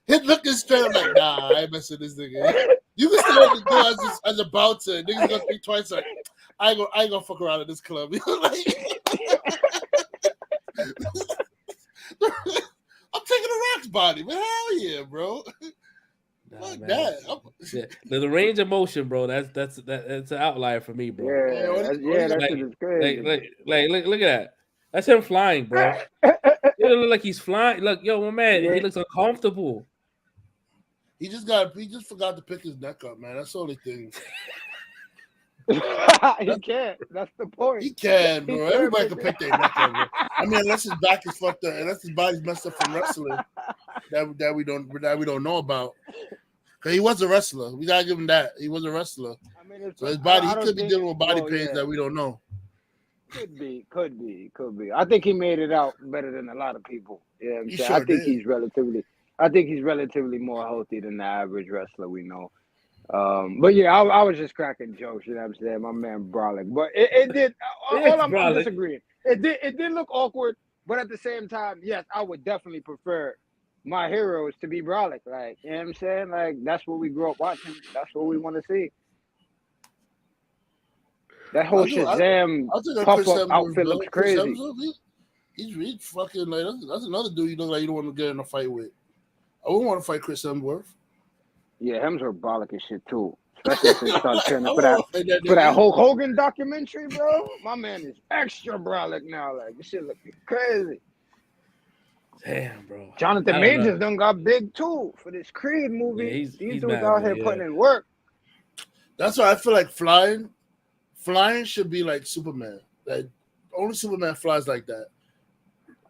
His look is straight up like, nah, I ain't messing with this nigga. You can stand at the door as a bouncer. Niggas gonna speak twice like, I ain't gonna fuck around at this club. You know, like, I'm taking the Rock's body, man. Hell yeah, bro. Nah, Fuck man. that. Yeah. The range of motion, bro. That's an outlier for me, bro. That shit is crazy. Look at that. That's him flying, bro. It don't look like he's flying. Look, yo, my man, he looks uncomfortable. He just forgot to pick his neck up, man. That's the only thing. He can't. That's the point. He can, bro. Everybody can pick their neck up, bro. I mean, unless his back is fucked up, unless his body's messed up from wrestling, that we don't know about. Cause he was a wrestler. We gotta give him that. He was a wrestler. I mean, So his body, he could be dealing with body pains that we don't know. Could be. I think he made it out better than a lot of people. Yeah, He sure sure I think did. he's relatively more healthy than the average wrestler we know. But yeah, I was just cracking jokes. You know what I'm saying? My man Brolic, but it did. I'm disagreeing. It did look awkward, but at the same time, yes, I would definitely prefer my heroes to be Brolic. Like, you know what I'm saying? Like, that's what we grew up watching. That's what we want to see. That whole I Shazam think that pop Chris up Hemsworth, outfit bro. looks Chris crazy. Hemsworth, he's fucking like that's another dude you look like you don't want to get in a fight with. I wouldn't want to fight Chris Hemsworth. Yeah, Hemsworth brolic as shit too. Especially since he started training I for that won't fight that for that nigga. Hulk Hogan documentary, bro. My man is extra brolic now. Like this shit looking crazy. Damn, bro. Jonathan I don't know. Majors done got big too for this Creed movie. Yeah, These he's dudes mad out big, here yeah. putting in work. That's why I feel like flying should be like Superman. Like only Superman flies like that.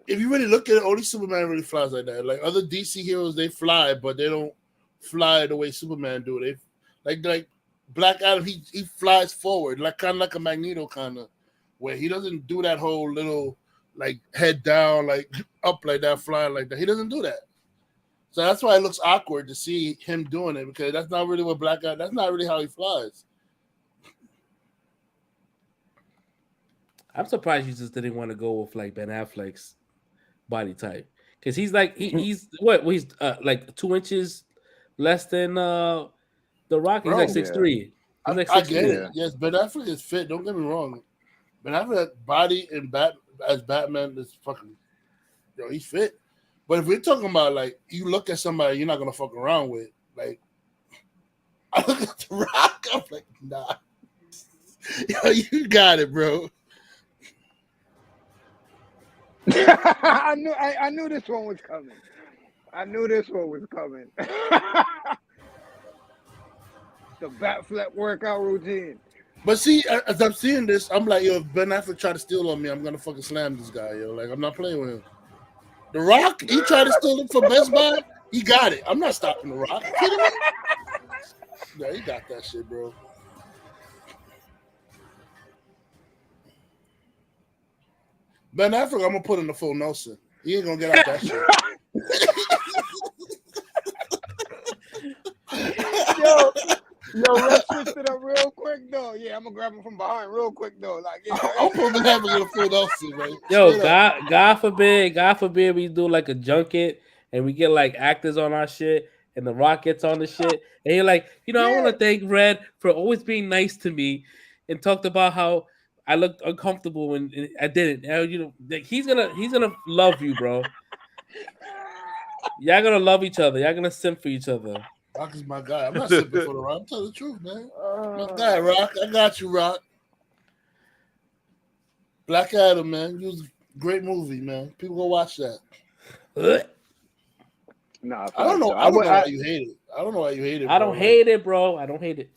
If you really look at it, only Superman really flies like that. Like other DC heroes, they fly, but they don't fly the way Superman do. They like Black Adam, he flies forward, like kind of like a Magneto kind of, where he doesn't do that whole little like head down, like up like that, flying like that. He doesn't do that. So that's why it looks awkward to see him doing it, because that's not really what Black Adam. That's not really how he flies. I'm surprised you just didn't want to go with like Ben Affleck's body type, because he's like he's what? Well, he's like 2 inches less than The Rock. He's Bro, like 6'3". He's like I 6'3". get it. Yes, Ben Affleck is fit. Don't get me wrong. Ben Affleck body and as Batman is fucking. He's fit. But if we're talking about like you look at somebody you're not gonna fuck around with, like I look at The Rock, I'm like, nah. Yo, you got it, bro. I knew this one was coming. The Batfleck workout routine. But see, as I'm seeing this, I'm like, yo, if Ben Affleck try to steal on me, I'm gonna fucking slam this guy, yo. Like, I'm not playing with him. The Rock, he tried to steal it from Best Buy. He got it. I'm not stopping The Rock. You kidding me? Yeah, he got that shit, bro. Ben Affleck, I'm gonna put in the full Nelson. He ain't gonna get out that shit. Yo, let's switch it up real quick though. Yeah, I'm gonna grab him from behind real quick though. Like, yeah, I'll put Ben Affleck in the full Nelson, man. Yo, Straight up. God forbid we do like a junket and we get like actors on our shit and The Rock gets on the shit and you're like, I want to thank Red for always being nice to me and talked about how I looked uncomfortable when I didn't. Like he's gonna love you, bro. Y'all gonna love each other. Y'all gonna simp for each other. Rock is my guy. I'm not simping for The Rock. I'm telling the truth, man. My guy, Rock. I got you, Rock. Black Adam, man. It was a great movie, man. People go watch that. Nah, I don't know. so. I don't know why you hate it. I don't know why you hate it. I don't hate it, bro. I don't hate it.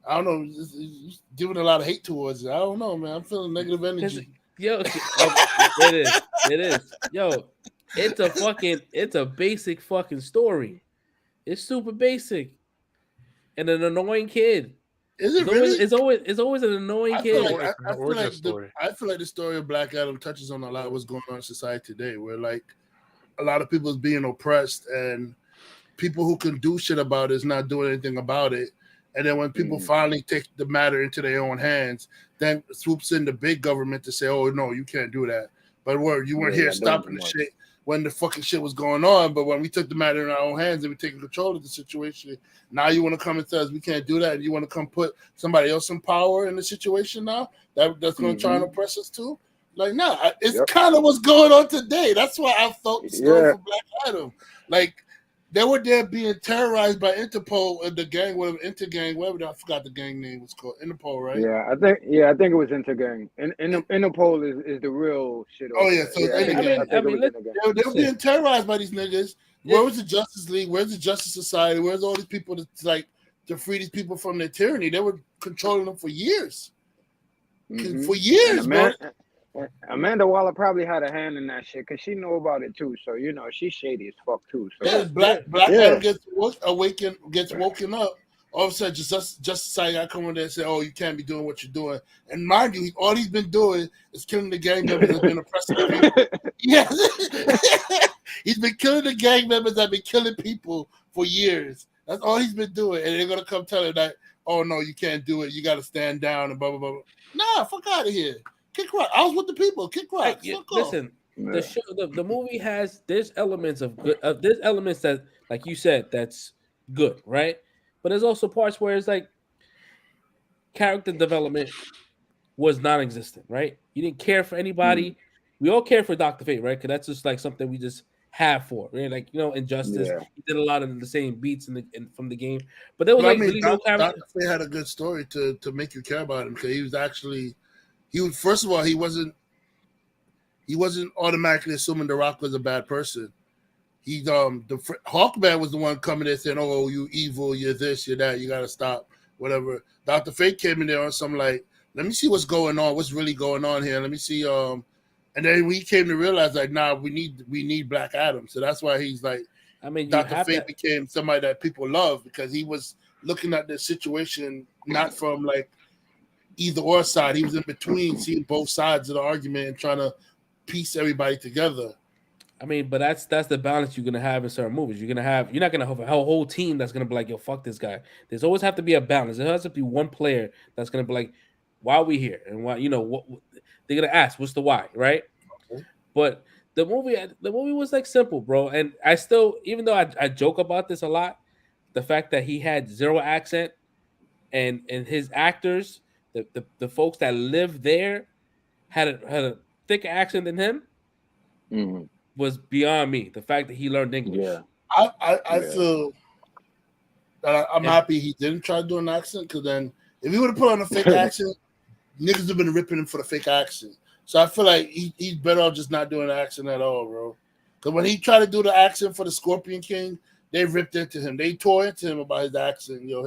I don't know. You're giving a lot of hate towards it. I don't know, man. I'm feeling negative energy. Yo, it is. Yo, it's a basic fucking story. It's super basic. And an annoying kid. Is it really? It's always an annoying kid. I feel like the story of Black Adam touches on a lot of what's going on in society today, where like a lot of people is being oppressed and people who can do shit about it is not doing anything about it. And then when people finally take the matter into their own hands, then swoops in the big government to say, oh, no, you can't do that. But you weren't here stopping the shit when the fucking shit was going on. But when we took the matter in our own hands and we're taking control of the situation, now you want to come and tell us we can't do that. And you want to come put somebody else in power in the situation now that's going to try and oppress us too? Like, nah, it's kind of what's going on today. That's why I felt the story for Black Adam. Like, they were there being terrorized by Interpol and the gang, whatever, Intergang, whatever. I forgot the gang name was called. Interpol, right? Yeah, I think it was Intergang. Interpol is the real shit. Oh yeah, so Intergang. they were being terrorized by these niggas. Where was the Justice League? Where's the Justice Society? Where's all these people to free these people from their tyranny? They were controlling them for years. For years, man. Amanda Waller probably had a hand in that shit because she know about it too. So she's shady as fuck too. So yeah, Black Adam gets woken up. All of a sudden, Justice Society got come in there and say, "Oh, you can't be doing what you're doing." And mind you, all he's been doing is killing the gang members that have been oppressing people. Yeah, he's been killing the gang members that have been killing people for years. That's all he's been doing, and they're gonna come tell him that, "Oh no, you can't do it. You got to stand down and blah blah blah." Nah, fuck out of here. Kick rock. I was with the people. Kick rock. Listen, the movie there's elements of good. There's elements that, like you said, that's good, right? But there's also parts where it's like character development was non-existent, right? You didn't care for anybody. We all care for Doctor Fate, right? Because that's just like something we just have for, right? Like Injustice, Yeah. he did a lot of the same beats from the game, but there was But I like mean, really no character. Dr. Fate had a good story to make you care about him because he was first of all he wasn't automatically assuming The Rock was a bad person. He's Hawkman was the one coming there saying, "Oh, you evil, you're this, you're that, you gotta stop, whatever." Dr. Fate came in there on some like, "Let me see what's going on, what's really going on here. Let me see." And then we came to realize like, nah, we need Black Adam. So that's why he's like, I mean, Dr. Fate became somebody that people love because he was looking at the situation not from like either or side. He was in between, seeing both sides of the argument and trying to piece everybody together. I mean, but that's the balance you're gonna have in certain movies. You're not gonna have a whole team that's gonna be like, yo, fuck this guy. There's always have to be a balance. There has to be one player that's gonna be like, why are we here? And why what they're gonna ask, what's the why, right? Okay. But the movie was like simple, bro. And I still, even though I joke about this a lot, the fact that he had zero accent and his actors, the folks that live there had a thicker accent than him was beyond me. The fact that he learned English. Yeah. I feel that I'm happy he didn't try to do an accent because then if he would have put on a fake accent, niggas have been ripping him for the fake accent. So I feel like he's better off just not doing an accent at all, bro. Because when he tried to do the accent for the Scorpion King, they ripped into him. They tore into him about his accent. Your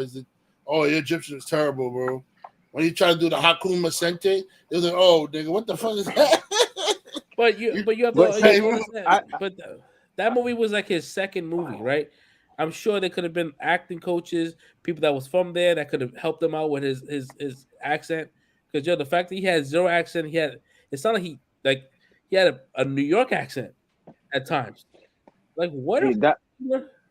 Egyptian is terrible, bro. When he tried to do the Hakuma Sente, they was like, oh, nigga, what the fuck is that? But you have to that movie was like his second movie, right? I'm sure there could have been acting coaches, people that was from there that could have helped him out with his accent. Because the fact that he had zero accent, it's not like he had a New York accent at times. Like what? See,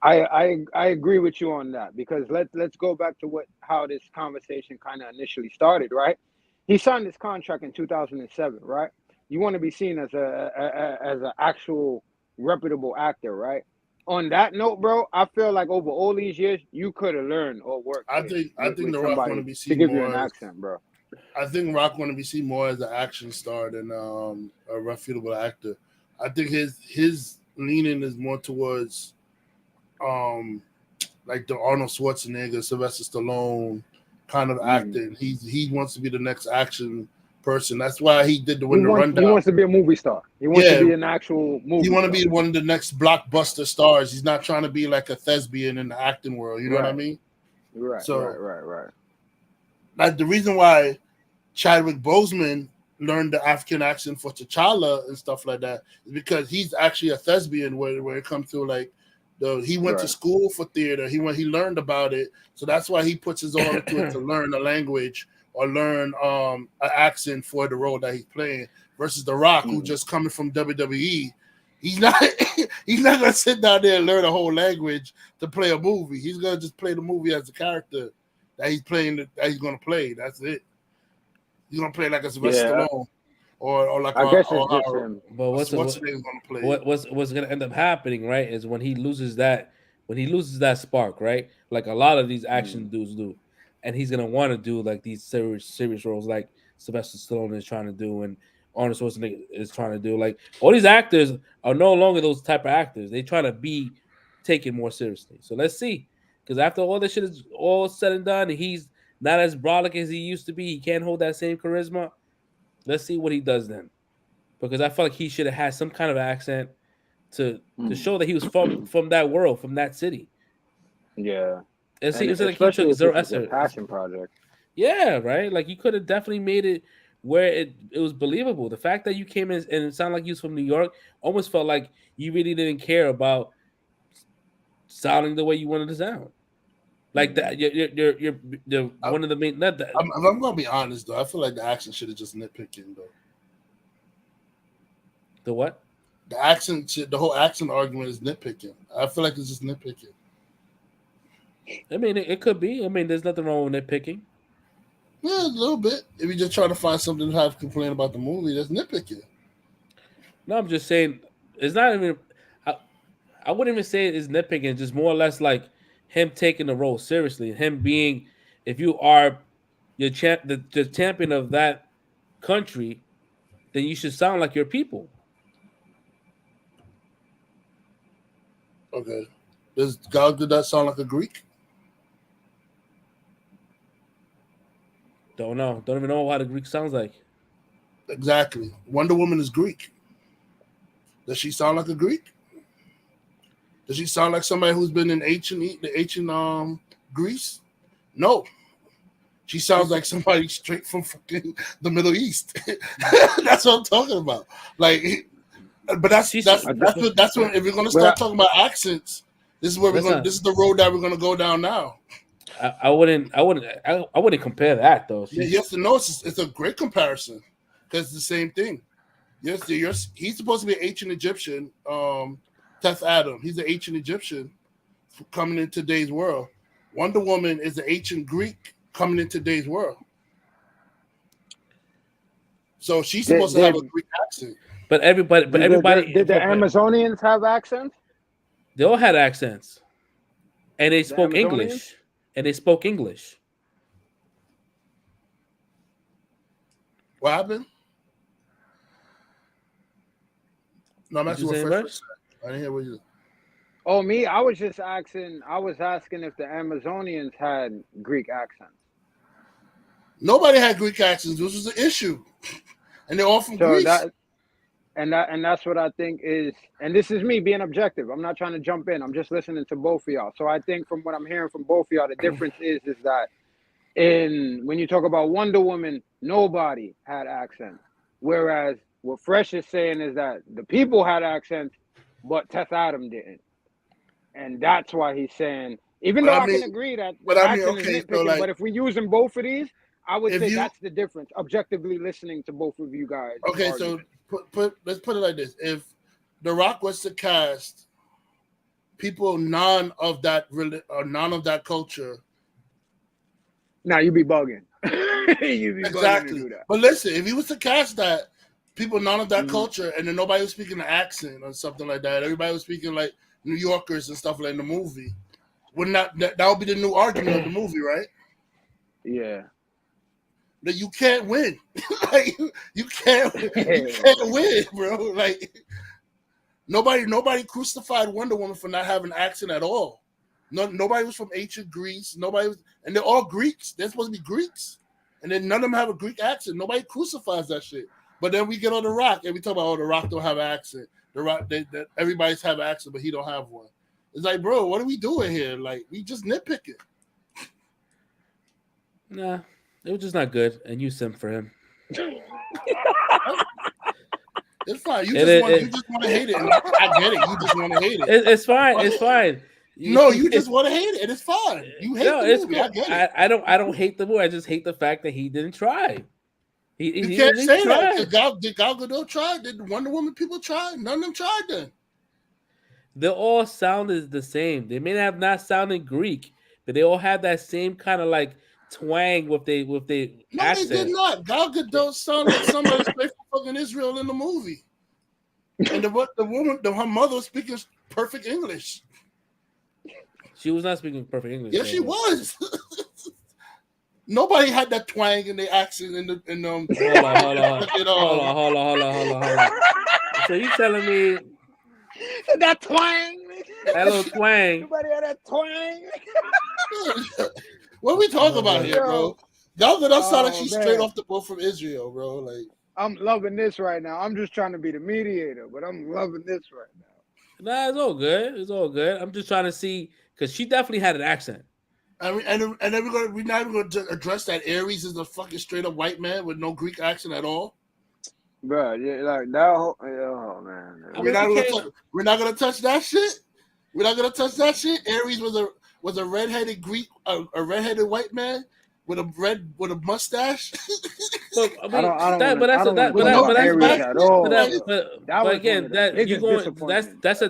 I agree with you on that because let's go back to how this conversation kind of initially started, right? He signed this contract in 2007, right? You want to be seen as an actual reputable actor, right? On that note, bro, I feel like over all these years, you could have learned or worked. I think The Rock want to be seen to give more you an as, accent, bro. I think Rock want to be seen more as an action star than a reputable actor. I think his leaning is more towards like the Arnold Schwarzenegger, Sylvester Stallone kind of acting. He wants to be the next action person. That's why he did the Rundown. He wants to be a movie star. He wants to be an actual movie. He want to be one of the next blockbuster stars. He's not trying to be like a thespian in the acting world. You know what I mean? Right. So, right. Like the reason why Chadwick Boseman learned the African accent for T'Challa and stuff like that is because he's actually a thespian where it comes to like he went to school for theater. He learned about it. So that's why he puts his all into it to learn a language or learn an accent for the role that he's playing versus The Rock, who just coming from WWE. He's not gonna sit down there and learn a whole language to play a movie. He's gonna just play the movie as the character that he's playing, that he's gonna play. That's it. He's gonna play like a Sylvester Stallone or like I guess it's just him. But what's gonna end up happening, right, is when he loses that spark, right? Like a lot of these action dudes do. And he's gonna want to do like these serious roles, like Sylvester Stallone is trying to do, and Arnold Schwarzenegger is trying to do. Like all these actors are no longer those type of actors. They try to be taken more seriously. So let's see, because after all this shit is all said and done, and he's not as brolic as he used to be. He can't hold that same charisma. Let's see what he does then, because I feel like he should have had some kind of accent to show that he was from that world, from that city. Yeah. And see, it's like he took zero effort. Passion project. Yeah, right. Like you could have definitely made it where it was believable. The fact that you came in and it sounded like you was from New York almost felt like you really didn't care about sounding the way you wanted to sound. Like that, you're one of the main. I'm gonna be honest though. I feel like the accent should have just nitpicking though. The what? The accent shit. The whole accent argument is nitpicking. I feel like it's just nitpicking. I mean, it could be. I mean, there's nothing wrong with nitpicking. Yeah, a little bit. If you just try to find something to have to complain about the movie, that's nitpicking. No, I'm just saying it's not even. I wouldn't even say it's nitpicking. It's just more or less like him taking the role seriously. Him being, if you are you're the champion of that country, then you should sound like your people. Okay. Does God did that sound like a Greek? Don't know. Don't even know how the Greek sounds like. Exactly. Wonder Woman is Greek. Does she sound like a Greek? Does she sound like somebody who's been in ancient Greece? No. She sounds like somebody straight from fucking the Middle East. That's what I'm talking about. Like, but that's what if we're gonna start talking about accents, this is where we're going. This is the road that we're gonna go down now. I wouldn't compare that though. Yes and no, it's a great comparison because it's the same thing. Yes, he's supposed to be an ancient Egyptian. Teth Adam, he's an ancient Egyptian coming in today's world. Wonder Woman is an ancient Greek coming in today's world. So she's supposed to have a Greek accent. But everybody did the Amazonians have accents? They all had accents, and they spoke English. What happened? No, I'm asking what Fresh said. I didn't hear what you. Oh, me? I was asking if the Amazonians had Greek accents. Nobody had Greek accents. This was the issue, and they're all from Greece. That's what I think is, and this is me being objective. I'm not trying to jump in. I'm just listening to both of y'all. So I think from what I'm hearing from both of y'all, the difference is that when you talk about Wonder Woman, nobody had accents, whereas what Fresh is saying is that the people had accents, but Teth Adam didn't. And that's why he's saying, even though I can agree that the accent is nitpicking, but if we're using both of these, I would say that's the difference, objectively listening to both of you guys. Okay, so let's put it like this. If The Rock was to cast people none of that culture. Now you be bugging. Exactly. To do that. But listen, if he was to cast that, people none of that culture, and then nobody was speaking the accent or something like that, everybody was speaking like New Yorkers and stuff like in the movie, that would be the new argument of the movie, right? Yeah. That you can't win. Like, you can't win, bro. Like nobody crucified Wonder Woman for not having an accent at all. Nobody was from ancient Greece. And they're all Greeks. They're supposed to be Greeks. And then none of them have a Greek accent. Nobody crucifies that shit. But then we get on The Rock and we talk about, The Rock don't have an accent. The Rock, everybody's have an accent, but he don't have one. It's like, bro, what are we doing here? Like, we just nitpicking. Nah, it was just not good, and you simp for him. It's fine. You just want to hate it. I get it. You just want to hate it. It's fine. It's fine. No, you just want to hate it, and it's fine. You hate the movie. I get it. I don't hate the movie. I just hate the fact that he didn't try. You can't say that. Did Gal Gadot try? Did Wonder Woman people try? None of them tried then. They all sounded the same. They may have not sounded Greek, but they all have that same kind of like twang with the accent. They did not. Gal Gadot sounded like somebody straight from fucking Israel in the movie. And her mother was speaking perfect English. She was not speaking perfect English. Yes, she was. Nobody had that twang in their accent in Hold on. So you telling me that twang? That little twang. Nobody had that twang. What are we talking about here, bro? Gal Gadot sound like she's straight off the boat from Israel, bro. Like, I'm loving this right now. I'm just trying to be the mediator, but I'm loving this right now. Nah, it's all good. It's all good. I'm just trying to see because she definitely had an accent. And then we're not even going to address that Ares is a fucking straight up white man with no Greek accent at all. Bro, yeah, like that whole, oh man. We're not gonna touch that shit. We're not gonna touch that shit. Ares was a redheaded Greek, a redheaded white man with a mustache. But that's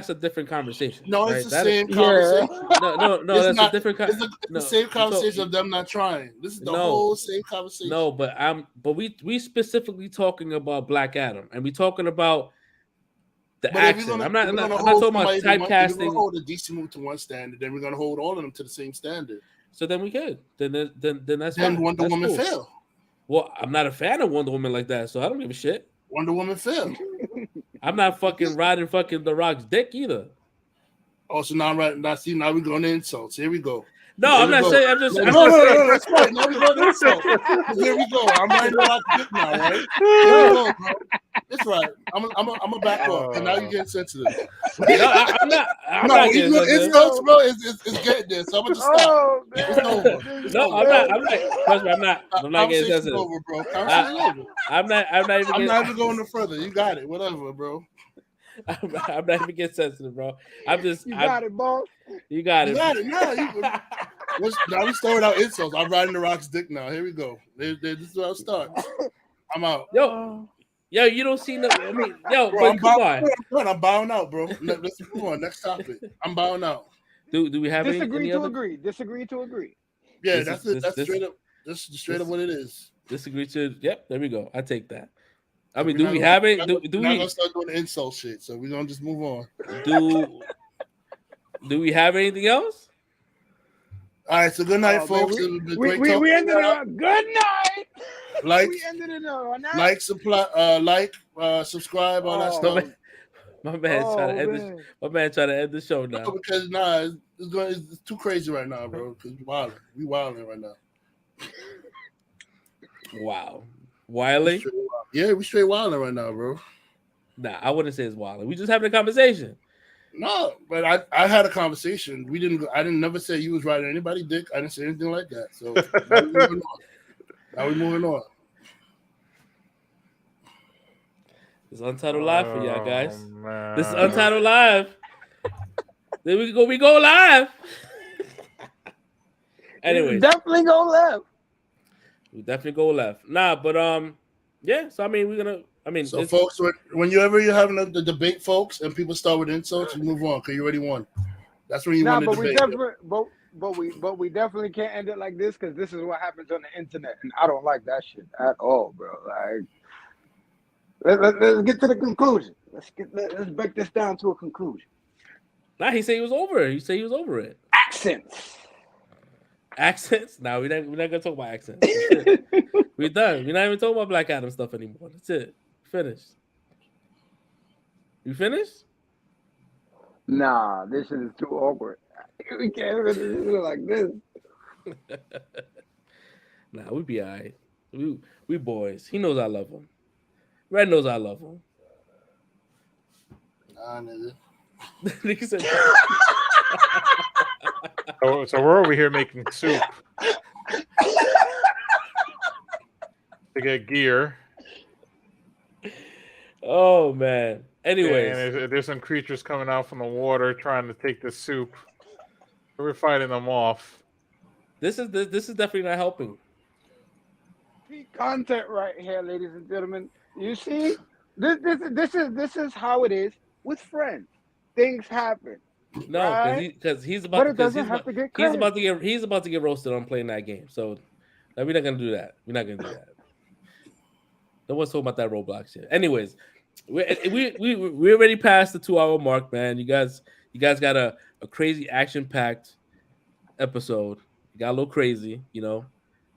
a different conversation. No, it's the same conversation. No, that's a different. It's the same conversation of them not trying. This is the whole same conversation. No, but we specifically talking about Black Adam, and we talking about the accent. I'm not talking about typecasting. We're gonna hold a DC movie to one standard, then we're gonna hold all of them to the same standard. So then we could. Then that's Then fine. Wonder That's Woman cool. fell. Well, I'm not a fan of Wonder Woman like that, so I don't give a shit. Wonder Woman fell. I'm not fucking riding fucking The Rock's dick either. Oh, so now now we're going to insults. Here we go. No, Here I'm we not go. saying. I'm just. No, I'm no, just no, saying. no, that's right. Now we're going to insults. Here we go. I'm riding the rock dick now, right? Here we go, bro. That's right. I'm a back off, and now you're getting sensitive. No, I'm not. I'm No, not when you getting do sensitive. insults, bro, it's getting there. So I'm gonna just stop. Oh, It's man. over. No, I'm not. I'm not. Trust me, I'm not. I'm not getting Conversation's sensitive. over, bro. Conversation's over. I'm not even I'm getting. not even going no further. You got it. Whatever, bro. I'm not even getting sensitive, bro. I'm just. You got it, boss. You got You it. got it. Nah, now we started out insults. I'm riding the Rock's dick now. Here we go. This is how it starts. I'm out. Yo, you don't see no. I mean, yo, Bro, but come on. I'm bowing out, bro. Let's move on. Next topic. I'm bowing out. Do we have Disagree any to other? agree. Disagree to agree. Yeah, This that's is- straight up. This is straight up what it is. Disagree to? Yep. There we go. I take that. I mean, We're do not we gonna- have it? we're Do not we gonna start doing the insult shit? So we're gonna just move on. do we have anything else? All right. So good night, Oh, folks. man, It was a great we talking ended to it you. on good night. Like, We ended it on that. subscribe, all that Oh, stuff. My man trying to end this. man. My man trying to end the show now. Because it's too crazy right now, bro. Because we wilding right now. Wow, Wiley. Yeah, we straight wilding right now, bro. Nah, I wouldn't say it's Wiley. We just having a conversation. No, but I had a conversation. I didn't never say you was riding anybody dick. I didn't say anything like that. So now we moving on. It's Untitled Live for y'all guys. Man. This is Untitled Live. There we go. We go live. Anyways, Definitely go left. we definitely go left. Nah, but yeah. So I mean, we're gonna. I mean, So, it's- folks, whenever you're having the debate, folks, and people start with insults, you move on because you already won. That's when you Nah, won the but we debate. definitely, but we definitely can't end it like this because this is what happens on the internet, and I don't like that shit at all, bro. Like, let's get to the conclusion. Let's break this down to a conclusion. nah, he said he was over it. He said he was over it. Accents. Accents? Nah, we're not gonna talk about accents. That's it. We're done. We're not even talking about Black Adam stuff anymore. That's it. Finished. You finished? Nah, this shit is too awkward. We can't really do it like this. Nah, we be alright. We boys. He knows I love him. Red knows I love him. Nah, nigga. Nigga said, So we're over here making soup to get gear. oh man. Anyways, And there's some creatures coming out from the water trying to take the soup. We're fighting them off. this is definitely not helping. Peak content right here, ladies and gentlemen. You see, this is how it is with friends. Things happen. No, Right. because he's But about it doesn't have to get crazy. he's about to get roasted on playing that game. So we're not gonna do that. We're not gonna do that. No one's talking about that Roblox shit. Anyways, we already passed the 2-hour mark, man. You guys got a crazy action packed episode. You got a little crazy, you know.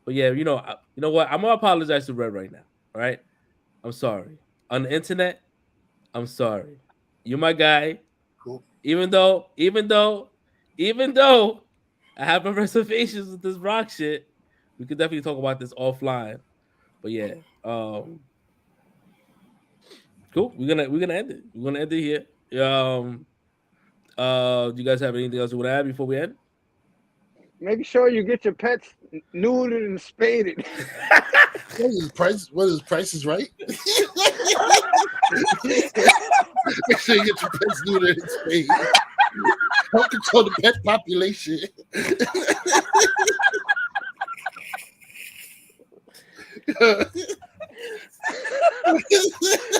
But yeah, you know what? I'm gonna apologize to Red right now. All right, I'm sorry. On the internet, I'm sorry. You're my guy. Cool. Even though I have my reservations with this rock shit, we could definitely talk about this offline. But yeah, cool. We're gonna end it. We're gonna end it here. Do you guys have anything else you want to add before we end? Make sure you get your pets neutered and spaded. What is Price is Right? Make sure you get your pets neutered and spayed. Help control the pet population.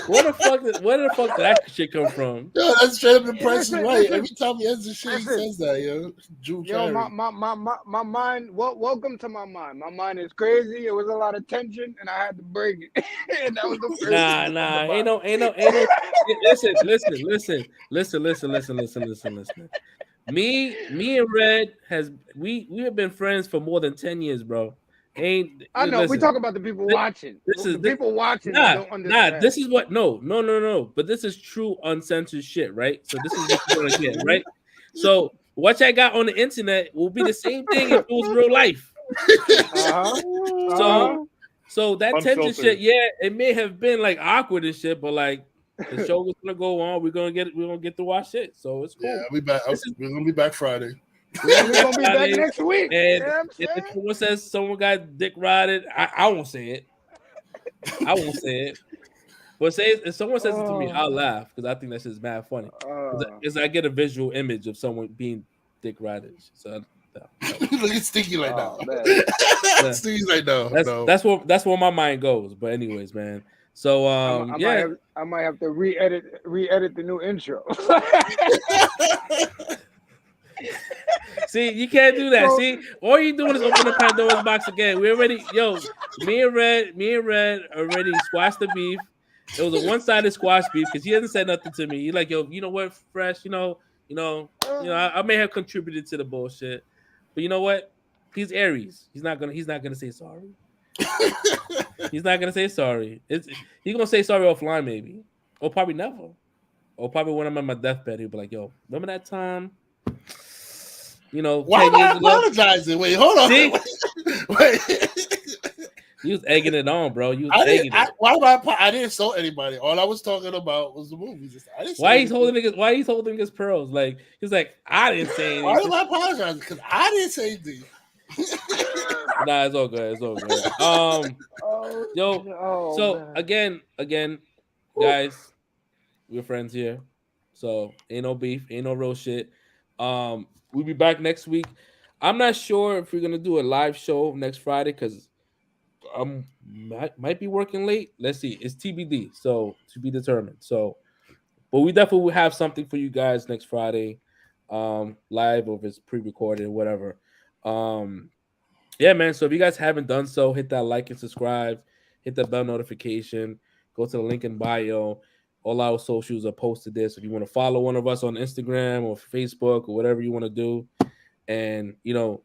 Where the fuck did that shit come from? Yo, that's straight up the Price is Listen, Right. listen. Every time he ends the shit, he Listen. says that, yo. Drew Yo, Carey. my mind. Welcome to my mind. My mind is crazy. It was a lot of tension, and I had to break it. And that was the first. Nah, ain't no. Listen. me and Red we have been friends for more than 10 years, bro. Ain't I know. We listen. talk about the people watching. This is The people watching that don't nah. understand. This is what no. But this is true uncensored shit, right? So this is what you're gonna get, right? So what I got on the internet will be the same thing if it was real life. So that tension Unfiltered. shit, yeah, it may have been like awkward and shit, but like the show was gonna go on. We're gonna get through our shit, so it's cool. Yeah, we're gonna be back Friday. We're gonna be back next week. And You know what I'm if saying? someone says someone got dick rided, I won't say it. I won't say it. But say if someone says it to me, I'll laugh because I think that shit's mad funny. Because I get a visual image of someone being dick rided. So Look at Stinky like Oh, that. man. Stinky's like no. that's where my mind goes. But anyways, man. So I might have to re-edit the new intro. See, you can't do that. See, all you doing is open the Pandora's box again. Me and Red already squashed the beef. It was a one-sided squash beef because he hasn't said nothing to me. He's like, yo, you know what, Fresh, I may have contributed to the bullshit, but you know what? He's Aries. He's not gonna say sorry. He's not gonna say sorry. He's gonna say sorry offline, maybe, or probably never, or probably when I'm at my deathbed, he'll be like, yo, remember that time? Why am I apologizing? Wait, hold on. See? Wait. You was egging it on, bro. You was egging it. I didn't insult anybody. All I was talking about was the movies. Why he's holding his pearls? Like he's like, I didn't say anything. Why am I apologizing? Because I didn't say anything. Nah, it's all good. It's all good. Again, guys, we're friends here. So ain't no beef, ain't no real shit. We'll be back next week. I'm not sure if we're gonna do a live show next Friday because might be working late. Let's see. It's TBD, so to be determined. So, but we definitely will have something for you guys next Friday, live or if it's pre-recorded, whatever. Yeah, man. So if you guys haven't done so, hit that like and subscribe, hit that bell notification, go to the link in bio. All our socials are posted there. So if you want to follow one of us on Instagram or Facebook or whatever you want to do, and do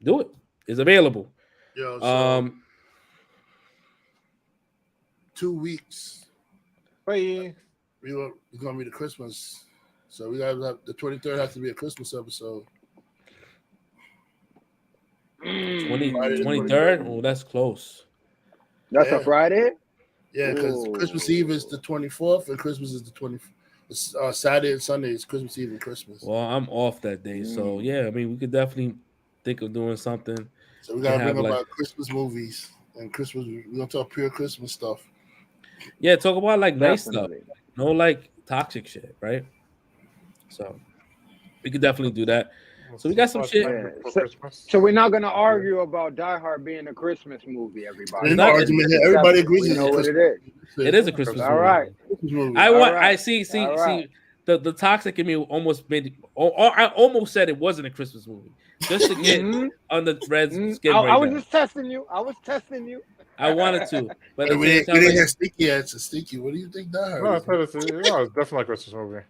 it. It's available. Yo, so 2 weeks. Bye. It's gonna be the Christmas. So we gotta have the 23rd has to be a Christmas episode. 23rd? Oh, that's close. That's a Friday? Yeah, because Christmas Eve is the 24th and Christmas is the 20th. Saturday and Sunday is Christmas Eve and Christmas. Well, I'm off that day. So yeah, I mean we could definitely think of doing something. So we gotta bring up our Christmas movies and Christmas. We're gonna talk pure Christmas stuff. Yeah, talk about like nice stuff. No like toxic shit, right? So we could definitely do that. So we got some shit. Yeah. So we're not gonna argue about Die Hard being a Christmas movie, everybody. No argument here. Everybody agrees. You know what it is. It is a Christmas movie. All right. I see. The toxic in me almost made. I almost said it wasn't a Christmas movie just to get on the Red's skin. I was just testing you. I wanted to, but we didn't have Stinky answer. Stinky, what do you think Die Hard? No, it's definitely a Christmas movie.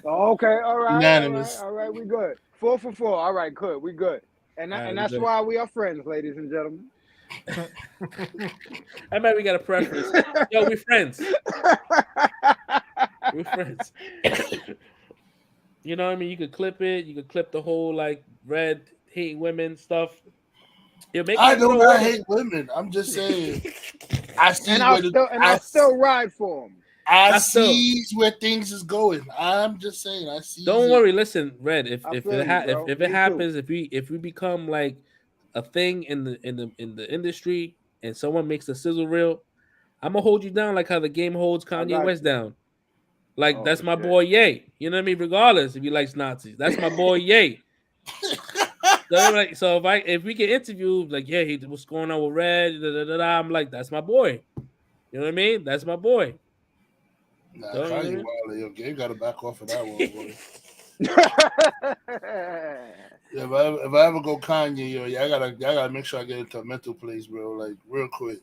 Okay, all right. Unanimous. All right, we good. 4 for 4. All right, good. We good. And that's why we are friends, ladies and gentlemen. I bet we got a preference. Yo, we friends. We're friends. You know what I mean? You could clip it. You could clip the whole like Red hating women stuff. I do not hate women. I'm just saying. I still ride for them. I see where things is going. I'm just saying. I see. Don't worry. Listen, Red. If it happens, if we become like a thing in the industry, and someone makes a sizzle reel, I'm gonna hold you down like how the game holds Kanye West down. Like that's my boy Ye. You know what I mean? Regardless if he likes Nazis, that's my boy Ye. So if we get interviewed, like, yeah, what's going on with Red? I'm like, that's my boy. You know what I mean? That's my boy. Nah, Kanye Wilder, you gotta back off of that one, boy. If I ever go Kanye, I gotta make sure I get into a mental place, bro. Like real quick.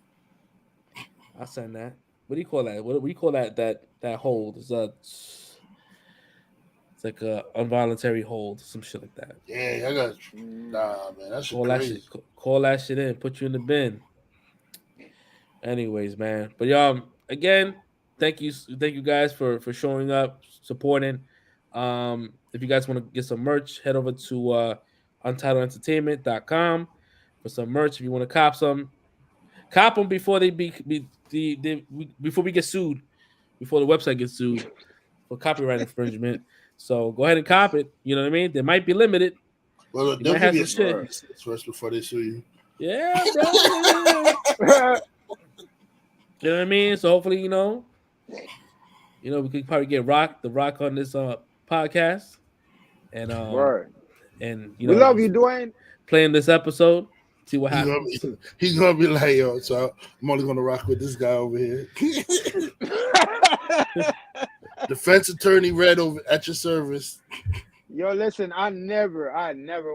I'll send that. What do you call that? What do you call that hold? It's It's like a involuntary hold, some shit like that. Yeah, I got nah, man. That shit Call that crazy. shit, call that shit in, put you in the bin. Anyways, man. But y'all, again, thank you guys for showing up, supporting. If you guys want to get some merch, head over to untitledentertainment.com for some merch. If you want to cop them before before we get sued, before the website gets sued for copyright infringement. So go ahead and cop it. You know what I mean? They might be limited. Well, You they'll might give have you some a shit. first before they sue you. Yeah, bro. Yeah. You know what I mean? So hopefully, we could probably get the rock on this podcast. And Word. and We love you, Dwayne. playing this episode, see what happens. He's gonna be like, yo, so I'm only gonna rock with this guy over here. Defense attorney Red over at your service. Yo, listen, I never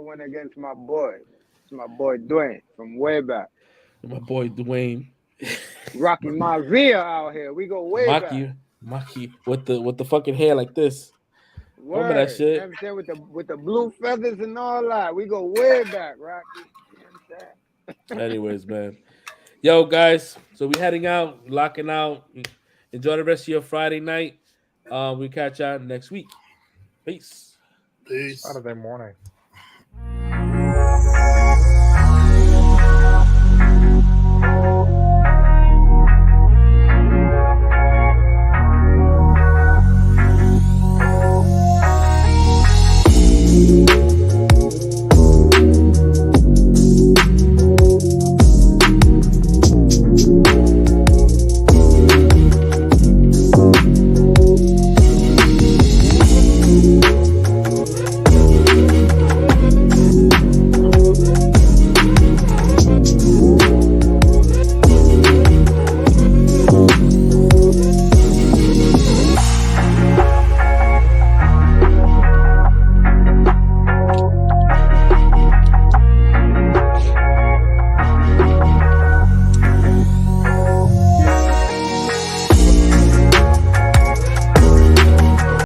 went against my boy. It's my boy Dwayne from way back. My boy Dwayne. Rocky Maivia out here. We go way back. Maki with the fucking hair like this. Word. Remember that shit? You know what I'm saying? With the blue feathers and all that. We go way back, Rocky. You know what I'm saying? Anyways, man. Yo, guys. So we heading out, locking out. Enjoy the rest of your Friday night. We catch y'all next week. Peace. Peace. Saturday morning.